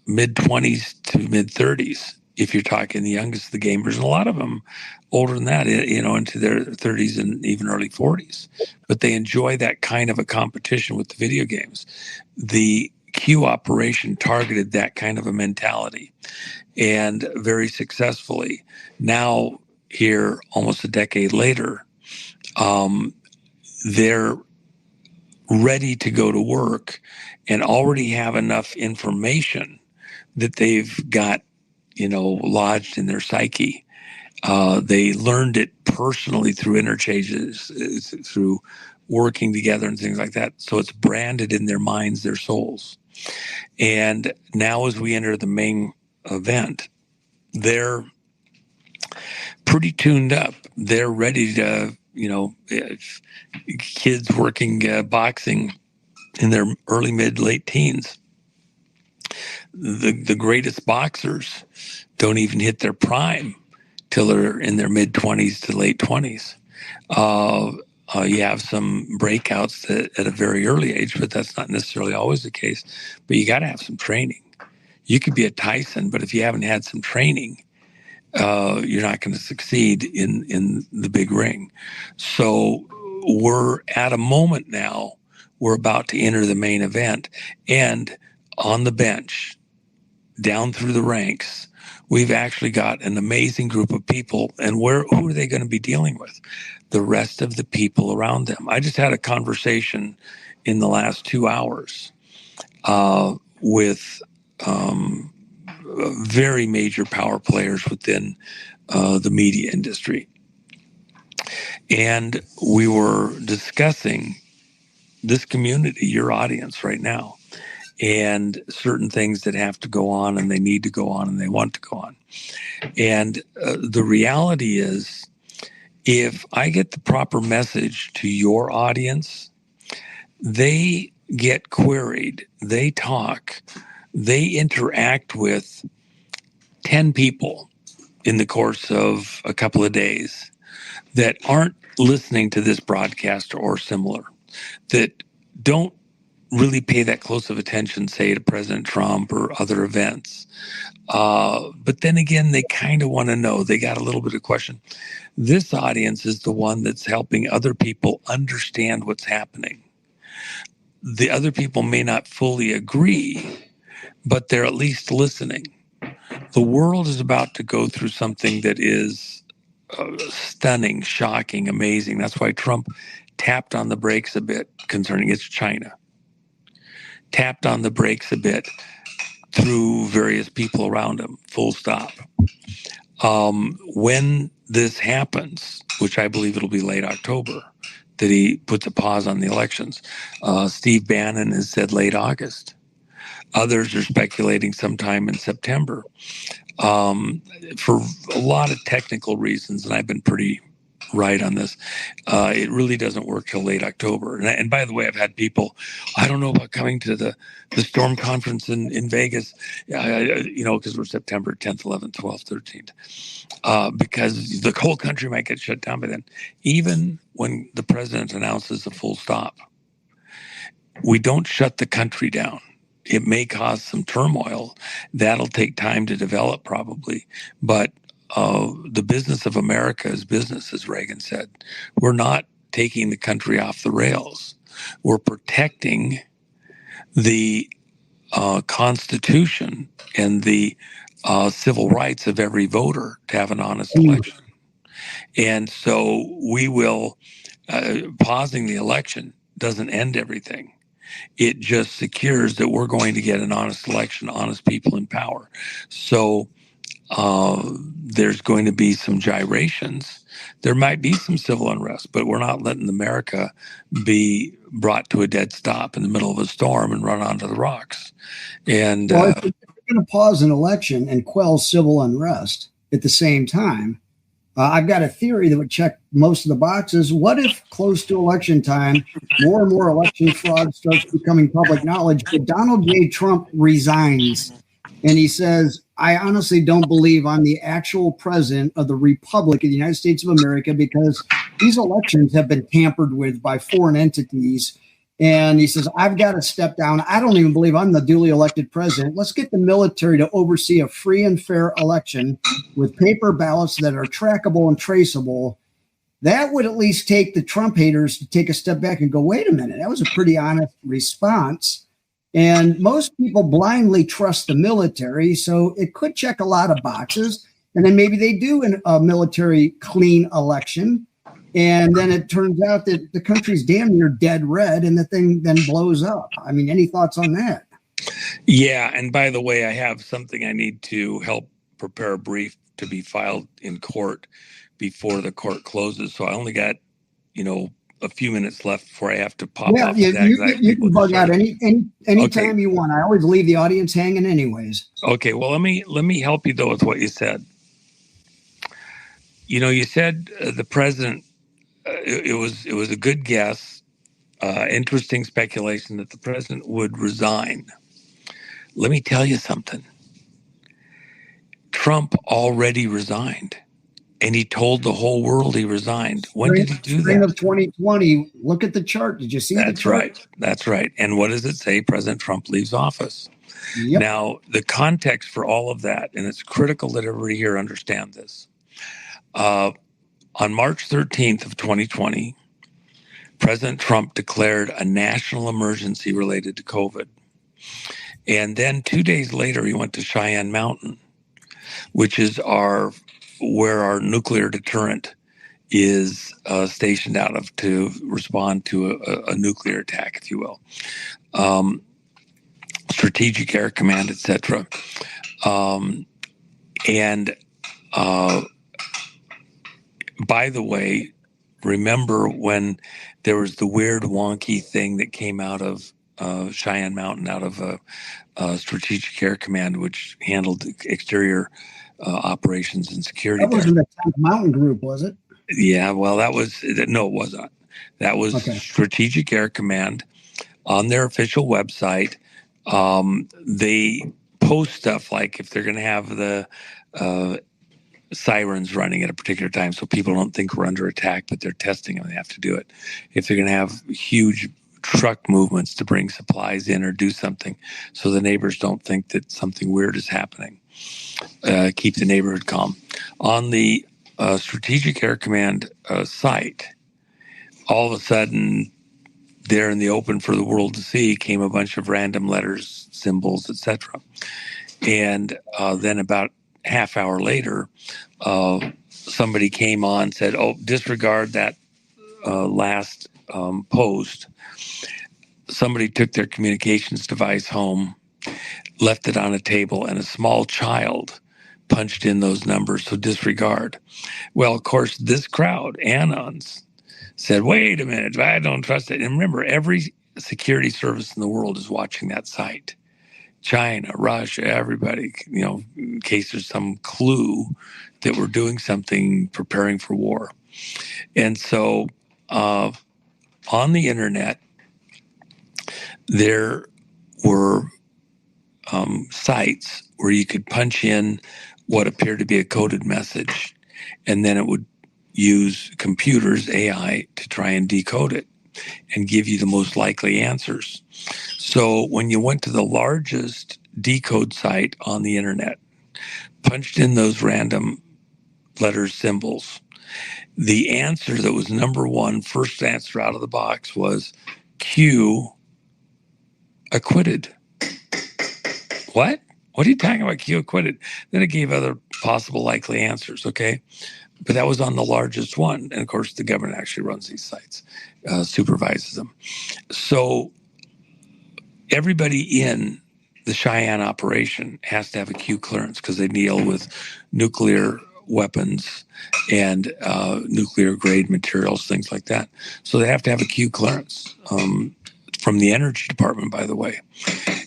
mid-20s to mid-30s, if you're talking the youngest of the gamers, and a lot of them older than that, into their 30s and even early 40s. But they enjoy that kind of a competition with the video games. The Q operation targeted that kind of a mentality, and very successfully. Now, here, almost a decade later, they're ready to go to work and already have enough information that they've got, lodged in their psyche. They learned it personally through interchanges, through working together and things like that. So it's branded in their minds, their souls. And now as we enter the main event, they're pretty tuned up. They're ready to, kids working boxing in their early, mid, late teens. The greatest boxers don't even hit their prime till they're in their mid-20s to late 20s. You have some breakouts at a very early age, but that's not necessarily always the case. But you got to have some training. You could be a Tyson, but if you haven't had some training, you're not going to succeed in the big ring. So we're at a moment now. We're about to enter the main event, and on the bench, down through the ranks, we've actually got an amazing group of people. And who are they going to be dealing with? The rest of the people around them. I just had a conversation in the last 2 hours with very major power players within the media industry. And we were discussing this community, your audience right now, and certain things that have to go on, and they need to go on, and they want to go on. And the reality is, if I get the proper message to your audience, they get queried, they talk, they interact with 10 people in the course of a couple of days that aren't listening to this broadcast or similar, that don't really pay that close of attention, say, to President Trump or other events. But then again, they kind of want to know. They got a little bit of question. This audience is the one that's helping other people understand what's happening. The other people may not fully agree, but they're at least listening. The world is about to go through something that is stunning, shocking, amazing. That's why Trump tapped on the brakes a bit concerning it's China. Tapped on the brakes a bit through various people around him, full stop. When this happens, which I believe it'll be late October, that he puts a pause on the elections. Steve Bannon has said late August. Others are speculating sometime in September. For a lot of technical reasons, and I've been pretty right on this. It really doesn't work till late October. And by the way, I've had people, I don't know about coming to the Storm Conference in Vegas, because we're September 10th, 11th, 12th, 13th, because the whole country might get shut down by then. Even when the president announces a full stop, we don't shut the country down. It may cause some turmoil. That'll take time to develop probably, but the business of America is business, as Reagan said. We're not taking the country off the rails. We're protecting the Constitution and the civil rights of every voter to have an honest election. And so we will, pausing the election doesn't end everything. It just secures that we're going to get an honest election, honest people in power. So there's going to be some gyrations. There might be some civil unrest, but we're not letting America be brought to a dead stop in the middle of a storm and run onto the rocks. And well, if you're going to pause an election and quell civil unrest at the same time, I've got a theory that would check most of the boxes. What if close to election time, more and more election fraud starts becoming public knowledge, but Donald J. Trump resigns and he says, I honestly don't believe I'm the actual president of the Republic of the United States of America because these elections have been tampered with by foreign entities. And he says, I've got to step down. I don't even believe I'm the duly elected president. Let's get the military to oversee a free and fair election with paper ballots that are trackable and traceable. That would at least take the Trump haters to take a step back and go, wait a minute, that was a pretty honest response. And most people blindly trust the military, so it could check a lot of boxes. And then maybe they do a military clean election. And then it turns out that the country's damn near dead red and the thing then blows up. I mean, any thoughts on that? Yeah. And by the way, I have something I need to help prepare a brief to be filed in court before the court closes. So I only got, a few minutes left before I have to pop off. You can bug out any time you want. I always leave the audience hanging anyways. Okay. Well, let me help you though with what you said. You said the president, it was a good guess, interesting speculation that the president would resign. Let me tell you something. Trump already resigned, and he told the whole world he resigned. When did he do that? Spring of 2020. Look at the chart. Did you see the chart? That's right. That's right. And what does it say? President Trump leaves office. Yep. Now, the context for all of that, and it's critical that everybody here understand this. On March 13th of 2020, President Trump declared a national emergency related to COVID. And then 2 days later, he went to Cheyenne Mountain, which is where our nuclear deterrent is stationed out of to respond to a nuclear attack, if you will. Strategic Air Command, etc. By the way, remember when there was the weird wonky thing that came out of Cheyenne Mountain, out of Strategic Air Command, which handled exterior operations and security. That wasn't the 10th Mountain Group, was it? Yeah, well, no, it wasn't. That was okay. Strategic Air Command. On their official website, they post stuff like if they're going to have the sirens running at a particular time so people don't think we're under attack, but they're testing them. They have to do it. If they're going to have huge truck movements to bring supplies in or do something so the neighbors don't think that something weird is happening. Keep the neighborhood calm. On the Strategic Air Command site, all of a sudden, there in the open for the world to see came a bunch of random letters, symbols, etc. And then about half hour later, somebody came on and said, oh, disregard that last post. Somebody took their communications device home, left it on a table, and a small child punched in those numbers, so disregard. Well, of course, this crowd, Anons, said, wait a minute, I don't trust it. And remember, every security service in the world is watching that site. China, Russia, everybody, in case there's some clue that we're doing something preparing for war. And so on the internet, there were sites where you could punch in what appeared to be a coded message, and then it would use computers, AI, to try and decode it and give you the most likely answers. So when you went to the largest decode site on the internet, punched in those random letters, symbols, the answer that was number one, first answer out of the box, was Q, acquitted. What? What are you talking about, Q, acquitted? Then it gave other possible likely answers, okay? But that was on the largest one. And of course, the government actually runs these sites, supervises them. So everybody in the Cheyenne operation has to have a Q clearance because they deal with nuclear weapons and nuclear grade materials, things like that. So they have to have a Q clearance from the Energy Department, by the way.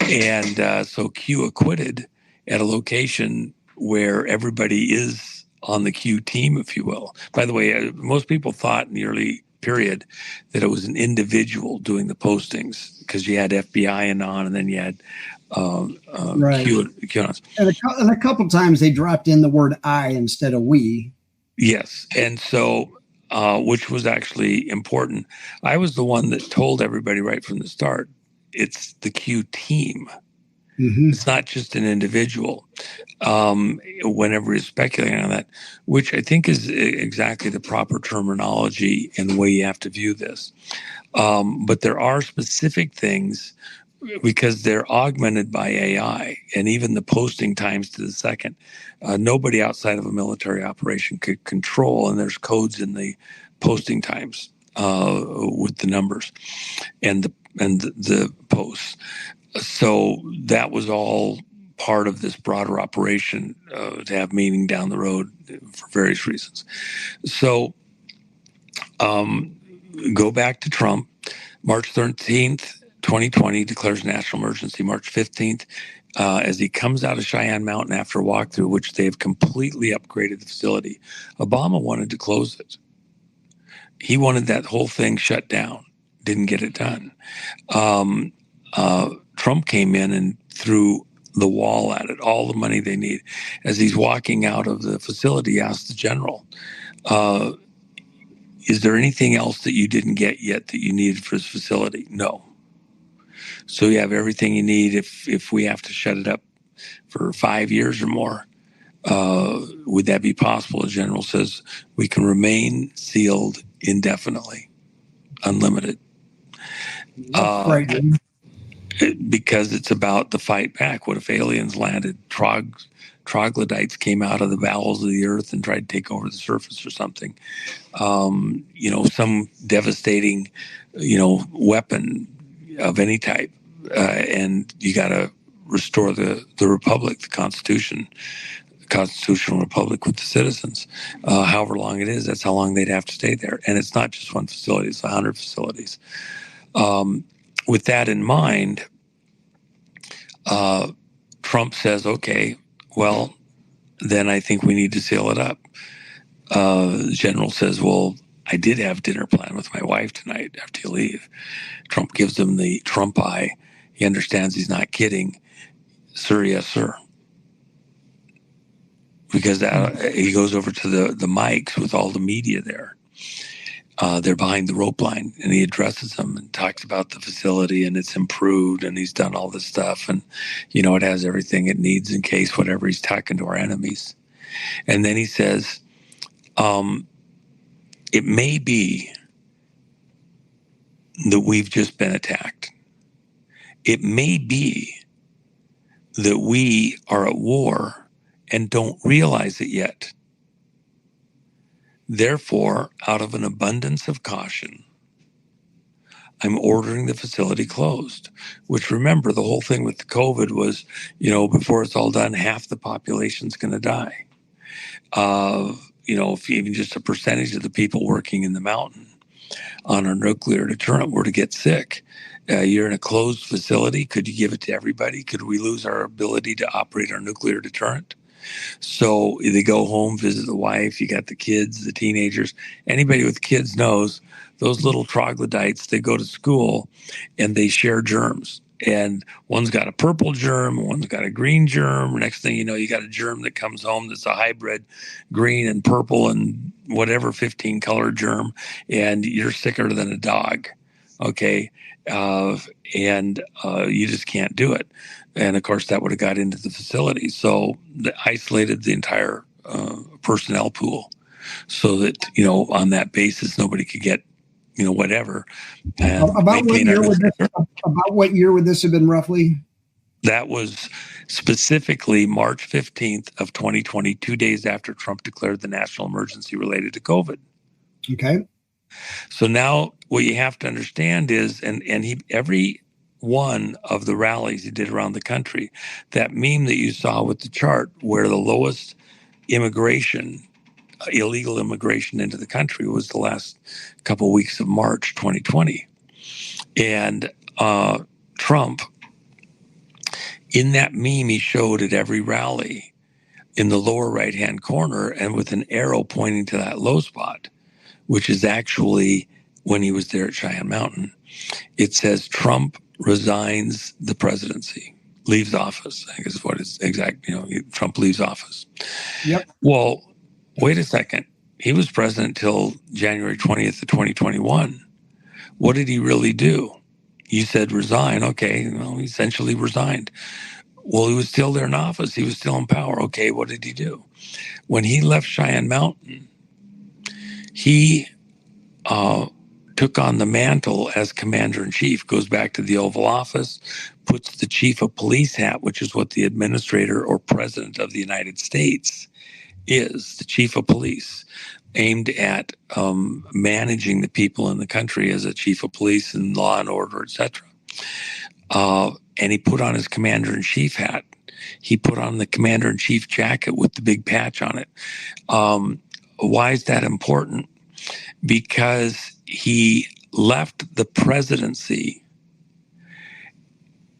And so Q acquitted at a location where everybody is on the Q team, if you will. By the way, most people thought in the early period that it was an individual doing the postings because you had FBI and then you had right. QAnons. And a couple times they dropped in the word I instead of we. Yes. And so, which was actually important. I was the one that told everybody right from the start, it's the Q team. Mm-hmm. It's not just an individual. Whenever you're speculating on that, which I think is exactly the proper terminology and the way you have to view this. But there are specific things because they're augmented by AI and even the posting times to the second. Nobody outside of a military operation could control, and there's codes in the posting times with the numbers and the posts. So that was all part of this broader operation to have meaning down the road for various reasons. So go back to Trump. March 13th, 2020, declares national emergency. March 15th, as he comes out of Cheyenne Mountain after a walkthrough, which they have completely upgraded the facility. Obama wanted to close it. He wanted that whole thing shut down. Didn't get it done. Trump came in and threw the wall at it, all the money they need. As he's walking out of the facility, he asked the general, is there anything else that you didn't get yet that you needed for this facility? No. So you have everything you need if we have to shut it up for 5 years or more. Would that be possible? The general says, we can remain sealed indefinitely, unlimited. Right. Because it's about the fight back. What if aliens landed, troglodytes came out of the bowels of the earth and tried to take over the surface or something? Some devastating, weapon of any type. And you got to restore the republic, the Constitution, the constitutional republic with the citizens. However long it is, that's how long they'd have to stay there. And it's not just one facility, it's 100 facilities. With that in mind, Trump says, okay, well, then I think we need to seal it up. The general says, well, I did have dinner planned with my wife tonight after you leave. Trump gives him the Trump eye. He understands he's not kidding. Sir, yes, sir. Because he goes over to the mics with all the media there. They're behind the rope line, and he addresses them and talks about the facility, and it's improved, and he's done all this stuff, and it has everything it needs in case whatever he's talking to our enemies. And then he says, it may be that we've just been attacked. It may be that we are at war and don't realize it yet. Therefore, out of an abundance of caution, I'm ordering the facility closed, which, remember, the whole thing with the COVID was, before it's all done, half the population's going to die. If even just a percentage of the people working in the mountain on our nuclear deterrent were to get sick, you're in a closed facility. Could you give it to everybody? Could we lose our ability to operate our nuclear deterrent? So they go home, visit the wife. You got the kids, the teenagers. Anybody with kids knows those little troglodytes, they go to school and they share germs. And one's got a purple germ, one's got a green germ. Next thing you know, you got a germ that comes home that's a hybrid green and purple and whatever 15 color germ, and you're sicker than a dog. Okay. And you just can't do it. And of course, that would have got into the facility. So they isolated the entire personnel pool so that, on that basis, nobody could get, whatever. And about what year would this have been roughly? That was specifically March 15th of 2020, 2 days after Trump declared the national emergency related to COVID. Okay. So now what you have to understand is, and every one of the rallies he did around the country, that meme that you saw with the chart where the lowest illegal immigration into the country was the last couple of weeks of March 2020. And Trump, in that meme he showed at every rally in the lower right-hand corner and with an arrow pointing to that low spot, which is actually when he was there at Cheyenne Mountain, it says Trump resigns the presidency, leaves office, I guess is what it's exact, Trump leaves office. Yep. Well, wait a second. He was president till January 20th of 2021. What did he really do? You said resign. Okay, he essentially resigned. Well, he was still there in office. He was still in power. Okay, what did he do? When he left Cheyenne Mountain, he took on the mantle as commander-in-chief, goes back to the Oval Office, puts the chief of police hat, which is what the administrator or president of the United States is, the chief of police, aimed at managing the people in the country as a chief of police and law and order, etc. And he put on his commander-in-chief hat. He put on the commander-in-chief jacket with the big patch on it. Why is that important? Because he left the presidency,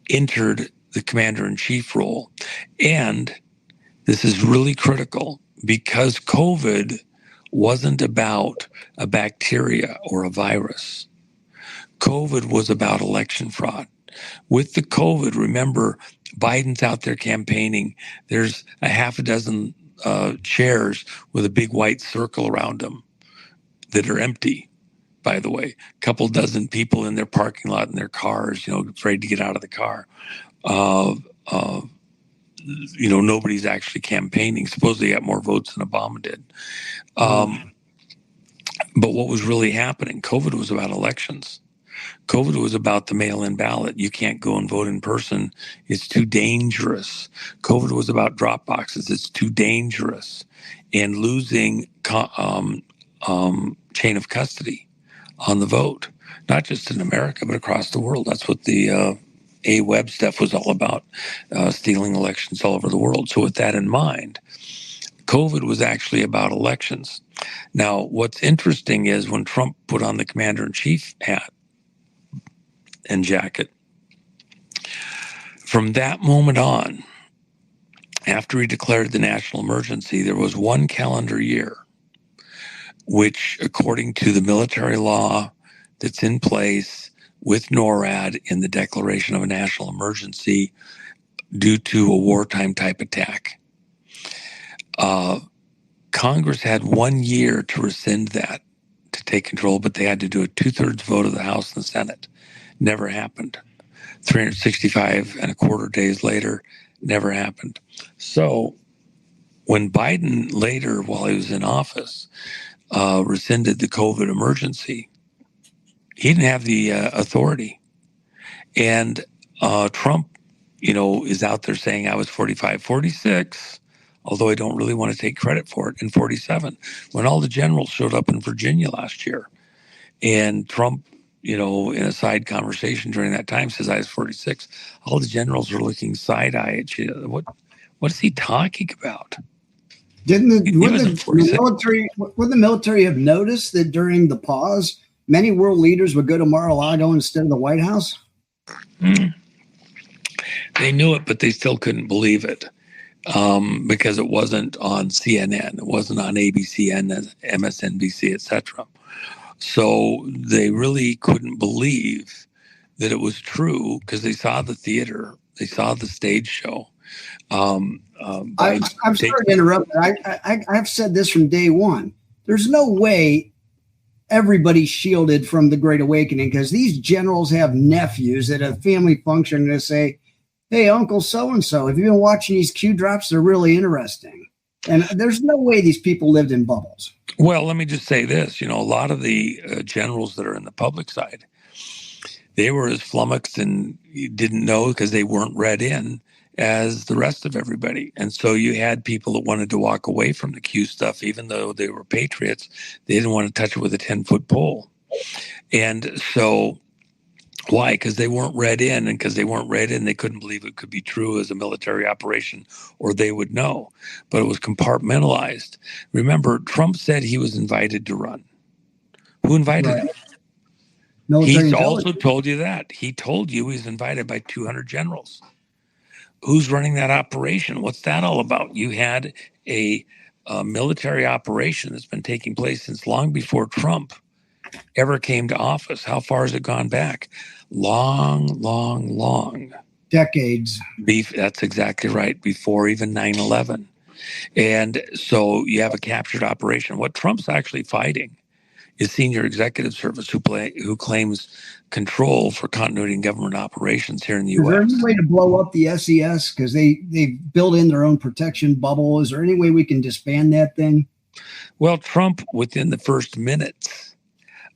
entered the commander-in-chief role. And this is really critical because COVID wasn't about a bacteria or a virus. COVID was about election fraud. With the COVID, remember, Biden's out there campaigning. There's a half a dozen chairs with a big white circle around them that are empty, by the way. A couple dozen people in their parking lot in their cars, afraid to get out of the car. Nobody's actually campaigning. Supposedly he got more votes than Obama did. But what was really happening? COVID was about elections. COVID was about the mail-in ballot. You can't go and vote in person. It's too dangerous. COVID was about drop boxes. It's too dangerous. And losing chain of custody on the vote, not just in America, but across the world. That's what the Webb stuff was all about, stealing elections all over the world. So with that in mind, COVID was actually about elections. Now, what's interesting is when Trump put on the commander-in-chief hat and jacket, from that moment on, after he declared the national emergency, there was one calendar year which, according to the military law that's in place with NORAD in the declaration of a national emergency due to a wartime type attack, Congress had 1 year to rescind that, to take control, but they had to do a 2/3 vote of the House and the Senate. Never happened. 365 and a quarter days later, never happened. So when Biden later, while he was in office, rescinded the COVID emergency, he didn't have the authority. And Trump, is out there saying I was 45, 46, although I don't really want to take credit for it, in 47, when all the generals showed up in Virginia last year. And Trump, in a side conversation during that time, says I was 46. All the generals are looking side-eye at you. What is he talking about? Wouldn't the military have noticed that during the pause, many world leaders would go to Mar-a-Lago instead of the White House? They knew it, but they still couldn't believe it. because it wasn't on CNN, it wasn't on ABC, MSNBC, etc. So they really couldn't believe that it was true because they saw the theater, they saw the stage show. I'm sorry to interrupt. I've said this from day one. There's no way everybody's shielded from the Great Awakening, because these generals have nephews at a family function and they say, "Hey, Uncle so-and-so, have you been watching these Q drops? They're really interesting." And there's no way these people lived in bubbles. Well, let me just say this. A lot of the generals that are in the public side, they were as flummoxed and didn't know because they weren't read in as the rest of everybody. And so you had people that wanted to walk away from the Q stuff, even though they were patriots. They didn't want to touch it with a 10-foot pole. And so why? Because they weren't read in, and because they weren't read in, they couldn't believe it could be true as a military operation, or they would know. But it was compartmentalized. Remember, Trump said he was invited to run. Who invited him? He's also told you that. He told you he's invited by 200 generals. Who's running that operation? What's that all about? You had a military operation that's been taking place since long before Trump ever came to office. How far has it gone back? Long. Decades. That's exactly right. Before even 9/11. And so you have a captured operation. What Trump's actually fighting is Senior Executive Service, who claims control for continuity in government operations here in the U.S. Is there any way to blow up the SES? Because they built in their own protection bubble. Is there any way we can disband that thing? Well, Trump, within the first minutes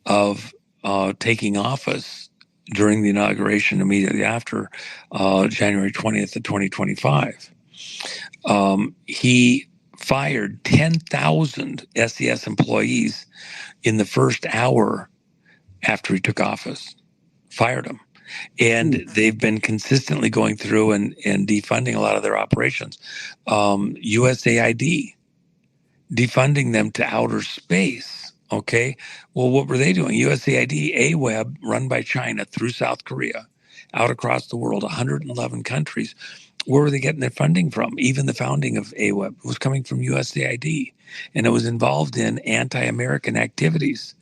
of taking office during the inauguration immediately after January 20th of 2025, he fired 10,000 SES employees in the first hour after he took office. Fired them. And they've been consistently going through and defunding a lot of their operations. USAID, defunding them to outer space. Okay. Well, what were they doing? USAID, AWEB, run by China through South Korea, out across the world, 111 countries. Where were they getting their funding from? Even the founding of AWEB was coming from USAID, and it was involved in anti-American activities,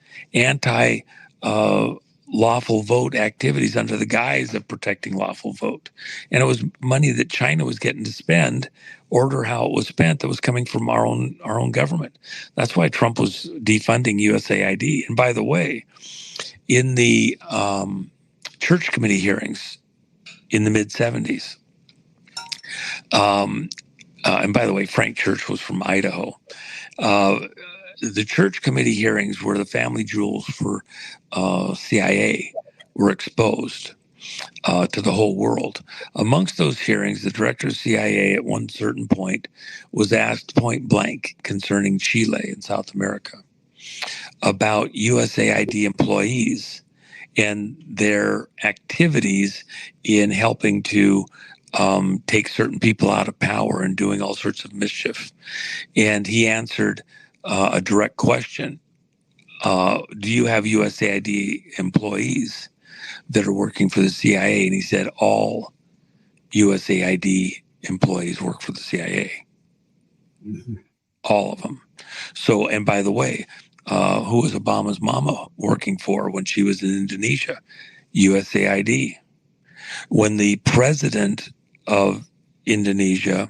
lawful vote activities under the guise of protecting lawful vote. And it was money that China was getting to spend, order how it was spent, that was coming from our own government. That's why Trump was defunding USAID. And by the way, in the church committee hearings in the mid-'70s, and by the way, Frank Church was from Idaho. The church committee hearings where the family jewels for CIA were exposed to the whole world. Amongst those hearings, the director of CIA at one certain point was asked point blank concerning Chile in South America about USAID employees and their activities in helping to take certain people out of power and doing all sorts of mischief. And he answered a direct question. Do you have USAID employees that are working for the CIA? And he said, all USAID employees work for the CIA. Mm-hmm. All of them. So, and by the way, who was Obama's mama working for when she was in Indonesia? USAID. When the president of Indonesia,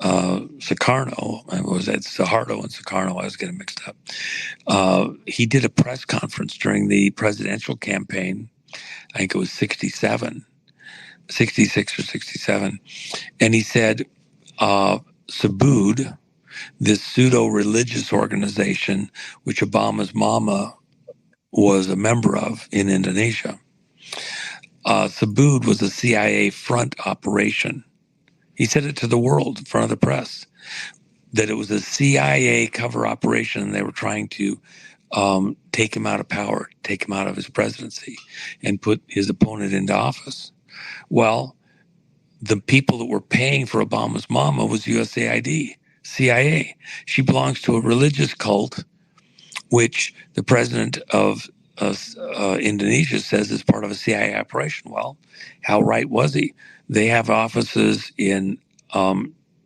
Sukarno, was that Suharto and Sukarno? I was getting mixed up. He did a press conference during the presidential campaign. I think it was 66 or 67. And he said, Subud, this pseudo-religious organization, which Obama's mama was a member of in Indonesia, Subud was a CIA front operation. He said it to the world in front of the press, that it was a CIA cover operation, and they were trying to take him out of power, take him out of his presidency, and put his opponent into office. Well, the people that were paying for Obama's mama was USAID, CIA. She belongs to a religious cult, which the president of Indonesia says is part of a CIA operation. Well, how right was he? They have offices in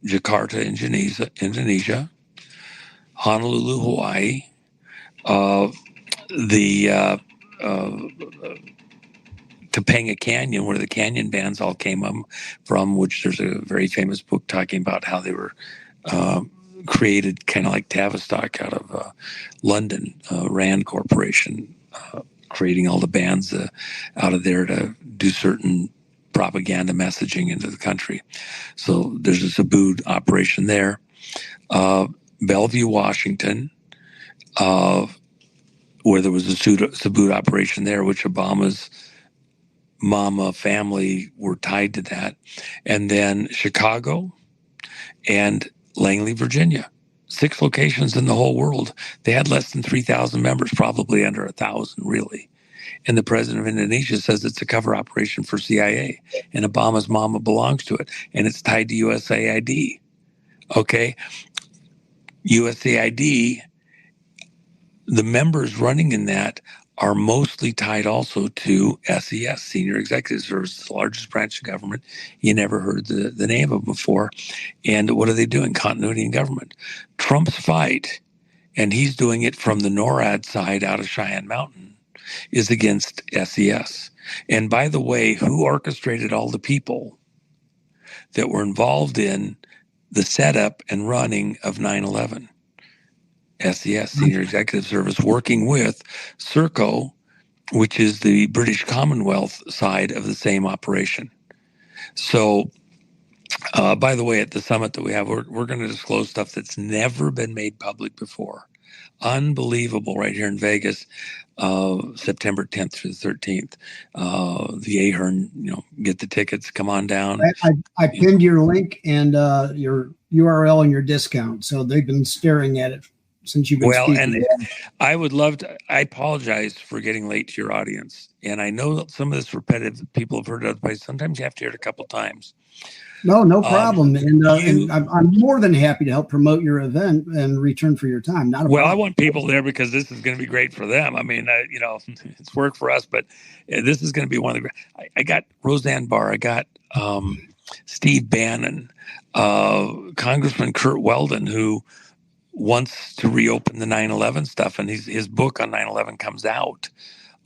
Jakarta, Indonesia, Honolulu, Hawaii, the Topanga Canyon, where the canyon bands all came from, which there's a very famous book talking about how they were created kind of like Tavistock out of London, Rand Corporation, creating all the bands out of there to do certain propaganda messaging into the country. So there's a Subud operation there. Bellevue, Washington, where there was a Subud operation there, which Obama's mama family were tied to that. And then Chicago and Langley, Virginia. 6 locations in the whole world. They had less than 3,000 members, probably under 1,000, really. And the president of Indonesia says it's a cover operation for CIA, and Obama's mama belongs to it, and it's tied to USAID. Okay? USAID, the members running in that are mostly tied also to SES, Senior Executive Service, the largest branch of government. You never heard the name of them before. And what are they doing? Continuity in government. Trump's fight, and he's doing it from the NORAD side out of Cheyenne Mountain, is against SES. And by the way, who orchestrated all the people that were involved in the setup and running of 9/11? SES, Senior Executive Service, working with Serco, which is the British Commonwealth side of the same operation. So, by the way, at the summit that we have, we're going to disclose stuff that's never been made public before. Unbelievable, right here in Vegas, September 10th through the 13th. The Ahern, get the tickets, come on down. I pinned your link and your URL and your discount, so they've been staring at it since you've been speaking. And I would love to. I apologize for getting late to your audience, and I know that some of this repetitive. People have heard it other places. Sometimes you have to hear it a couple times. No problem. And I'm more than happy to help promote your event and return for your time. Not a problem. I want people there because this is going to be great for them. I mean, it's work for us, but this is going to be one of the great. I got Roseanne Barr. I got Steve Bannon, Congressman Kurt Weldon, who wants to reopen the 9/11 stuff, and his book on 9/11 comes out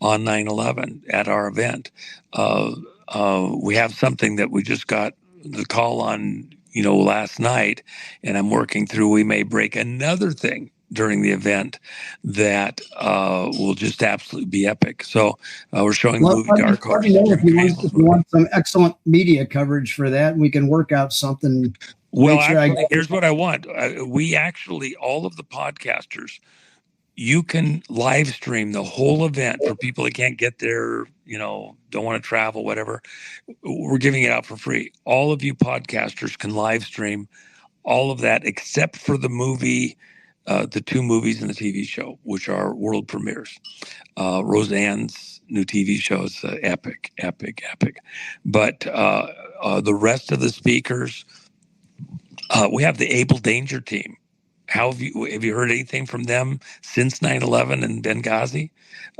on 9/11 at our event. We have something that we just got the call on, last night, and I'm working through. We may break another thing during the event that will just absolutely be epic. So we're showing the movie Dark Horse. If you want some excellent media coverage for that, we can work out something. Well, actually, here's what I want. We actually, all of the podcasters, you can live stream the whole event for people that can't get there, don't want to travel, whatever. We're giving it out for free. All of you podcasters can live stream all of that except for the movie, the 2 movies and the TV show, which are world premieres. Roseanne's new TV show is epic. But the rest of the speakers, we have the Able Danger team. Have you heard anything from them since 9/11 and Benghazi?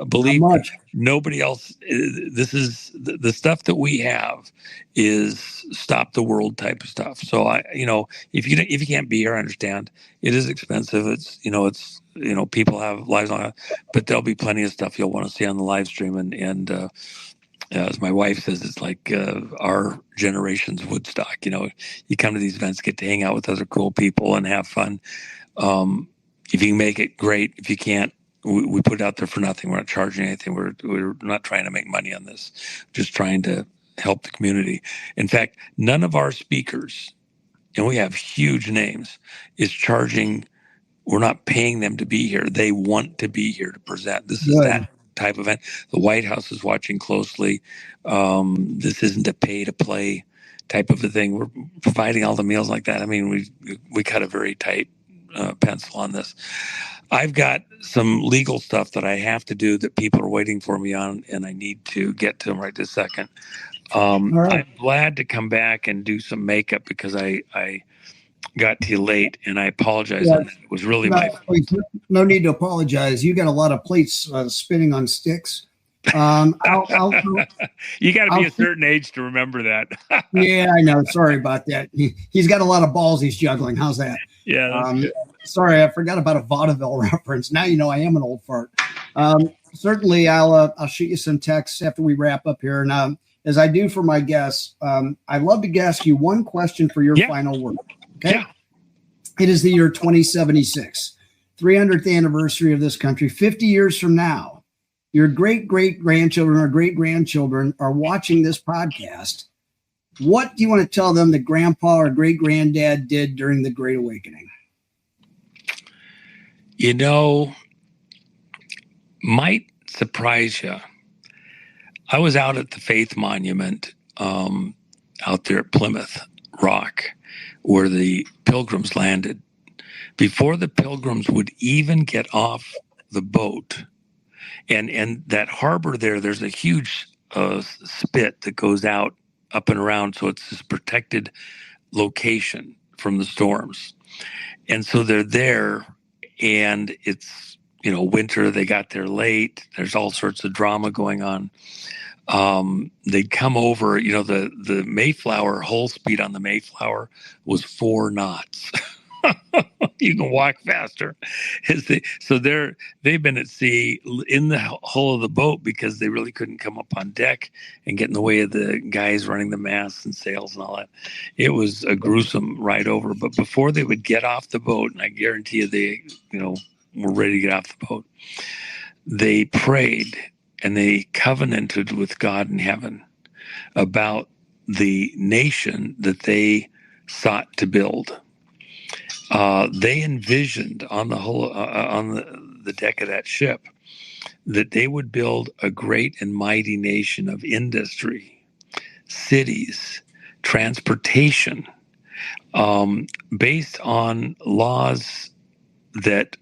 Believe me, nobody else. This is the stuff that we have is stop the world type of stuff. So if you can't be here, I understand. It is expensive. It's people have lives on it, but there'll be plenty of stuff you'll want to see on the live stream. And as my wife says, it's like our generation's Woodstock. You come to these events, get to hang out with other cool people and have fun. If you can make it, great. If you can't, we put it out there for nothing. We're not charging anything. We're not trying to make money on this. Just trying to help the community. In fact, none of our speakers, and we have huge names, is charging. We're not paying them to be here. They want to be here to present. This is that type of event. The White House is watching closely. This isn't a pay to play type of a thing. We're providing all the meals like that. I mean, we cut a very tight pencil on this. I've got some legal stuff that I have to do that people are waiting for me on, and I need to get to them right this second. I'm glad to come back and do some makeup because I got to you late, and I apologize. It was really my fault. No need to apologize. You got a lot of plates spinning on sticks. You got to be a certain age to remember that. Yeah, I know. Sorry about that. He's got a lot of balls he's juggling. How's that? Yeah. Sorry, I forgot about a vaudeville reference. Now you know I am an old fart. Certainly, I'll shoot you some texts after we wrap up here. And as I do for my guests, I love to ask you one question for your final word. Okay. Yeah. It is the year 2076, 300th anniversary of this country. 50 years from now, your great-great-grandchildren or great-grandchildren are watching this podcast. What do you want to tell them that grandpa or great-granddad did during the Great Awakening? You know, might surprise you. I was out at the Faith Monument out there at Plymouth Rock, where the Pilgrims landed. Before the Pilgrims would even get off the boat, and that harbor there's a huge spit that goes out up and around, so it's this protected location from the storms. And so they're there, and it's, winter. They got there late. There's all sorts of drama going on. They'd come over, the Mayflower, hull speed on the Mayflower was 4 knots. You can walk faster. So they've been at sea in the hull of the boat because they really couldn't come up on deck and get in the way of the guys running the masts and sails and all that. It was a gruesome ride over. But before they would get off the boat, and I guarantee you they, were ready to get off the boat, they prayed and they covenanted with God in heaven about the nation that they sought to build. They envisioned on the deck of that ship that they would build a great and mighty nation of industry, cities, transportation, based on laws that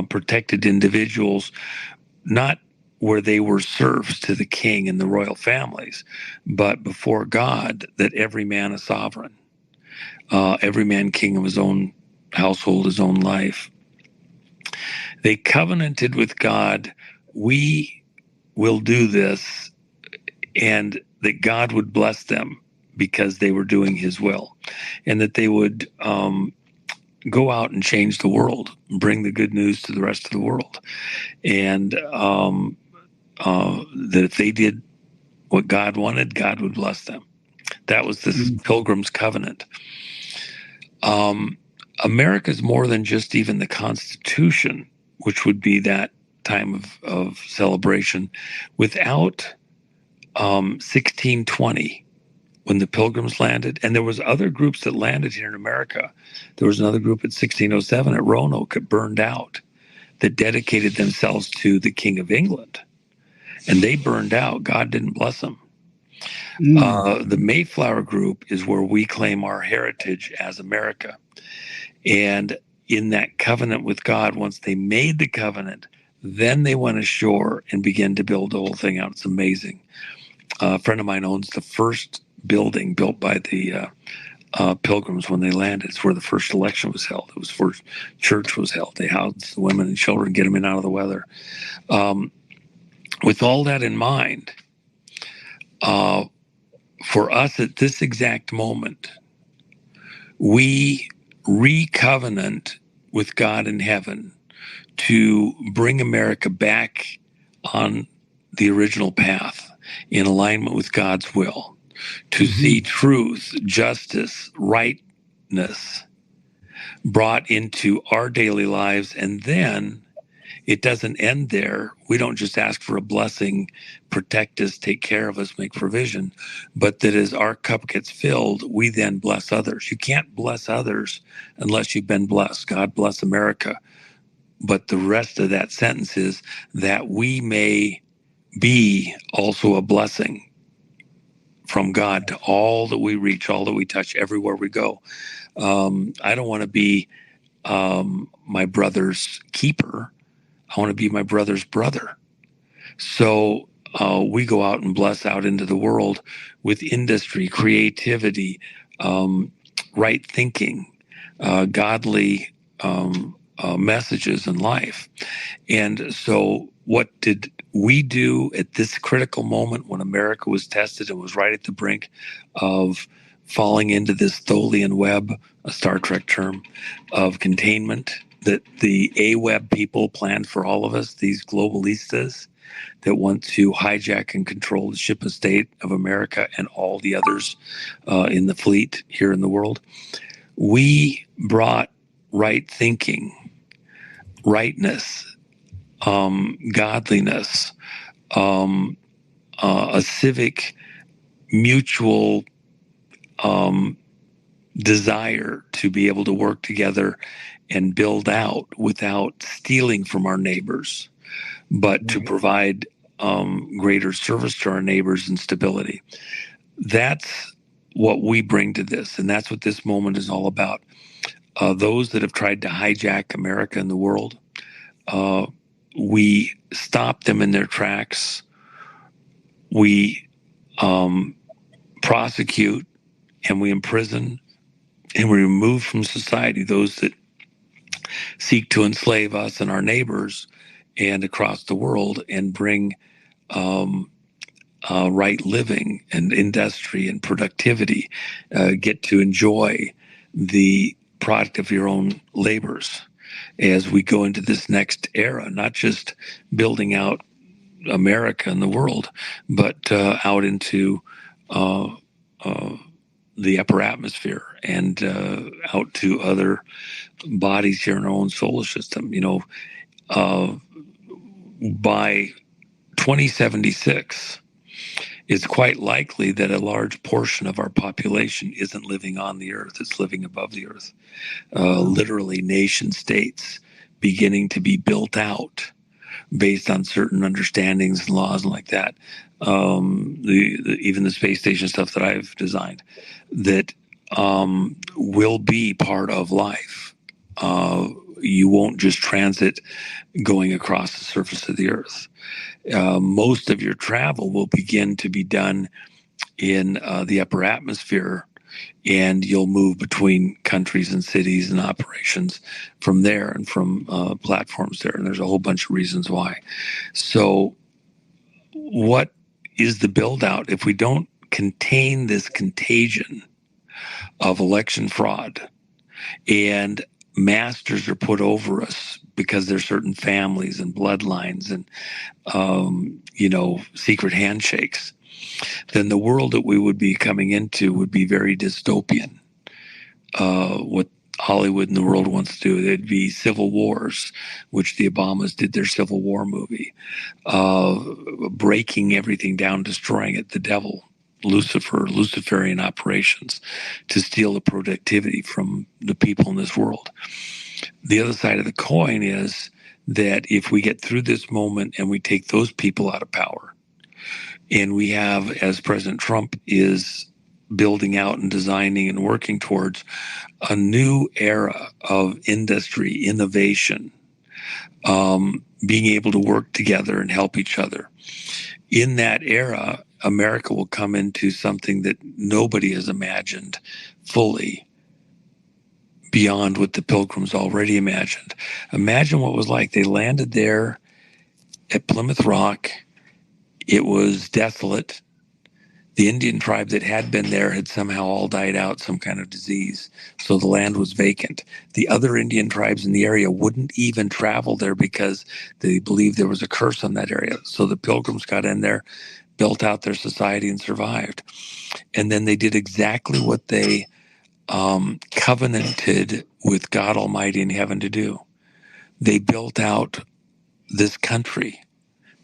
protected individuals, not where they were serfs to the king and the royal families, but before God, that every man a sovereign, every man king of his own household, his own life. They covenanted with God, we will do this, and that God would bless them because they were doing his will, and that they would go out and change the world, bring the good news to the rest of the world. And that if they did what God wanted, God would bless them. That was this Pilgrim's Covenant. America's more than just even the Constitution, which would be that time of celebration. Without 1620, when the Pilgrims landed, and there was other groups that landed here in America. There was another group at 1607 at Roanoke that burned out, that dedicated themselves to the King of England. And they burned out. God didn't bless them. The Mayflower group is where we claim our heritage as America. And in that covenant with God, once they made the covenant, then they went ashore and began to build the whole thing out. It's amazing. A friend of mine owns the first building built by the Pilgrims when they landed. It's where the first election was held. It was first church was held. They housed the women and children, get them in out of the weather. With all that in mind, for us at this exact moment, we re-covenant with God in heaven to bring America back on the original path in alignment with God's will, to see truth, justice, rightness brought into our daily lives. And then it doesn't end there. We don't just ask for a blessing, protect us, take care of us, make provision, but that as our cup gets filled, we then bless others. You can't bless others unless you've been blessed. God bless America. But the rest of that sentence is that we may be also a blessing from God to all that we reach, all that we touch, everywhere we go. I don't want to be my brother's keeper. I want to be my brother's brother. So we go out and bless out into the world with industry, creativity, right thinking, godly messages in life. And so what did we do at this critical moment when America was tested and was right at the brink of falling into this Tholian web, a Star Trek term, of containment that the AWeb people planned for all of us, these globalistas that want to hijack and control the ship of state of America and all the others in the fleet here in the world. We brought right thinking, rightness, godliness, a civic mutual desire to be able to work together and build out without stealing from our neighbors, but to provide greater service to our neighbors and stability. That's what we bring to this, and that's what this moment is all about. Those that have tried to hijack America and the world, we stop them in their tracks. We prosecute and we imprison and we remove from society those that seek to enslave us and our neighbors and across the world and bring right living and industry and productivity, get to enjoy the product of your own labors as we go into this next era, not just building out America and the world, but out into the upper atmosphere and out to other bodies here in our own solar system. You know, by 2076, it's quite likely that a large portion of our population isn't living on the earth, it's living above the earth. Literally nation states beginning to be built out based on certain understandings and laws and like that. Even the space station stuff that I've designed that will be part of life. You won't just transit going across the surface of the earth. Most of your travel will begin to be done in the upper atmosphere, and you'll move between countries and cities and operations from there and from platforms there. And there's a whole bunch of reasons why. So what is the build out if we don't contain this contagion of election fraud and masters are put over us because there's certain families and bloodlines and, secret handshakes, then the world that we would be coming into would be very dystopian. What Hollywood and the world wants to do, there'd be civil wars, which the Obamas did their Civil War movie, breaking everything down, destroying it, the devil, Lucifer, Luciferian operations to steal the productivity from the people in this world. The other side of the coin is that if we get through this moment and we take those people out of power, and we have, as President Trump is building out and designing and working towards, a new era of industry, innovation, being able to work together and help each other. In that era, America will come into something that nobody has imagined fully beyond what the Pilgrims already imagined. Imagine what it was like. They landed there at Plymouth Rock. It was desolate. The Indian tribe that had been there had somehow all died out, some kind of disease. So the land was vacant. The other Indian tribes in the area wouldn't even travel there because they believed there was a curse on that area. So the Pilgrims got in there, built out their society, and survived. And then they did exactly what they covenanted with God Almighty in heaven to do. They built out this country,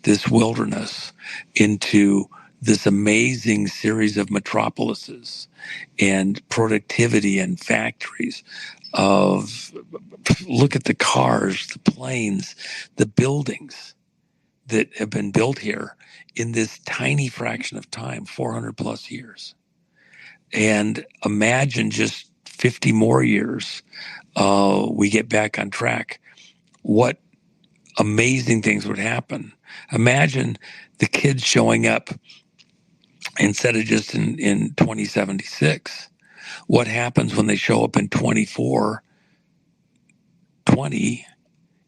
this wilderness, into this amazing series of metropolises and productivity and factories of, look at the cars, the planes, the buildings that have been built here in this tiny fraction of time, 400 plus years. And imagine just 50 more years, we get back on track. What amazing things would happen. Imagine the kids showing up instead of just in 2076. What happens when they show up in 2420,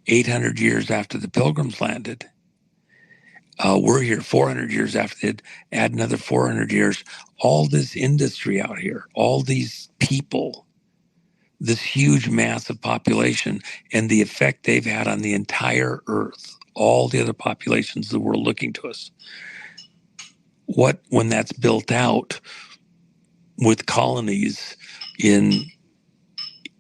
800 years after the Pilgrims landed? We're here 400 years after they'd add another 400 years. All this industry out here, all these people, this huge massive population, and the effect they've had on the entire earth, all the other populations of the world looking to us. When that's built out with colonies in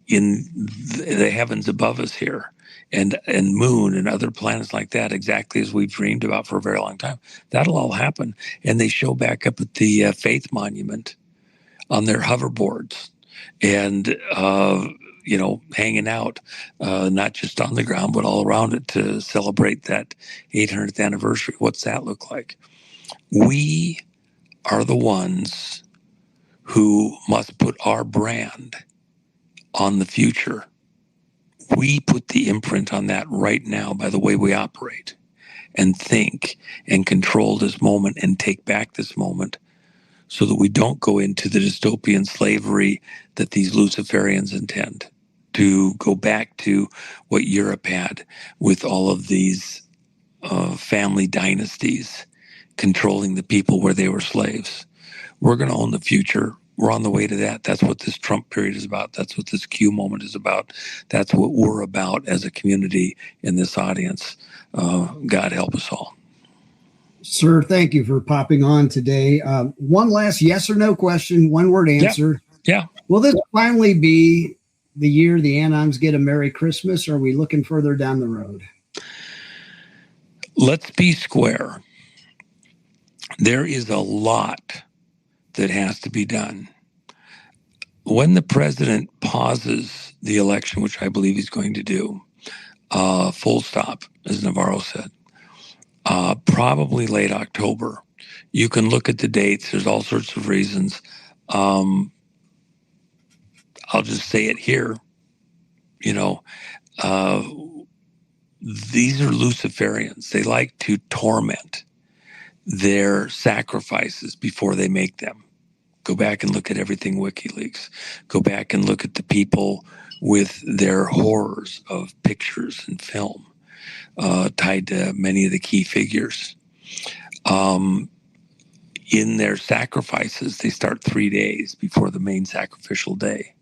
the heavens above us here, and moon and other planets like that, exactly as we've dreamed about for a very long time, that'll all happen. And they show back up at the Faith Monument on their hoverboards and, hanging out, not just on the ground, but all around it to celebrate that 800th anniversary. What's that look like? We are the ones who must put our brand on the future. We put the imprint on that right now by the way we operate and think and control this moment and take back this moment so that we don't go into the dystopian slavery that these Luciferians intend, to go back to what Europe had with all of these family dynasties controlling the people where they were slaves. We're going to own the future. We're on the way to that. That's what this Trump period is about. That's what this Q moment is about. That's what we're about as a community in this audience. God help us all. Sir, thank you for popping on today. One last yes or no question, one word answer. Yeah. Will this finally be the year the Anons get a Merry Christmas, or are we looking further down the road? Let's be square. There is a lot that has to be done. When the president pauses the election, which I believe he's going to do, full stop, as Navarro said, probably late October. You can look at the dates. There's all sorts of reasons. I'll just say it here. These are Luciferians. They like to torment their sacrifices before they make them. Go back and look at everything WikiLeaks. Go back and look at the people with their horrors of pictures and film tied to many of the key figures. In their sacrifices, they start 3 days before the main sacrificial day.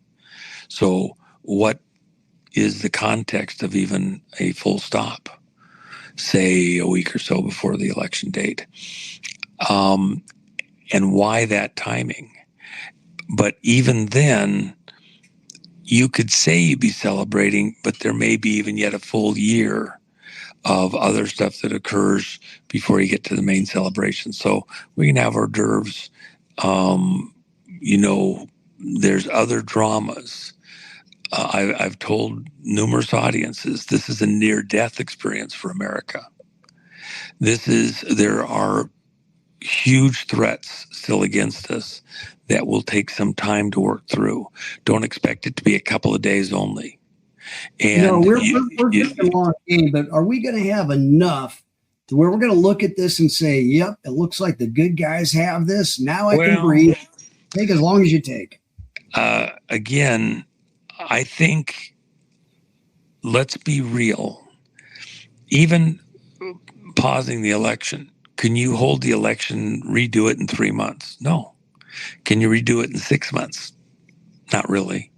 So what is the context of even a full stop, say a week or so before the election date? And why that timing? But even then, you could say you'd be celebrating, but there may be even yet a full year of other stuff that occurs before you get to the main celebration. So we can have hors d'oeuvres. There's other dramas. I've told numerous audiences, this is a near-death experience for America. There are huge threats still against us that will take some time to work through. Don't expect it to be a couple of days only. And we're just a long game, but are we going to have enough to where we're going to look at this and say, yep, it looks like the good guys have this. Now I can breathe. Take as long as you take. Again, I think, let's be real. Even pausing the election, can you hold the election, redo it in 3 months? No. Can you redo it in 6 months? Not really.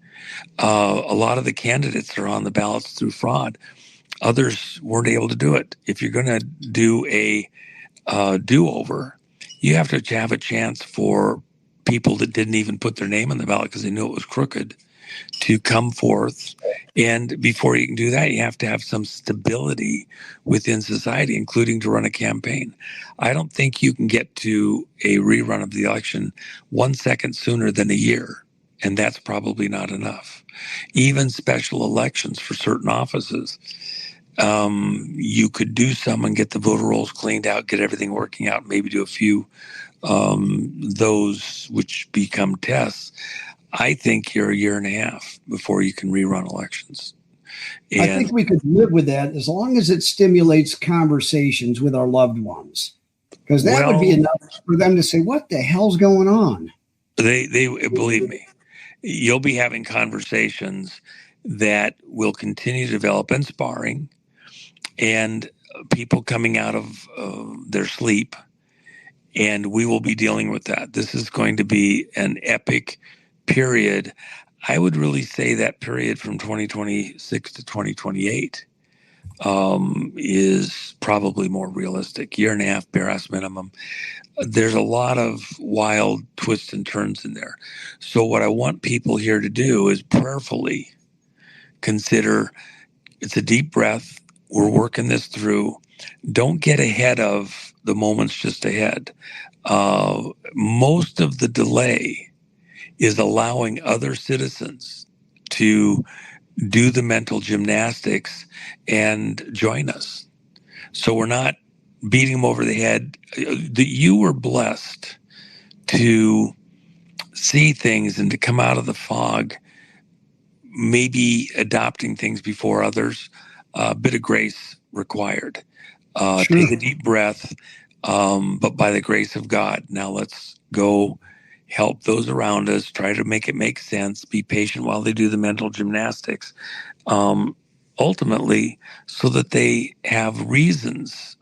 A lot of the candidates are on the ballots through fraud. Others weren't able to do it. If you're going to do a do-over, you have to have a chance for people that didn't even put their name on the ballot because they knew it was crooked to come forth. And before you can do that, you have to have some stability within society, including to run a campaign. I don't think you can get to a rerun of the election 1 second sooner than a year, and that's probably not enough. Even special elections for certain offices, you could do some and get the voter rolls cleaned out, get everything working out, maybe do a few those which become tests. I think you're a year and a half before you can rerun elections. And I think we could live with that as long as it stimulates conversations with our loved ones, because that would be enough for them to say, what the hell's going on? They believe me, you'll be having conversations that will continue to develop and sparring. And people coming out of their sleep, and we will be dealing with that. This is going to be an epic period. I would really say that period from 2026 to 2028 is probably more realistic. Year and a half, bare ass minimum. There's a lot of wild twists and turns in there. So what I want people here to do is prayerfully consider, it's a deep breath. We're working this through. Don't get ahead of the moments just ahead. Most of the delay is allowing other citizens to do the mental gymnastics and join us. So we're not beating them over the head. That you were blessed to see things and to come out of the fog, maybe adopting things before others. A bit of grace required. Sure. Take a deep breath, but by the grace of God, now let's go help those around us, try to make it make sense, be patient while they do the mental gymnastics, ultimately so that they have reasons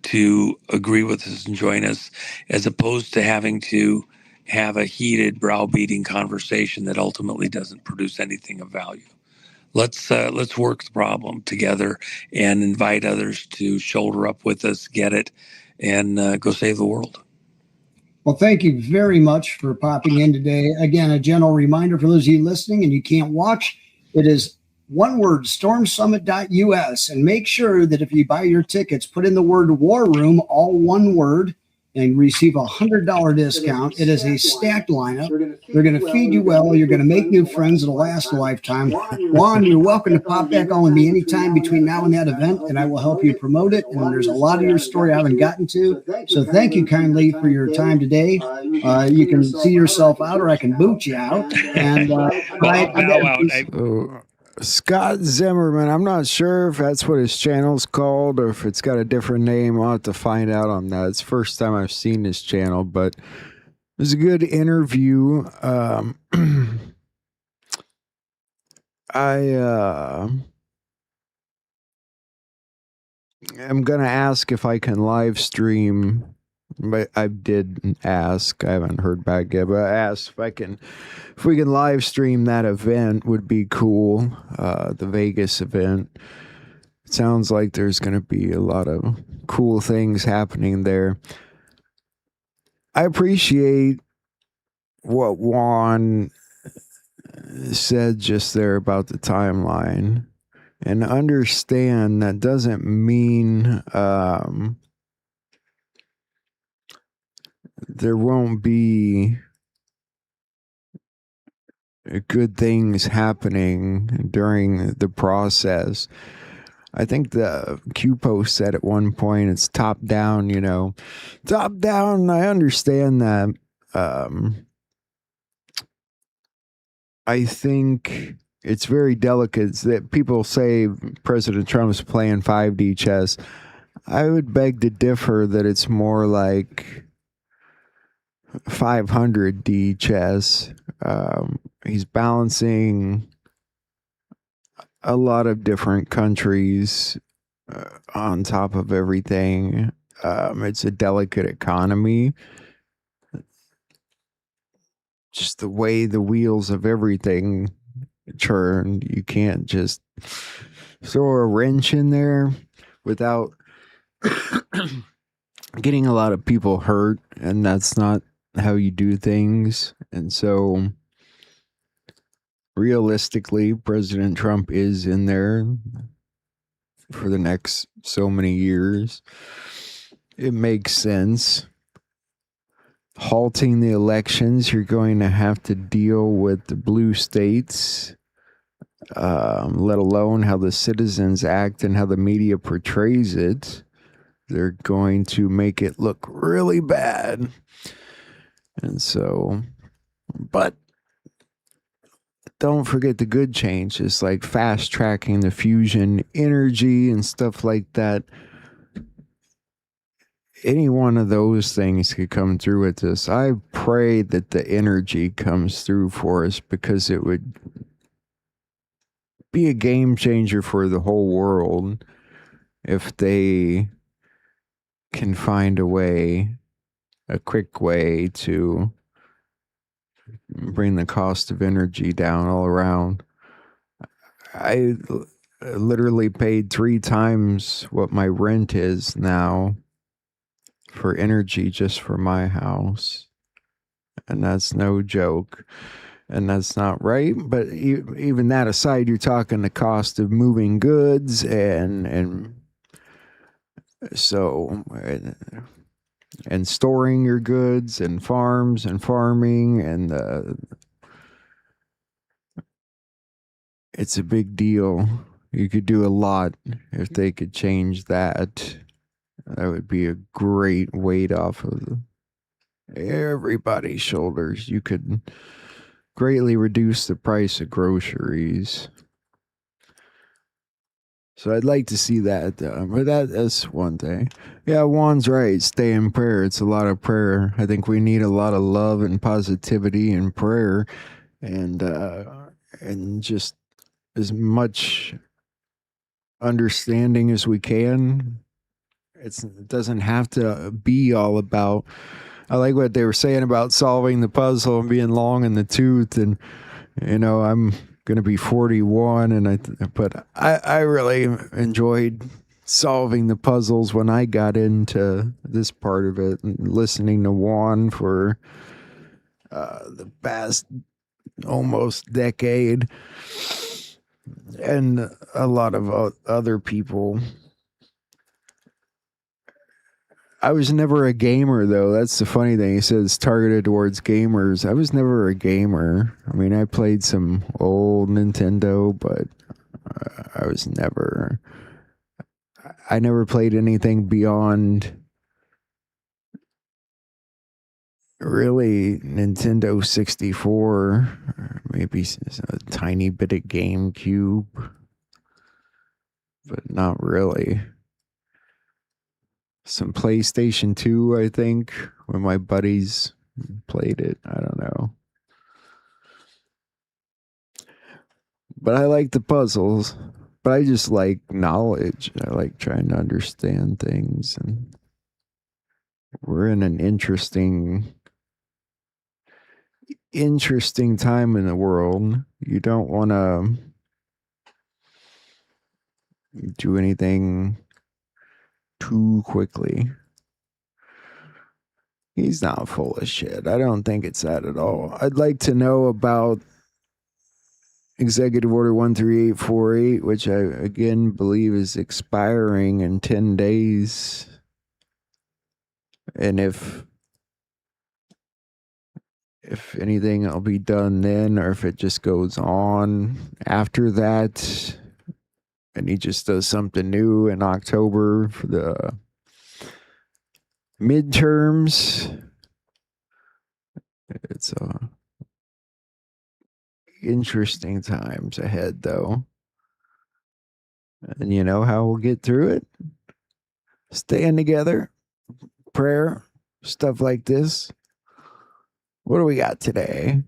to agree with us and join us, as opposed to having to have a heated, browbeating conversation that ultimately doesn't produce anything of value. Let's work the problem together and invite others to shoulder up with us, get it, and go save the world. Well, thank you very much for popping in today. Again, a gentle reminder for those of you listening and you can't watch, it is one word, stormsummit.us. And make sure that if you buy your tickets, put in the word War Room, all one word, and receive a $100 discount. It is a stacked lineup. They're going to feed you well. You're going to make new friends that'll last a lifetime. Juan, you're welcome to pop back on with me anytime between now and that event, and I will help you promote it. And there's a lot of your story I haven't gotten to. So thank you kindly for your time today. You can see yourself out, or I can boot you out. And Scott Zimmerman, I'm not sure if that's what his channel's called or if it's got a different name. I'll have to find out on that. It's the first time I've seen his channel, but it was a good interview. I'm going to ask if I can live stream. But I did ask. I haven't heard back yet, but I asked if we can live stream that event. Would be cool. The Vegas event. It sounds like there's going to be a lot of cool things happening there. I appreciate what Juan said just there about the timeline, and understand that doesn't mean there won't be good things happening during the process. I think the Q post said at one point it's top down, top down. I understand that. I think it's very delicate. It's that people say President Trump's playing 5D chess. I would beg to differ that it's more like 500D chess. He's balancing a lot of different countries on top of everything. It's a delicate economy. Just the way the wheels of everything turn, you can't just throw a wrench in there without getting a lot of people hurt, and that's not how you do things. And so realistically, President Trump is in there for the next so many years. It makes sense. Halting the elections, you're going to have to deal with the blue states, let alone how the citizens act and how the media portrays it. They're going to make it look really bad. And so, but don't forget the good changes, like fast tracking the fusion energy and stuff like that. Any one of those things could come through with this. I pray that the energy comes through for us, because it would be a game changer for the whole world. if they can find a quick way to bring the cost of energy down all around. I literally paid 3 times what my rent is now for energy just for my house. And that's no joke. And that's not right. But even that aside, you're talking the cost of moving goods and so and storing your goods and farms and farming, and it's a big deal. You could do a lot if they could change that. That would be a great weight off of everybody's shoulders. You could greatly reduce the price of groceries. So I'd like to see that done, but that's one thing. Yeah, Juan's right. Stay in prayer. It's a lot of prayer. I think we need a lot of love and positivity and prayer, and just as much understanding as we can. It doesn't have to be all about. I like what they were saying about solving the puzzle and being long in the tooth, and I'm going to be 41, but I really enjoyed solving the puzzles when I got into this part of it, and listening to Juan for the past almost decade, and a lot of other people. I was never a gamer, though. That's the funny thing. He says it's targeted towards gamers. I was never a gamer. I mean, I played some old Nintendo, but I never played anything beyond really Nintendo 64, maybe a tiny bit of GameCube, but not really. Some PlayStation 2, I think, when my buddies played it. I don't know. But I like the puzzles. But I just like knowledge. I like trying to understand things. And we're in an interesting time in the world. You don't want to do anything too quickly. He's not full of shit. I don't think it's that at all. I'd like to know about Executive Order 13848, which I again believe is expiring in 10 days. And if anything, I'll be done then, or if it just goes on after that. And he just does something new in October for the midterms. It's interesting times ahead, though. And you know how we'll get through it? Staying together, prayer, stuff like this. What do we got today?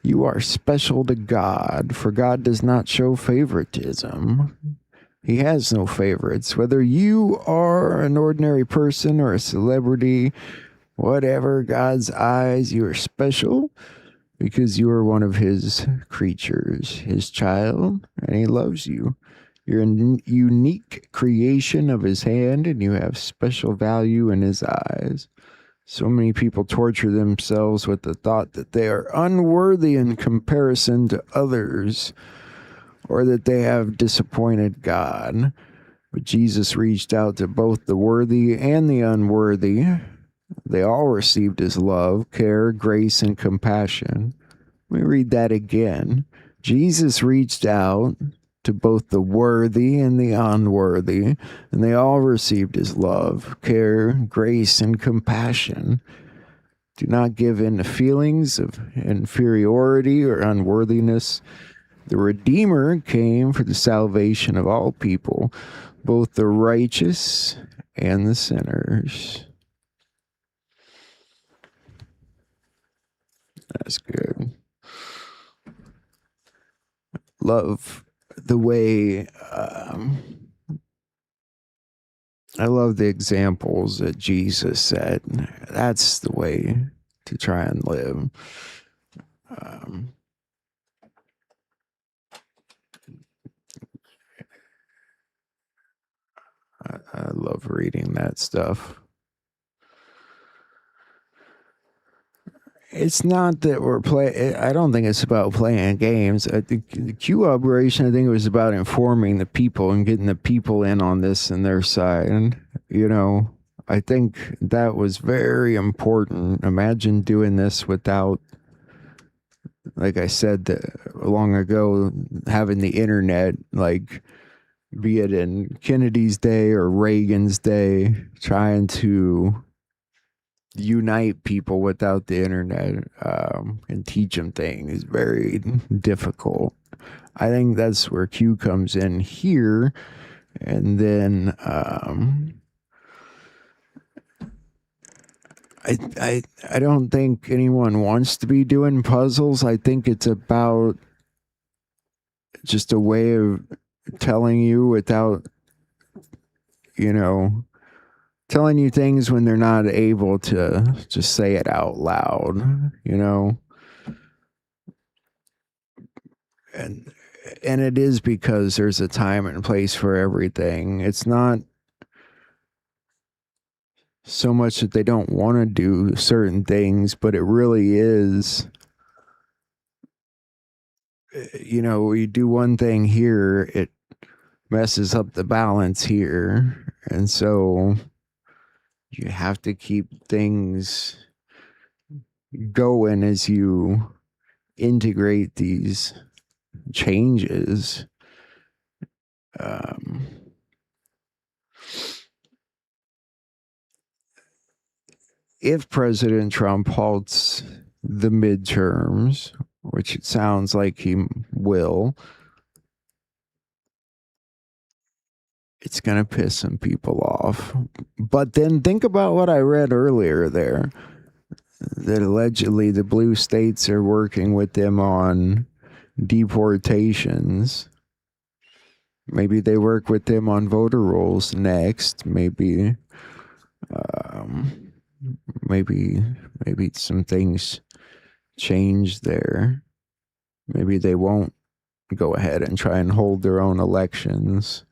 You are special to God, for God does not show favoritism. He has no favorites. Whether you are an ordinary person or a celebrity, whatever, God's eyes, you are special because you are one of his creatures, his child, and he loves you. You're a unique creation of his hand, and you have special value in his eyes. So many people torture themselves with the thought that they are unworthy in comparison to others, or that they have disappointed God. But Jesus reached out to both the worthy and the unworthy. They all received his love, care, grace, and compassion. Let me read that again. Jesus reached out to both the worthy and the unworthy, and they all received his love, care, grace, and compassion. Do not give in to feelings of inferiority or unworthiness. The Redeemer came for the salvation of all people, both the righteous and the sinners. That's good. Love the way I love the examples that Jesus said. That's the way to try and live. I love reading that stuff. It's not that we're playing. I don't think it's about playing games. I think the Q operation, I think it was about informing the people and getting the people in on this and their side. And, you know, I think that was very important. Imagine doing this without, like I said long ago, having the internet, like, be it in Kennedy's day or Reagan's day, trying to unite people without the internet and teach them things is very difficult. I think that's where Q comes in here. And then I don't think anyone wants to be doing puzzles. I think it's about just a way of telling you without, you know, telling you things when they're not able to just say it out loud, you know. And it is because there's a time and place for everything. It's not so much that they don't want to do certain things, but it really is, you know, you do one thing here, it messes up the balance here. And so you have to keep things going as you integrate these changes. If President Trump halts the midterms, which it sounds like he will, it's going to piss some people off. But then think about what I read earlier there, that allegedly the blue states are working with them on deportations. Maybe they work with them on voter rolls next. Maybe some things change there. Maybe they won't go ahead and try and hold their own elections.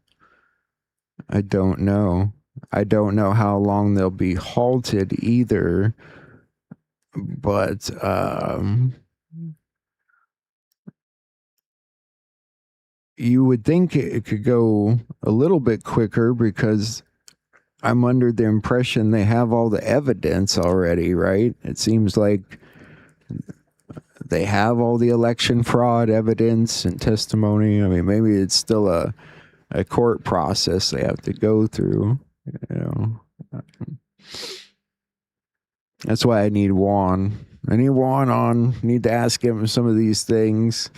I don't know. I don't know how long they'll be halted either. But you would think it could go a little bit quicker because I'm under the impression they have all the evidence already, right? It seems like they have all the election fraud evidence and testimony. I mean, maybe it's still a court process they have to go through, you know. That's why I need Juan. I need Juan on. Need to ask him some of these things.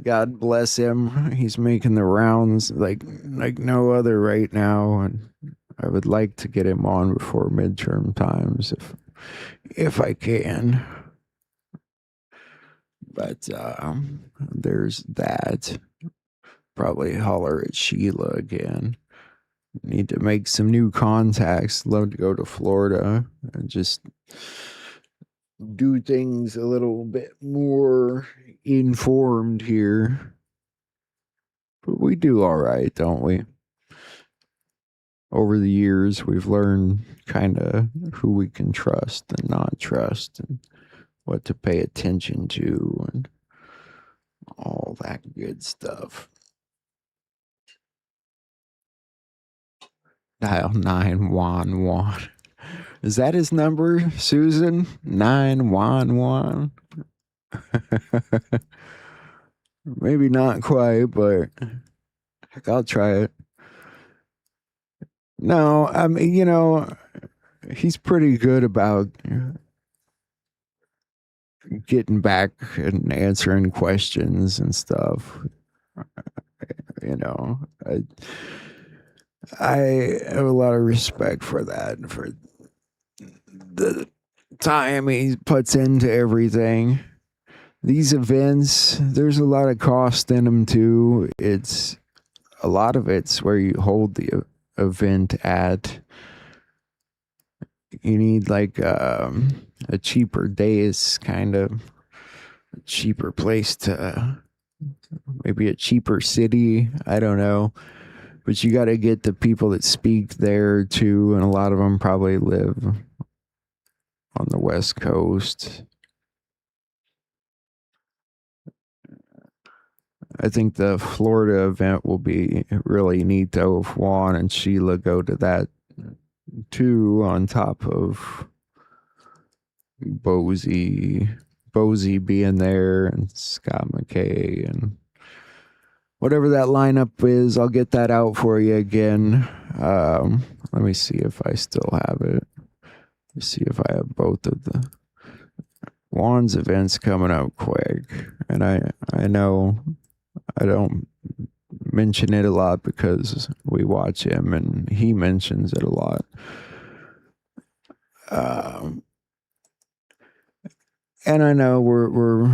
God bless him. He's making the rounds like no other right now, and I would like to get him on before midterm times if I can. But there's that. Probably holler at Sheila again. Need to make some new contacts. Love to go to Florida and just do things a little bit more informed here. But we do all right, don't we? Over the years, we've learned kind of who we can trust and not trust, and what to pay attention to, and all that good stuff. Dial 911. Is that his number, Susan? 911? Maybe not quite, but heck, I'll try it. No, I mean, you know, he's pretty good about getting back and answering questions and stuff. You know, I have a lot of respect for that, for the time he puts into everything. These events, there's a lot of cost in them too. A lot of it's where you hold the event at. You need like a cheaper dais, kind of a cheaper place to, maybe a cheaper city. I don't know. But you got to get the people that speak there too. And a lot of them probably live on the West Coast. I think the Florida event will be really neat though if Juan and Sheila go to that too, on top of Bozy being there and Scott McKay and whatever that lineup is. I'll get that out for you again. Let me see if I still have it. Let's see if I have both of the Juan's events coming up quick. And I know I don't mention it a lot because we watch him and he mentions it a lot. And I know we're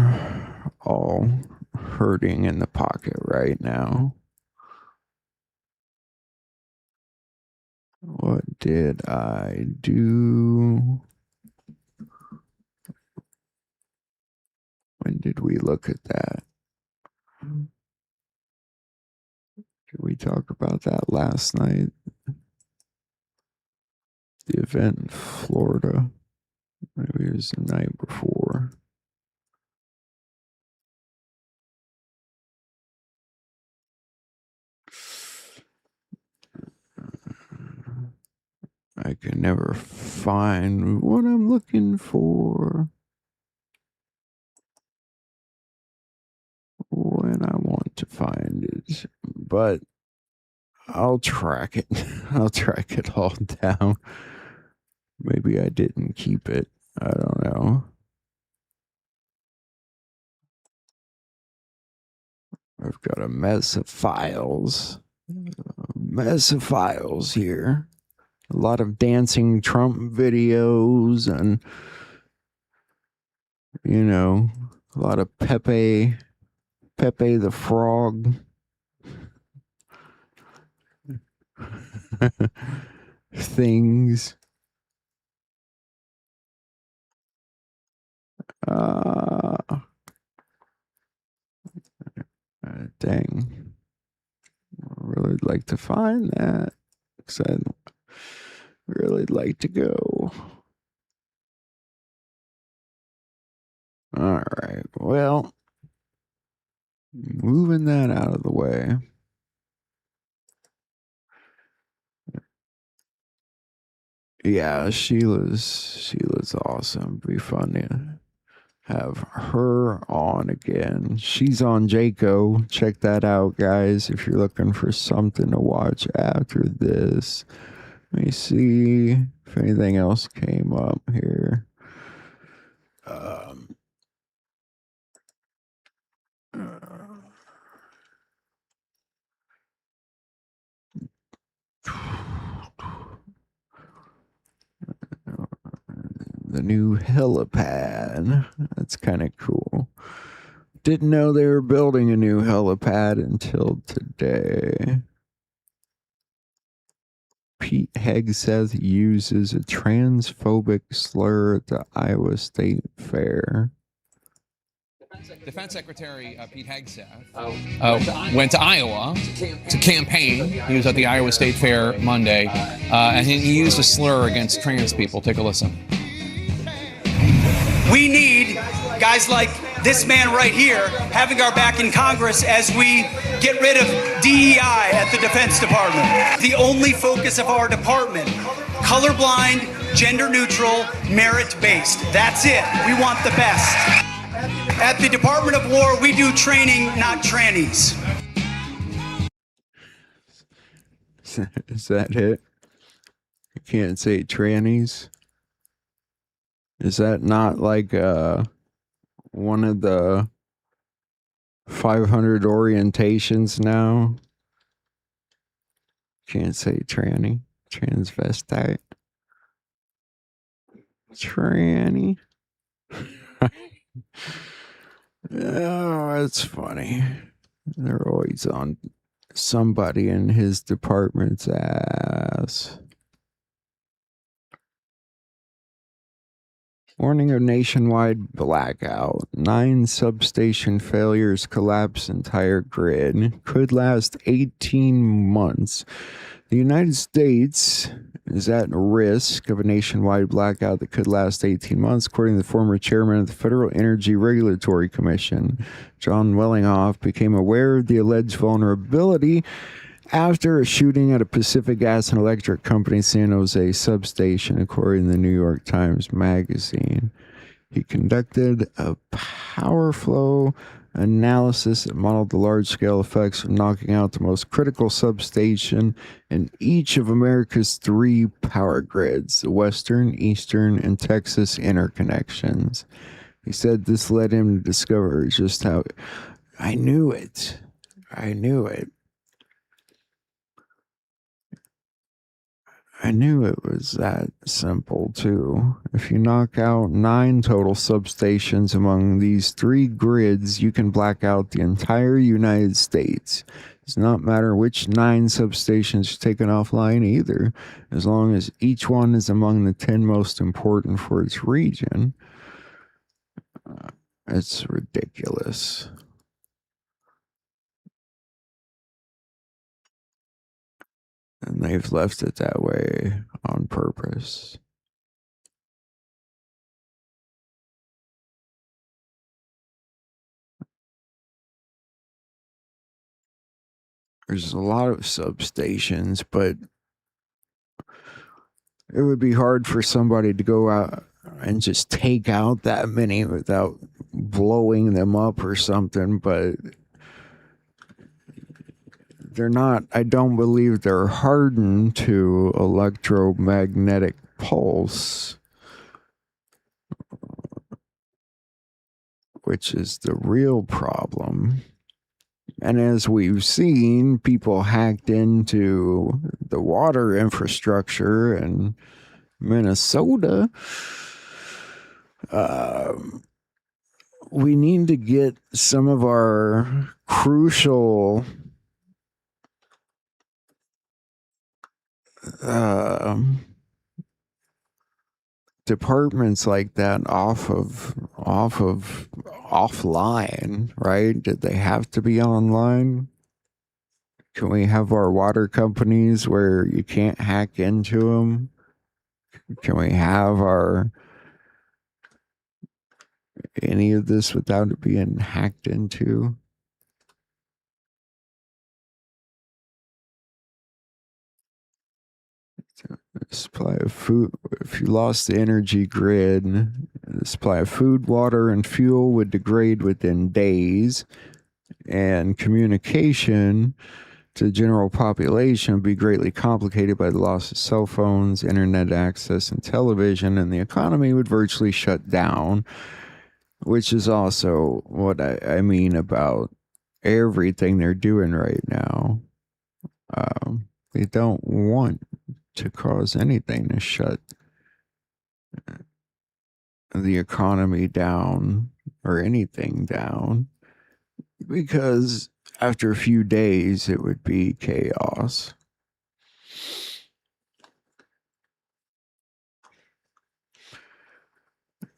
all hurting in the pocket right now. What did I do? When did we look at that? Did we talk about that last night? The event in Florida. Maybe it was the night before. I can never find what I'm looking for when I want to find it, but I'll track it. I'll track it all down. Maybe I didn't keep it. I don't know. I've got a mess of files. Here. A lot of dancing Trump videos and, you know, a lot of Pepe the Frog. Things. Dang. I really like to find that because I'd really like to go. All right. Well, moving that out of the way. Yeah, Sheila's awesome. Be fun to have her on again. She's on Jaco. Check that out, guys, if you're looking for something to watch after this. Let me see if anything else came up here. The new helipad. That's kind of cool. Didn't know they were building a new helipad until today. Pete Hegseth uses a transphobic slur at the Iowa State Fair. Defense Secretary Pete Hegseth went to Iowa to campaign. He was at the Iowa State Fair Monday, and he used a slur against trans people. Take a listen. We need guys like this man right here having our back in Congress as we get rid of DEI at the Defense Department. The only focus of our department, colorblind, gender neutral, merit-based. That's it. We want the best. At the Department of War, we do training, not trannies. Is that it? You can't say trannies? Is that not like one of the 500 orientations now? Can't say tranny, transvestite, tranny. Oh, that's funny. They're always on somebody in his department's ass. Warning of nationwide blackout. 9 substation failures collapse entire grid. Could last 18 months. The United States is at risk of a nationwide blackout that could last 18 months, according to the former chairman of the Federal Energy Regulatory Commission. John Wellinghoff became aware of the alleged vulnerability after a shooting at a Pacific Gas and Electric Company San Jose substation, according to the New York Times Magazine. He conducted a power flow analysis that modeled the large-scale effects of knocking out the most critical substation in each of America's 3 power grids, the Western, Eastern, and Texas interconnections. He said this led him to discover just how... I knew it. I knew it was that simple, too. If you knock out 9 total substations among these 3 grids, you can black out the entire United States. It does not matter which 9 substations are taken offline either, as long as each one is among the 10 most important for its region. It's ridiculous. And they've left it that way on purpose. There's a lot of substations, but it would be hard for somebody to go out and just take out that many without blowing them up or something, but they're not, I don't believe they're hardened to electromagnetic pulse, which is the real problem. And as we've seen, people hacked into the water infrastructure in Minnesota. We need to get some of our crucial departments like that offline, right? Did they have to be online? Can we have our water companies where you can't hack into them? Can we have any of this without it being hacked into? Supply of food. If you lost the energy grid, the supply of food, water, and fuel would degrade within days, and communication to the general population would be greatly complicated by the loss of cell phones, internet access, and television, and the economy would virtually shut down, which is also what I mean about everything they're doing right now. They don't want to cause anything to shut the economy down or anything down, because after a few days it would be chaos.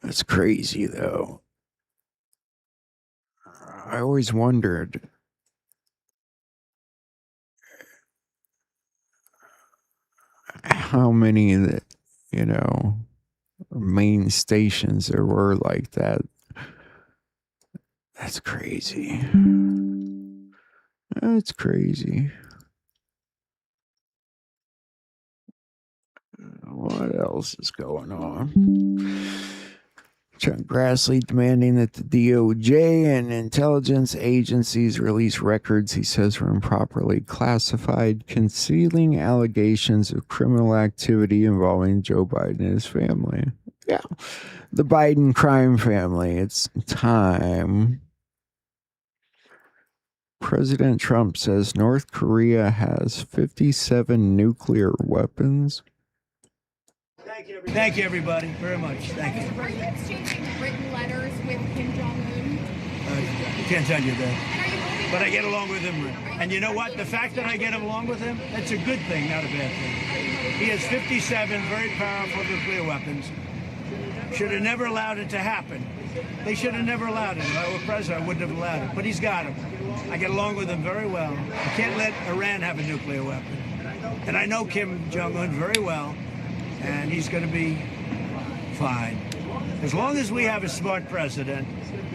That's crazy, though. I always wondered how many that, main stations there were like that. That's crazy. That's crazy. What else is going on? Chuck Grassley demanding that the DOJ and intelligence agencies release records he says were improperly classified, concealing allegations of criminal activity involving Joe Biden and his family. Yeah, the Biden crime family. It's time. President Trump says North Korea has 57 nuclear weapons. Thank you, everybody, very much. Thank you. Are you exchanging written letters with Kim Jong-un? I can't tell you that. And are you hoping but I get along with him. And you know what? The fact that I get along with him, that's a good thing, not a bad thing. He has 57 very powerful nuclear weapons. Should have never allowed it to happen. They should have never allowed it. If I were president, I wouldn't have allowed it. But he's got them. I get along with him very well. I can't let Iran have a nuclear weapon. And I know Kim Jong-un very well, and he's going to be fine. As long as we have a smart president,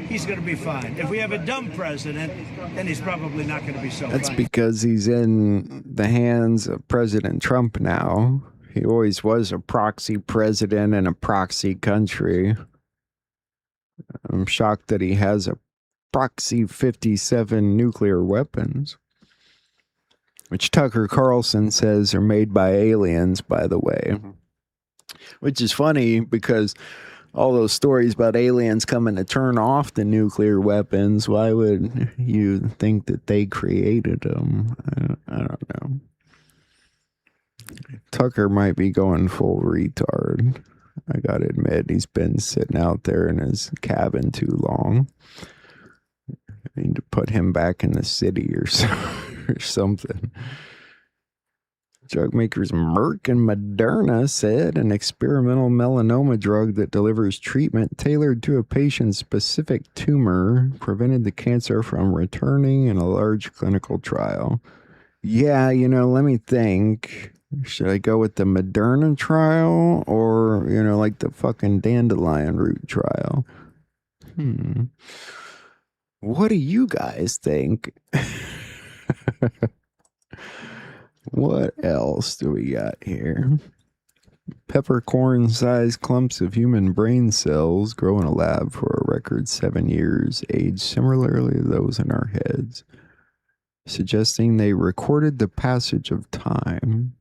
he's going to be fine. If we have a dumb president, then he's probably not going to be so fine. That's because he's in the hands of President Trump now. He always was a proxy president in a proxy country. I'm shocked that he has a proxy 57 nuclear weapons, which Tucker Carlson says are made by aliens, by the way. Which is funny because all those stories about aliens coming to turn off the nuclear weapons, why would you think that they created them? I don't know. Tucker might be going full retard. I gotta admit, he's been sitting out there in his cabin too long. I need to put him back in the city or something. Drug makers Merck and Moderna said an experimental melanoma drug that delivers treatment tailored to a patient's specific tumor prevented the cancer from returning in a large clinical trial. Yeah, let me think. Should I go with the Moderna trial or, like the fucking dandelion root trial? What do you guys think? What else do we got here? Peppercorn-sized clumps of human brain cells grow in a lab for a record 7 years, aged similarly to those in our heads, suggesting they recorded the passage of time.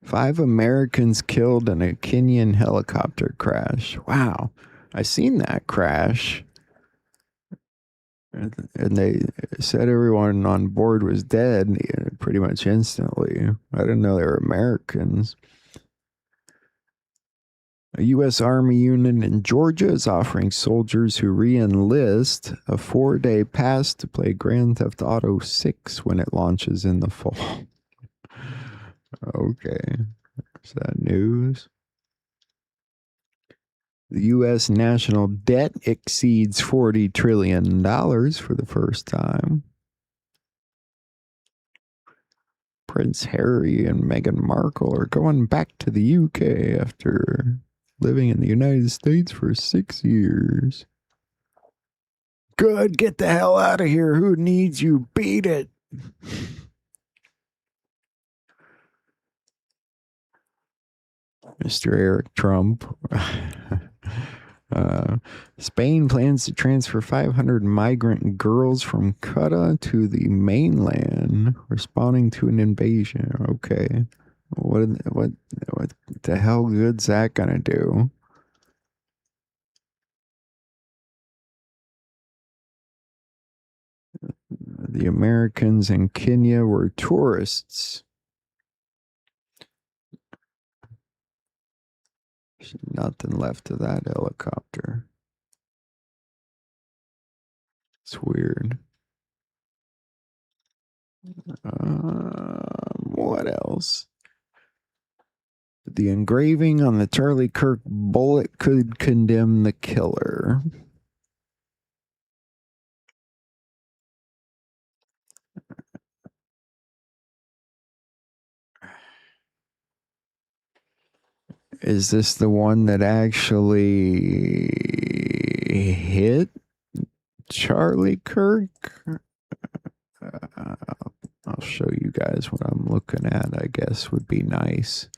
5 Americans killed in a Kenyan helicopter crash. Wow. I seen that crash. And they said everyone on board was dead pretty much instantly. I didn't know they were Americans. A U.S. Army unit in Georgia is offering soldiers who re-enlist a 4-day pass to play Grand Theft Auto 6 when it launches in the fall. Okay. Is that news? The U.S. national debt exceeds $40 trillion for the first time. Prince Harry and Meghan Markle are going back to the UK after living in the United States for 6 years. Good, get the hell out of here. Who needs you? Beat it. Mr. Eric Trump. Spain plans to transfer 500 migrant girls from Qatar to the mainland, responding to an invasion. Okay. What the hell good's that gonna do? The Americans in Kenya were tourists. There's nothing left of that helicopter. It's weird. What else? The engraving on the Charlie Kirk bullet could condemn the killer. Is this the one that actually hit Charlie Kirk? I'll show you guys what I'm looking at, I guess would be nice.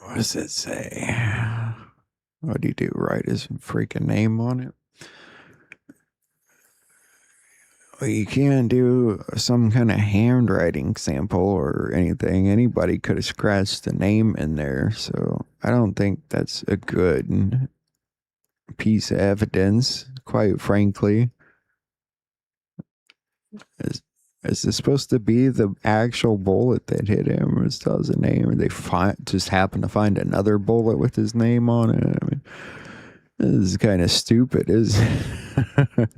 What does it say? What do you do? Write his freaking name on it? Well, you can't do some kind of handwriting sample or anything. Anybody could have scratched the name in there. So I don't think that's a good piece of evidence, quite frankly. Is this supposed to be the actual bullet that hit him, or still has a name, or they just happen to find another bullet with his name on it? I mean, this is kind of stupid, isn't it?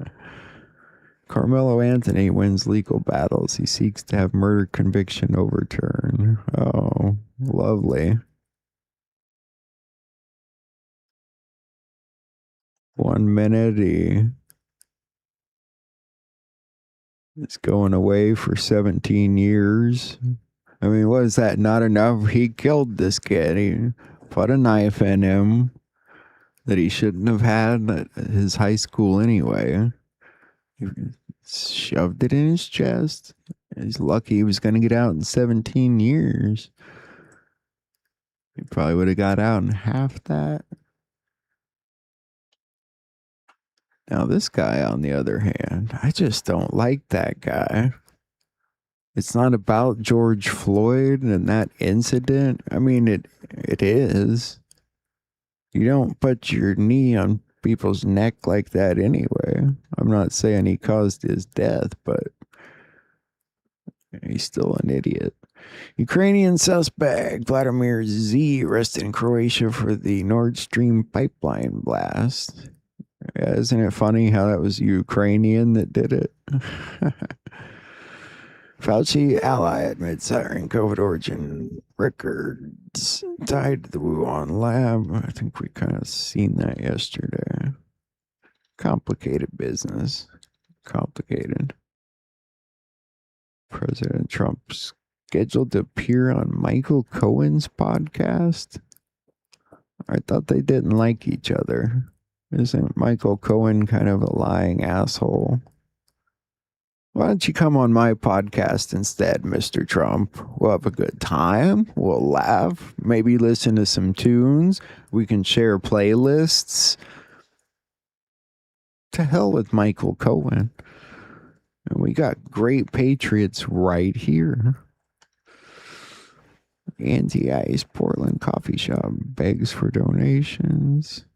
Carmelo Anthony wins legal battles. He seeks to have murder conviction overturned. Oh, lovely. 1 minute, he is going away for 17 years. I mean, what is that? Not enough? He killed this kid. He put a knife in him that he shouldn't have had at his high school anyway. He shoved it in his chest. He's lucky he was going to get out in 17 years. He probably would have got out in half that. Now, this guy, on the other hand, I just don't like that guy. It's not about George Floyd and that incident. I mean, it is. You don't put your knee on people's neck like that anyway. I'm not saying he caused his death, but he's still an idiot. Ukrainian suspect Vladimir Z arrested in Croatia for the Nord Stream pipeline blast. Yeah, isn't it funny how that was Ukrainian that did it? Fauci ally admits hiring COVID origin records tied to the Wuhan lab. I think we kind of seen that yesterday. Complicated business. Complicated. President Trump's scheduled to appear on Michael Cohen's podcast. I thought they didn't like each other. Isn't Michael Cohen kind of a lying asshole? Why don't you come on my podcast instead, Mr. Trump? We'll have a good time. We'll laugh. Maybe listen to some tunes. We can share playlists. To hell with Michael Cohen. And we got great patriots right here. Anti-Ice Portland Coffee Shop begs for donations.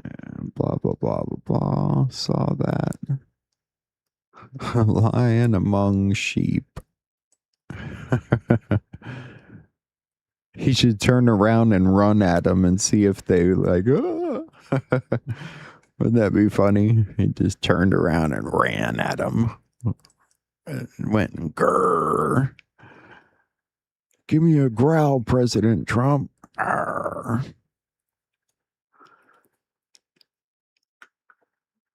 And blah, blah, blah, blah, blah. Saw that. A lion among sheep. He should turn around and run at them and see if they like, oh. Wouldn't that be funny? He just turned around and ran at him. And went, grrr. Give me a growl, President Trump. Arr.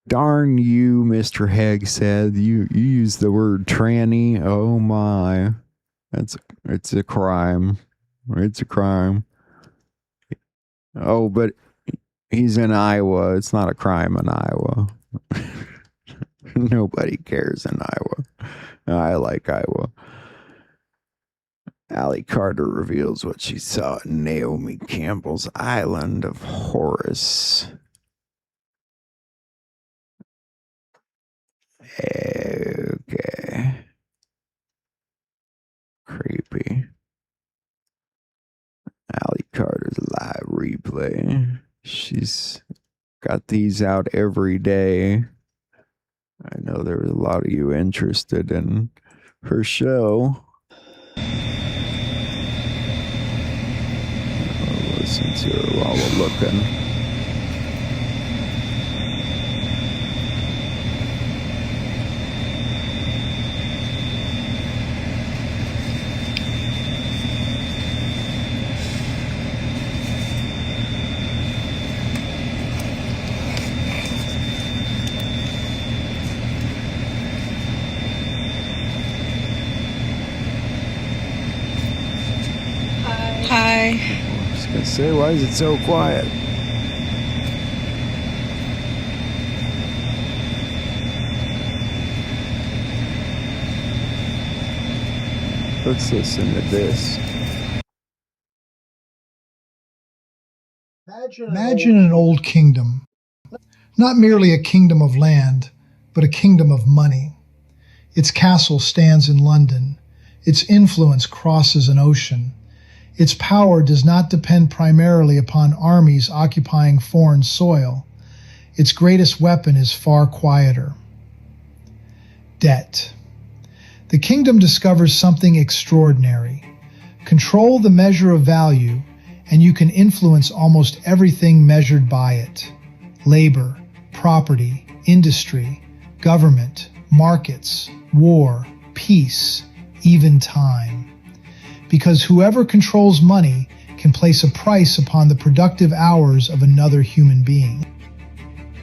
Darn you, Mr. Haig said. You used the word tranny. Oh my. It's a crime. It's a crime. Oh, but he's in Iowa. It's not a crime in Iowa. Nobody cares in Iowa. I like Iowa. Allie Carter reveals what she saw at Naomi Campbell's Island of Horus. Okay. Creepy. Allie Carter's live replay. She's got these out every day. I know there was a lot of you interested in her show. I'll listen to her while we're looking. Hi. I was gonna say, why is it so quiet? Let's listen to this. Imagine an old kingdom, not merely a kingdom of land, but a kingdom of money. Its castle stands in London. Its influence crosses an ocean. Its power does not depend primarily upon armies occupying foreign soil. Its greatest weapon is far quieter. Debt. The kingdom discovers something extraordinary. Control the measure of value, and you can influence almost everything measured by it. Labor, property, industry, government, markets, war, peace, even time. Because whoever controls money can place a price upon the productive hours of another human being.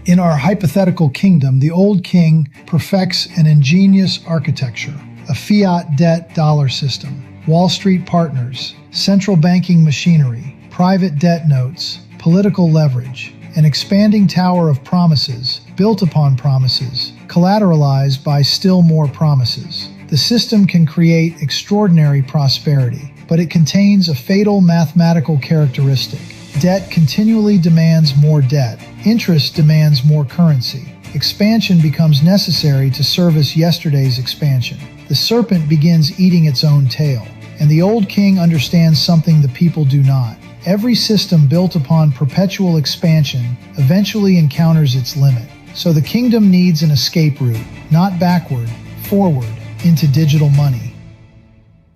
In our hypothetical kingdom, the old king perfects an ingenious architecture, a fiat debt dollar system, Wall Street partners, central banking machinery, private debt notes, political leverage, an expanding tower of promises, built upon promises, collateralized by still more promises. The system can create extraordinary prosperity, but it contains a fatal mathematical characteristic. Debt continually demands more debt. Interest demands more currency. Expansion becomes necessary to service yesterday's expansion. The serpent begins eating its own tail, and the old king understands something the people do not. Every system built upon perpetual expansion eventually encounters its limit. So the kingdom needs an escape route, not backward, forward, into digital money.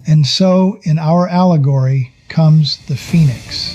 And so, in our allegory, comes the Phoenix.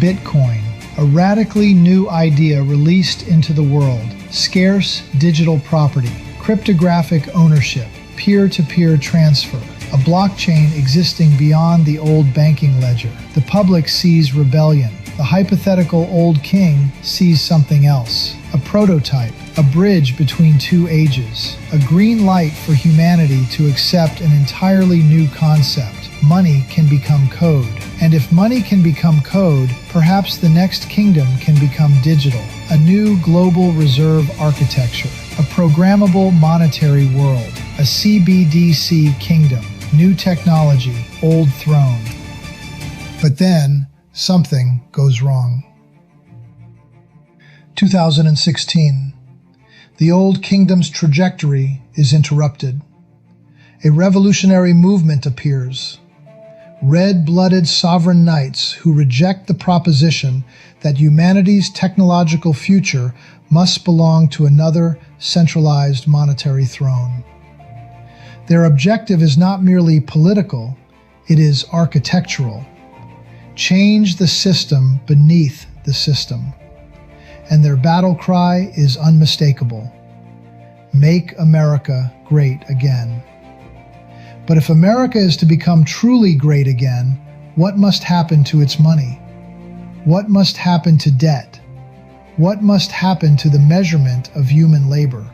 Bitcoin, a radically new idea released into the world. Scarce digital property, cryptographic ownership, peer-to-peer transfer, a blockchain existing beyond the old banking ledger. The public sees rebellion. The hypothetical old king sees something else. A prototype, a bridge between two ages, a green light for humanity to accept an entirely new concept. Money can become code. And if money can become code, perhaps the next kingdom can become digital. A new global reserve architecture, a programmable monetary world, a CBDC kingdom, new technology, old throne. But then, something goes wrong. 2016. The old kingdom's trajectory is interrupted. A revolutionary movement appears. Red-blooded sovereign knights who reject the proposition that humanity's technological future must belong to another centralized monetary throne. Their objective is not merely political, it is architectural. Change the system beneath the system. And their battle cry is unmistakable. Make America great again. But if America is to become truly great again, what must happen to its money? What must happen to debt? What must happen to the measurement of human labor?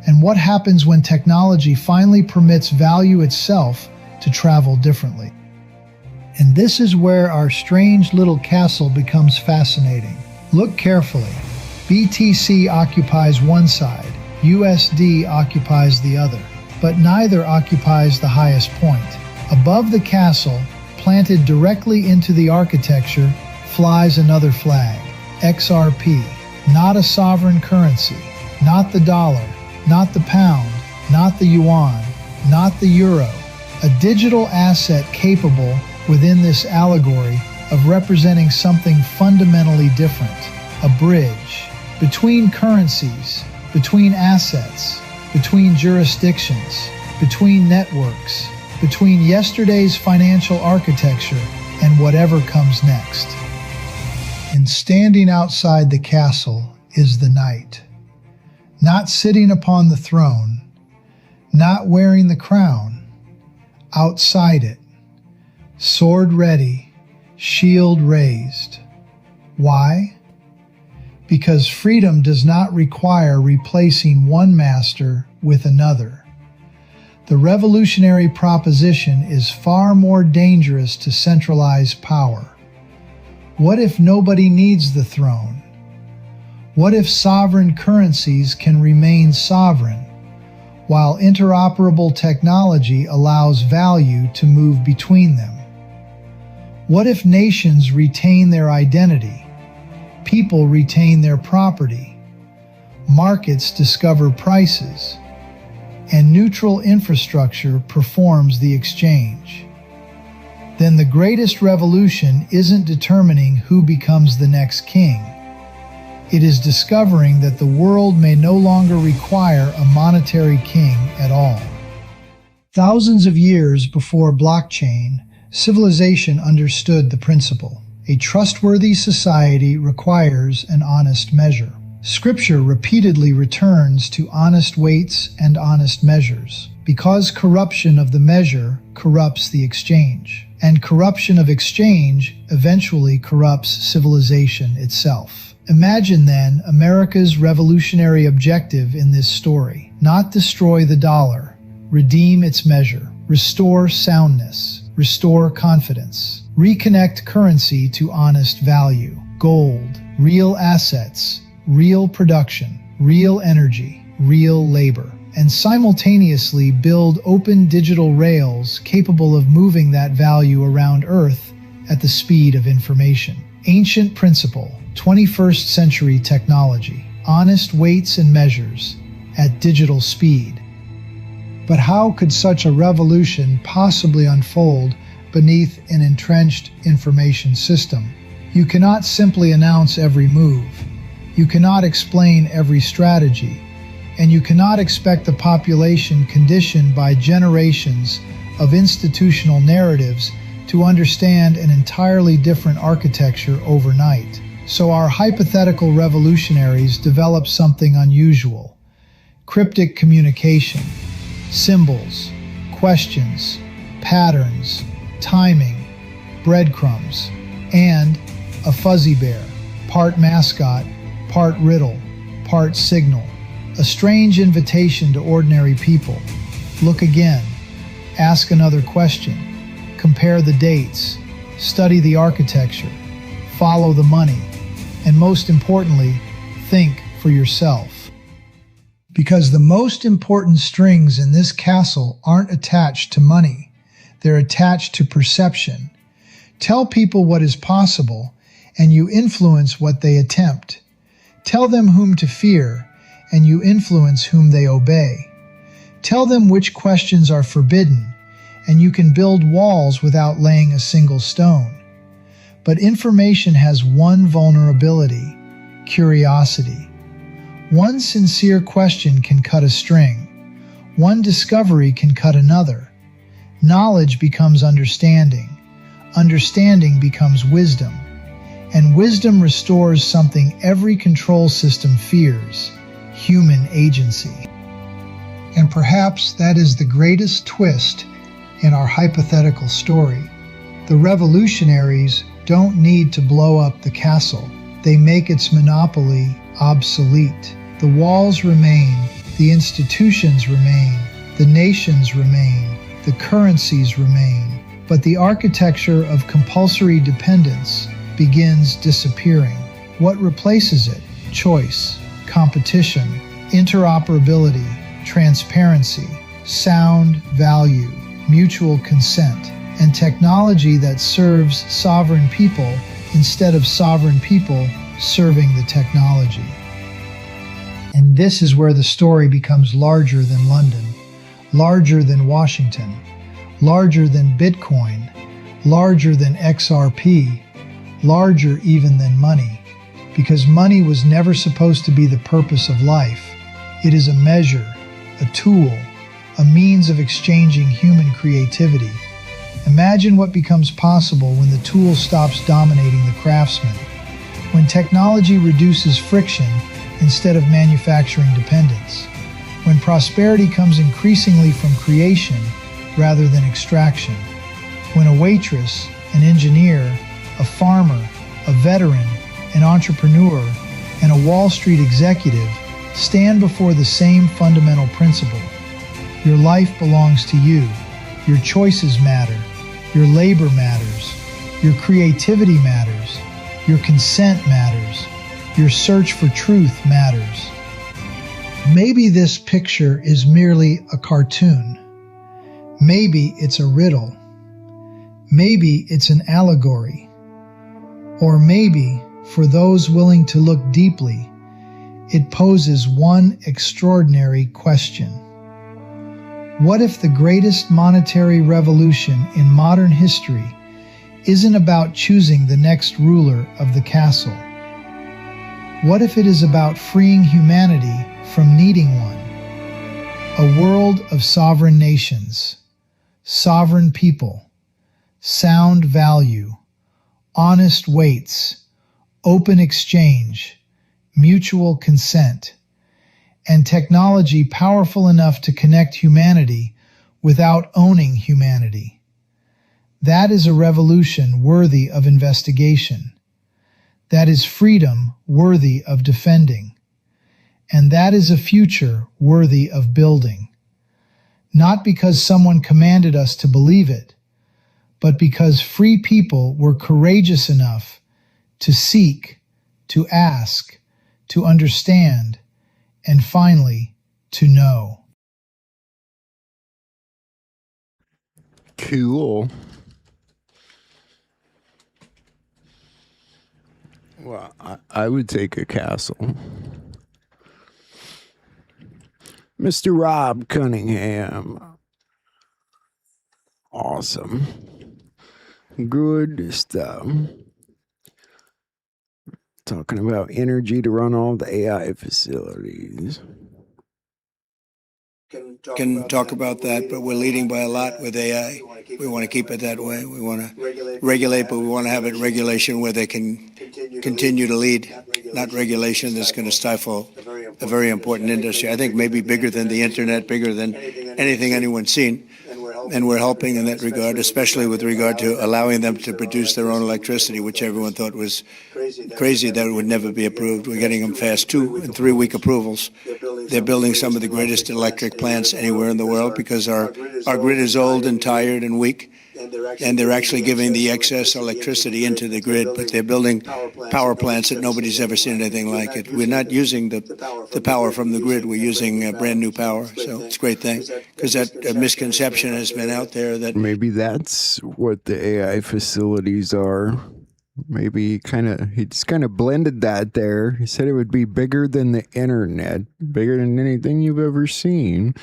And what happens when technology finally permits value itself to travel differently? And this is where our strange little castle becomes fascinating. Look carefully. BTC occupies one side, USD occupies the other. But neither occupies the highest point. Above the castle, planted directly into the architecture, flies another flag, XRP, not a sovereign currency, not the dollar, not the pound, not the yuan, not the euro, a digital asset capable, within this allegory, of representing something fundamentally different, a bridge between currencies, between assets, between jurisdictions, between networks, between yesterday's financial architecture and whatever comes next. And standing outside the castle is the knight, not sitting upon the throne, not wearing the crown, outside it, sword ready, shield raised. Why? Because freedom does not require replacing one master with another. The revolutionary proposition is far more dangerous to centralize power. What if nobody needs the throne? What if sovereign currencies can remain sovereign, while interoperable technology allows value to move between them? What if nations retain their identity? People retain their property, markets discover prices, and neutral infrastructure performs the exchange. Then the greatest revolution isn't determining who becomes the next king. It is discovering that the world may no longer require a monetary king at all. Thousands of years before blockchain, civilization understood the principle. A trustworthy society requires an honest measure. Scripture repeatedly returns to honest weights and honest measures, because corruption of the measure corrupts the exchange, and corruption of exchange eventually corrupts civilization itself. Imagine then America's revolutionary objective in this story: not destroy the dollar, redeem its measure, restore soundness, restore confidence, reconnect currency to honest value, gold, real assets, real production, real energy, real labor, and simultaneously build open digital rails capable of moving that value around Earth at the speed of information. Ancient principle, 21st century technology, honest weights and measures at digital speed. But how could such a revolution possibly unfold beneath an entrenched information system? You cannot simply announce every move. You cannot explain every strategy. And you cannot expect the population conditioned by generations of institutional narratives to understand an entirely different architecture overnight. So our hypothetical revolutionaries develop something unusual: cryptic communication, symbols, questions, patterns, timing, breadcrumbs, and a fuzzy bear, part mascot, part riddle, part signal. A strange invitation to ordinary people. Look again. Ask another question. Compare the dates. Study the architecture. Follow the money. And most importantly, think for yourself. Because the most important strings in this castle aren't attached to money. They're attached to perception. Tell people what is possible, and you influence what they attempt. Tell them whom to fear, and you influence whom they obey. Tell them which questions are forbidden, and you can build walls without laying a single stone. But information has one vulnerability: curiosity. One sincere question can cut a string. One discovery can cut another. Knowledge becomes understanding. Understanding becomes wisdom. And wisdom restores something every control system fears: human agency. And perhaps that is the greatest twist in our hypothetical story. The revolutionaries don't need to blow up the castle. They make its monopoly obsolete. The walls remain, the institutions remain, the nations remain, the currencies remain, but the architecture of compulsory dependence begins disappearing. What replaces it? Choice, competition, interoperability, transparency, sound value, mutual consent, and technology that serves sovereign people instead of sovereign people serving the technology. And this is where the story becomes larger than London, larger than Washington, larger than Bitcoin, larger than XRP, larger even than money. Because money was never supposed to be the purpose of life. It is a measure, a tool, a means of exchanging human creativity. Imagine what becomes possible when the tool stops dominating the craftsman, when technology reduces friction instead of manufacturing dependence, when prosperity comes increasingly from creation rather than extraction, when a waitress, an engineer, a farmer, a veteran, an entrepreneur, and a Wall Street executive stand before the same fundamental principle. Your life belongs to you. Your choices matter. Your labor matters. Your creativity matters. Your consent matters. Your search for truth matters. Maybe this picture is merely a cartoon. Maybe it's a riddle. Maybe it's an allegory. Or maybe, for those willing to look deeply, it poses one extraordinary question. What if the greatest monetary revolution in modern history isn't about choosing the next ruler of the castle? What if it is about freeing humanity from needing one? A world of sovereign nations, sovereign people, sound value, honest weights, open exchange, mutual consent, and technology powerful enough to connect humanity without owning humanity. That is a revolution worthy of investigation. That is freedom worthy of defending. And that is a future worthy of building. Not because someone commanded us to believe it, but because free people were courageous enough to seek, to ask, to understand, and finally, to know. Cool. Well, I would take a castle. Mr. Rob Cunningham. Awesome. Good stuff. Talking about energy to run all the AI facilities. Can talk about that, but we're leading by a lot with AI. We want to keep it that way. We want to regulate, but we want to have it regulation where they can continue to lead, not regulation that's going to stifle a very important industry. I think maybe bigger than the internet, bigger than anything anyone's seen. And we're helping in that regard, especially with regard to allowing them to produce their own electricity, which everyone thought was crazy that it would never be approved. We're getting them fast 2 and 3 week approvals. They're building some of the greatest electric plants anywhere in the world because our grid is old and tired and weak. And they're actually giving the excess electricity into the grid, but they're building power plants that nobody's ever seen anything like it. We're not using the power from the grid. We're using brand new power. So it's a great thing because that misconception has been out there that maybe that's what the AI facilities are. Maybe he just kind of blended that there. He said it would be bigger than the internet, bigger than anything you've ever seen.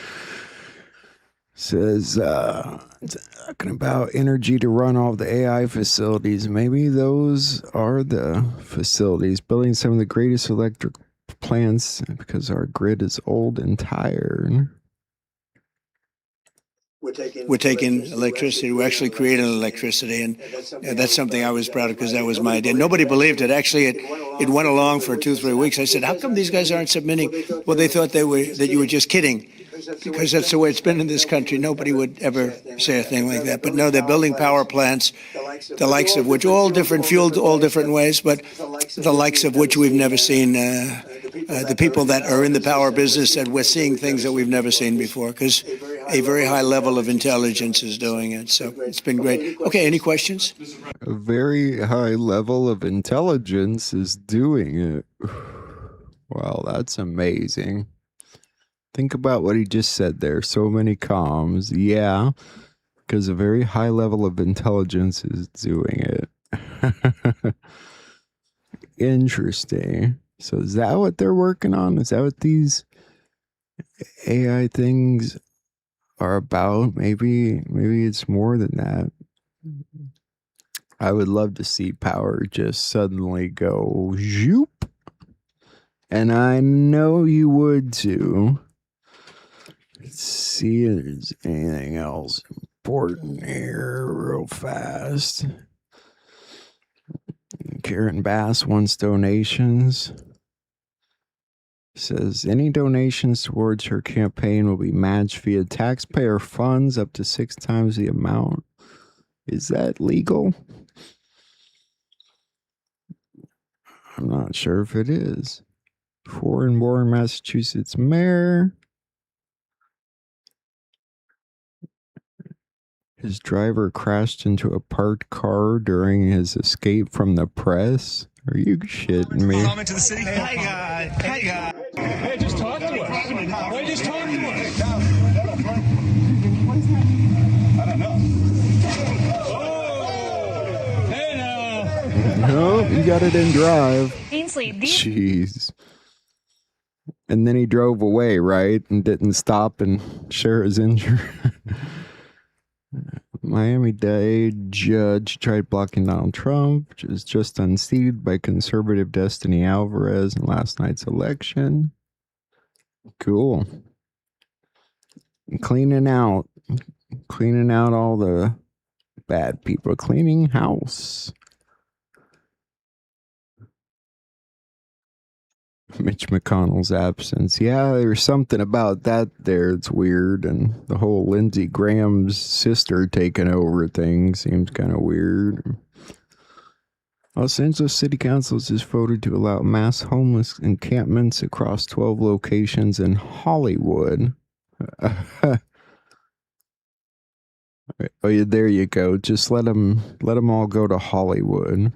Says, talking about energy to run all the AI facilities. Maybe those are the facilities building some of the greatest electric plants because our grid is old and tired. We're taking electricity. We're actually creating electricity, and that's something I was proud of because that was my idea. Nobody believed it. Actually, it went along for 2-3 weeks. I said, "How come these guys aren't submitting?" Well, they thought that you were just kidding, because that's the way it's been in this country. Nobody would ever say a thing like that. But no, they're building power plants, the likes of which all different, fueled all different ways, but the likes of which we've never seen. The people that are in the power business said we're seeing things that we've never seen before because a very high level of intelligence is doing it. So it's been great. Okay, any questions? A very high level of intelligence is doing it. Wow, that's amazing. Think about what he just said there. So many comms. Yeah, because a very high level of intelligence is doing it. Interesting. So is that what they're working on? Is that what these AI things are about? Maybe it's more than that. I would love to see power just suddenly go zoop. And I know you would too. Let's see if there's anything else important here real fast. Karen Bass wants donations. Says any donations towards her campaign will be matched via taxpayer funds up to 6 times the amount. Is that legal? I'm not sure if it is. Warren, Massachusetts mayor. His driver crashed into a parked car during his escape from the press. Are you shitting me? Welcome to the city. Hey guys. Hey guys. Hey, just talk to us. Hey, just talk to us. I don't know. Oh, hey now. No, you got it in drive. Ainsley, Jeez. And then he drove away, right? And didn't stop and share his injury. Miami-Dade judge tried blocking Donald Trump, which is just unseated by conservative Destiny Alvarez in last night's election. Cool. Cleaning out all the bad people. Cleaning house. Mitch McConnell's absence. Yeah, there's something about that there. It's weird. And the whole Lindsey Graham's sister taking over thing seems kind of weird. Los Angeles City Council has just voted to allow mass homeless encampments across 12 locations in Hollywood. Oh, yeah, there you go. Just let them all go to Hollywood.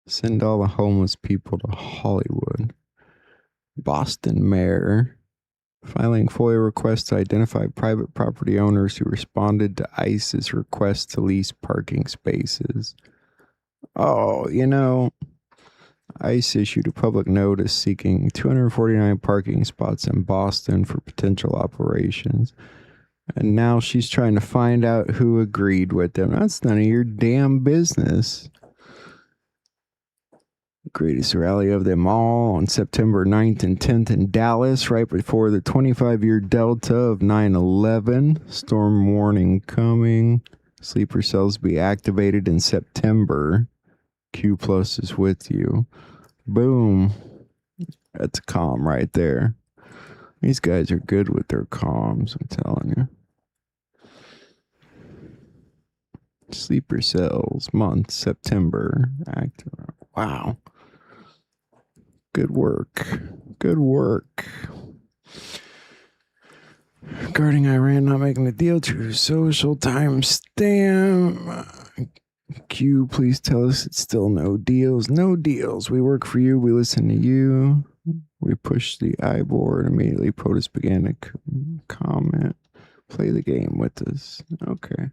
Send all the homeless people to Hollywood. Boston mayor filing FOIA requests to identify private property owners who responded to ICE's request to lease parking spaces. Oh, ICE issued a public notice seeking 249 parking spots in Boston for potential operations. And now she's trying to find out who agreed with them. That's none of your damn business. Greatest rally of them all on September 9th and 10th in Dallas, right before the 25-year Delta of 9/11. Storm warning coming. Sleeper cells be activated in September. Q Plus is with you. Boom. That's a comm right there. These guys are good with their comms, I'm telling you. Sleeper cells, month, September. Active. Wow. Good work. Good work. Regarding Iran not making a deal, True Social timestamp. Q, please tell us it's still no deals. No deals. We work for you. We listen to you. We push the I-board. Immediately, POTUS began to comment. Play the game with us. Okay.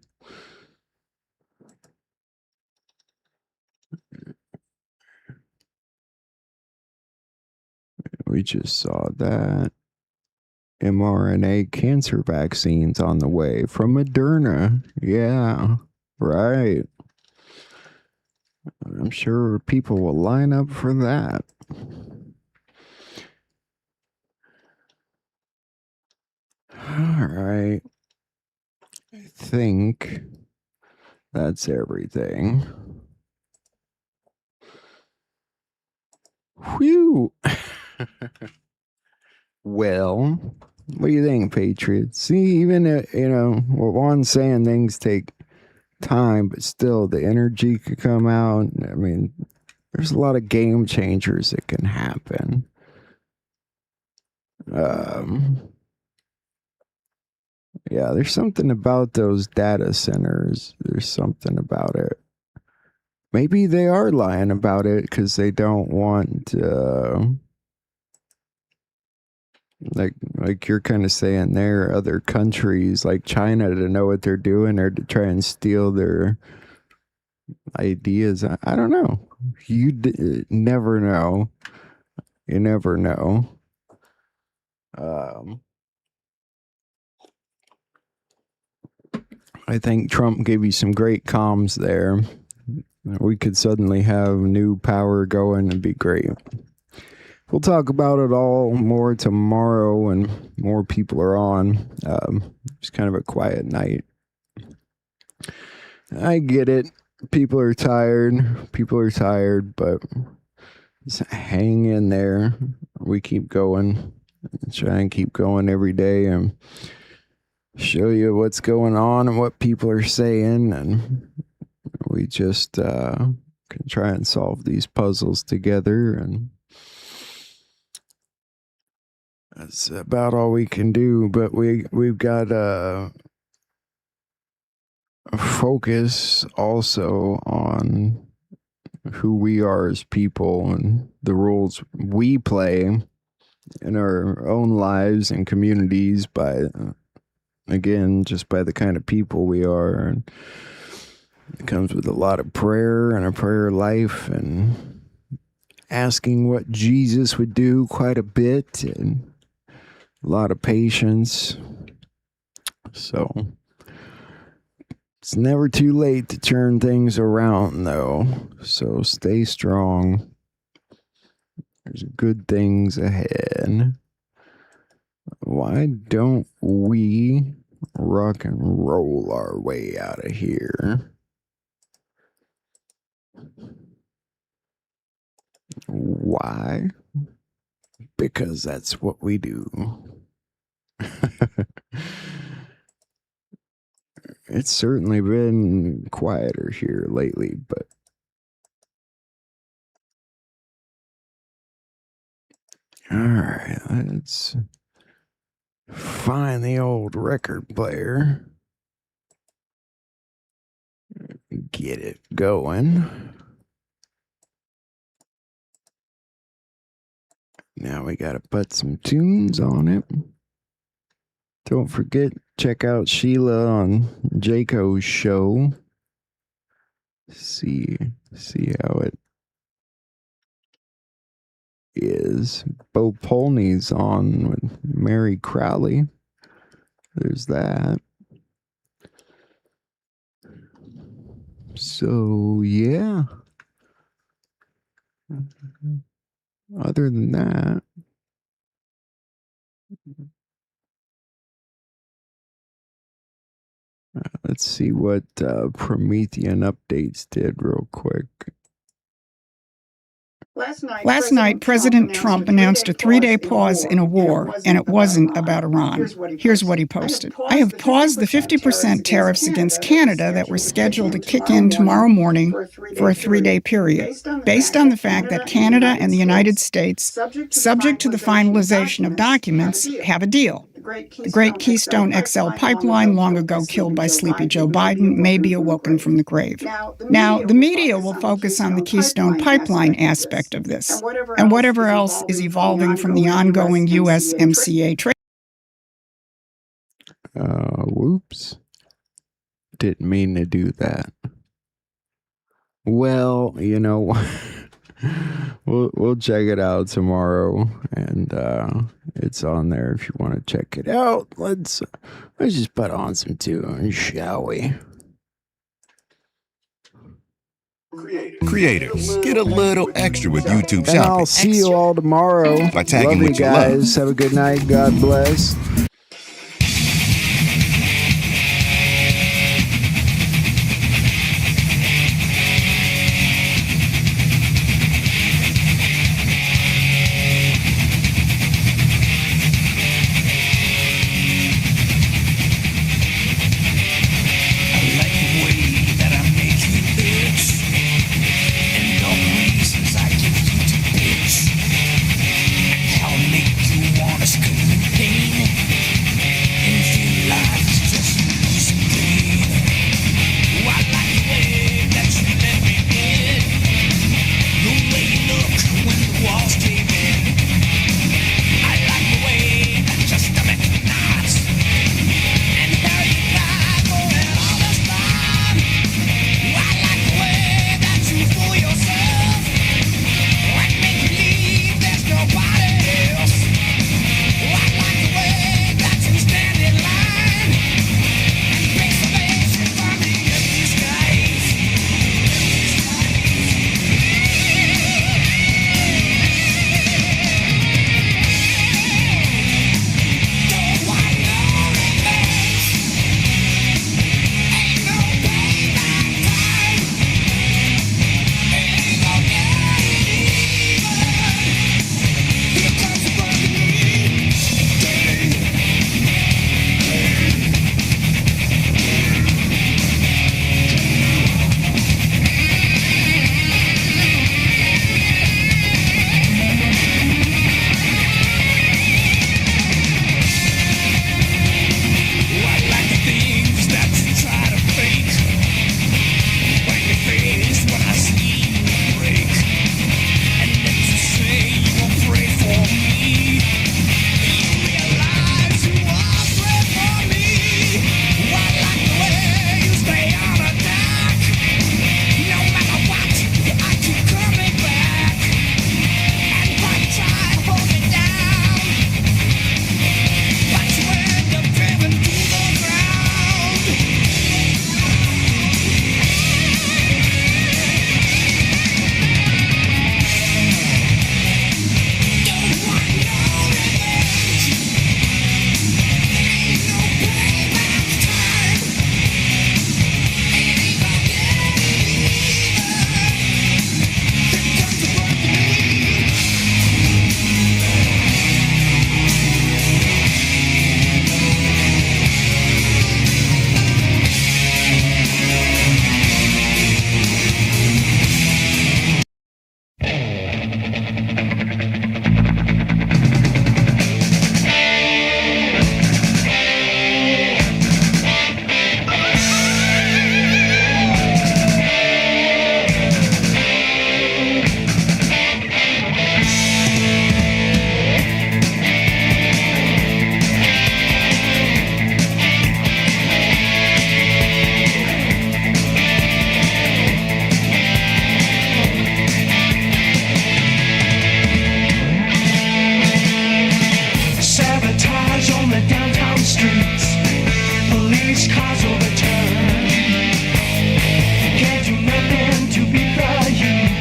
We just saw that. mRNA cancer vaccines on the way from Moderna. Yeah, right. I'm sure people will line up for that. All right. I think that's everything. Whew. Well, what do you think, Patriots? See, even, Juan's saying things take time, but still the energy could come out. I mean, there's a lot of game changers that can happen. Yeah, there's something about those data centers. There's something about it. Maybe they are lying about it because they don't want, like you're kind of saying there, other countries like China to know what they're doing or to try and steal their ideas. I don't know. You never know. You never know. I think Trump gave you some great comms there. We could suddenly have new power going and be great. We'll talk about it all more tomorrow when more people are on. It's kind of a quiet night. I get it. People are tired. But just hang in there. We keep going. Try and keep going every day and show you what's going on and what people are saying. And we just can try and solve these puzzles together, and that's about all we can do. But we've got a focus also on who we are as people and the roles we play in our own lives and communities by, again, just by the kind of people we are. And it comes with a lot of prayer and a prayer life and asking what Jesus would do quite a bit and a lot of patience. So It's never too late to turn things around, though. So stay strong. There's good things ahead. Why don't we rock and roll our way out of here? Why? Because that's what we do. It's certainly been quieter here lately, but all right, let's find the old record player. Get it going. Now we gotta put some tunes on it. Don't forget, check out Sheila on Jayco's show. See how it is. Bo Polney's on with Mary Crowley. There's that. So, yeah. Other than that, let's see what Promethean updates did real quick. Last night, President Trump announced a 3-day pause in a war, and it wasn't about Iran. Here's what he posted. I have paused the 50% tariffs against Canada that were scheduled to kick in tomorrow morning for a 3-day period, based on the fact that Canada and the United States, subject to the finalization of documents, have a deal. The great Keystone XL pipeline, long ago killed by sleepy Joe Biden, may be awoken from the grave. Now, the media will focus on the Keystone pipeline aspect of this, and whatever else is evolving from the ongoing USMCA trade. Whoops. Didn't mean to do that. Well, you know, we'll check it out tomorrow, and it's on there if you want to check it out. Let's just put on some tunes, shall we? Creators, get a little extra with YouTube And Shopping. I'll see you all tomorrow. By tagging Love you what you love. guys. Have a good night. God bless. I'll make you wanna scream in pain. These cars overturn. Can't do nothing to beat the heat.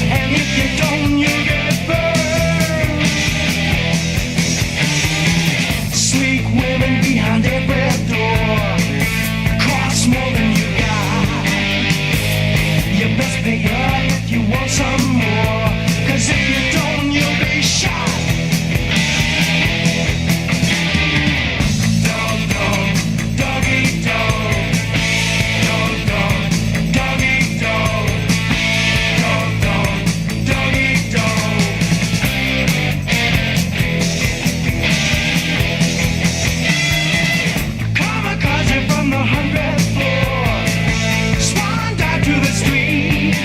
And if you don't, you'll get burned. Sleek women behind every door. Cost more than you got. You best pay up if you want some more. 'Cause if you don't, you'll be shot. Dog, dog, doggy, dog. Dog, dog, doggy, dog. Dog, dog, doggy, dog. Kamikaze from the 100th floor. Swan dive to the street.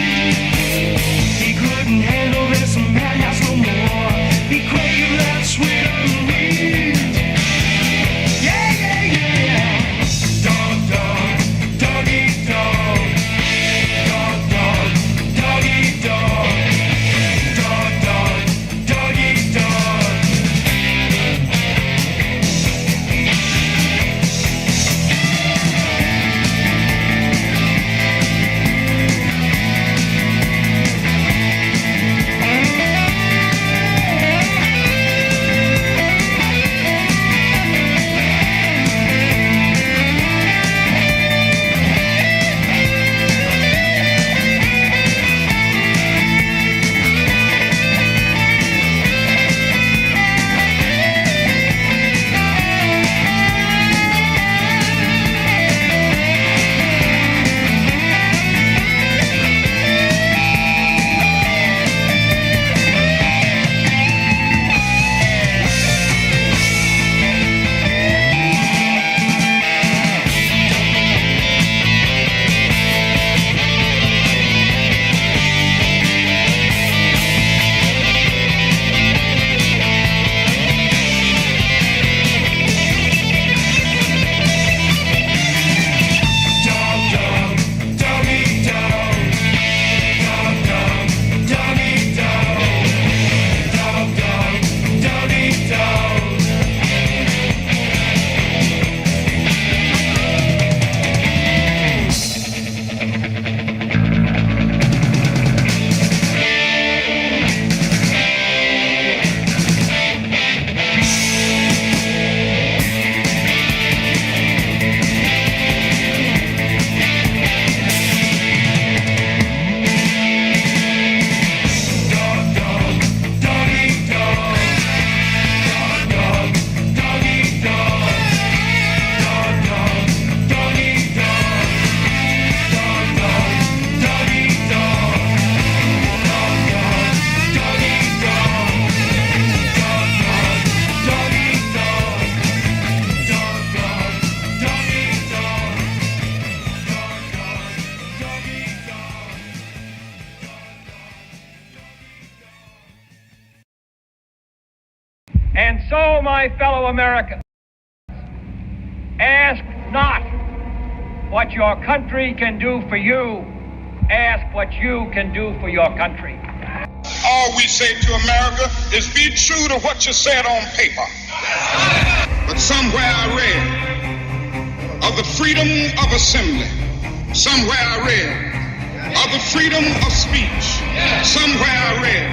He couldn't handle this madhouse no more. He craved that sweet weed. Yeah, yeah, yeah. Dog, dog, doggy, dog. Dog, dog, doggy, dog. Dog, dog, doggy, dog. Dog, dog, doggy, dog. Dog, dog, doggy, dog. Dog, dog, doggy, dog. Dog, dog, doggy, dog. Dog, dog, doggy, dog. Dog, dog, doggy, dog. Dog, dog, doggy, dog. Dog, dog, doggy, dog. Dog, dog, doggy, dog. Dog, dog, doggy, dog. Dog, dog, doggy, dog. And so, my fellow Americans, ask not what your country can do for you, ask what you can do for your country. All we say to America is be true to what you said on paper. But somewhere I read of the freedom of assembly. Somewhere I read of the freedom of speech. Somewhere I read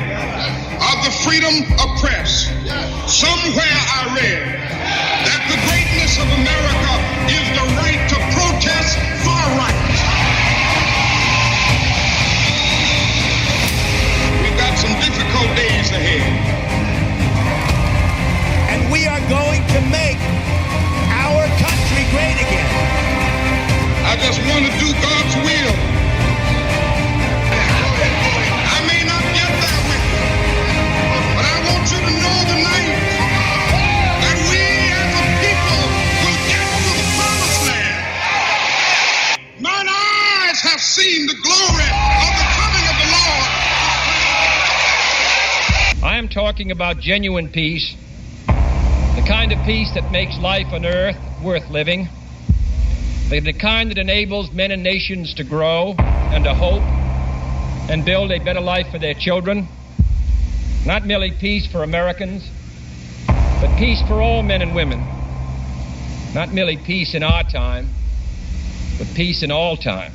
of the freedom of press. Somewhere I read that the greatness of America is the right to protest far right. We've got some difficult days ahead. And we are going to make our country great again. I just want to do God's will. I may not get there with you, but I want you to know tonight that we as a people will get to the promised land. Mine eyes have seen the glory of the coming of the Lord. I am talking about genuine peace, the kind of peace that makes life on earth worth living, the kind that enables men and nations to grow and to hope and build a better life for their children. Not merely peace for Americans, but peace for all men and women. Not merely peace in our time, with peace in all time.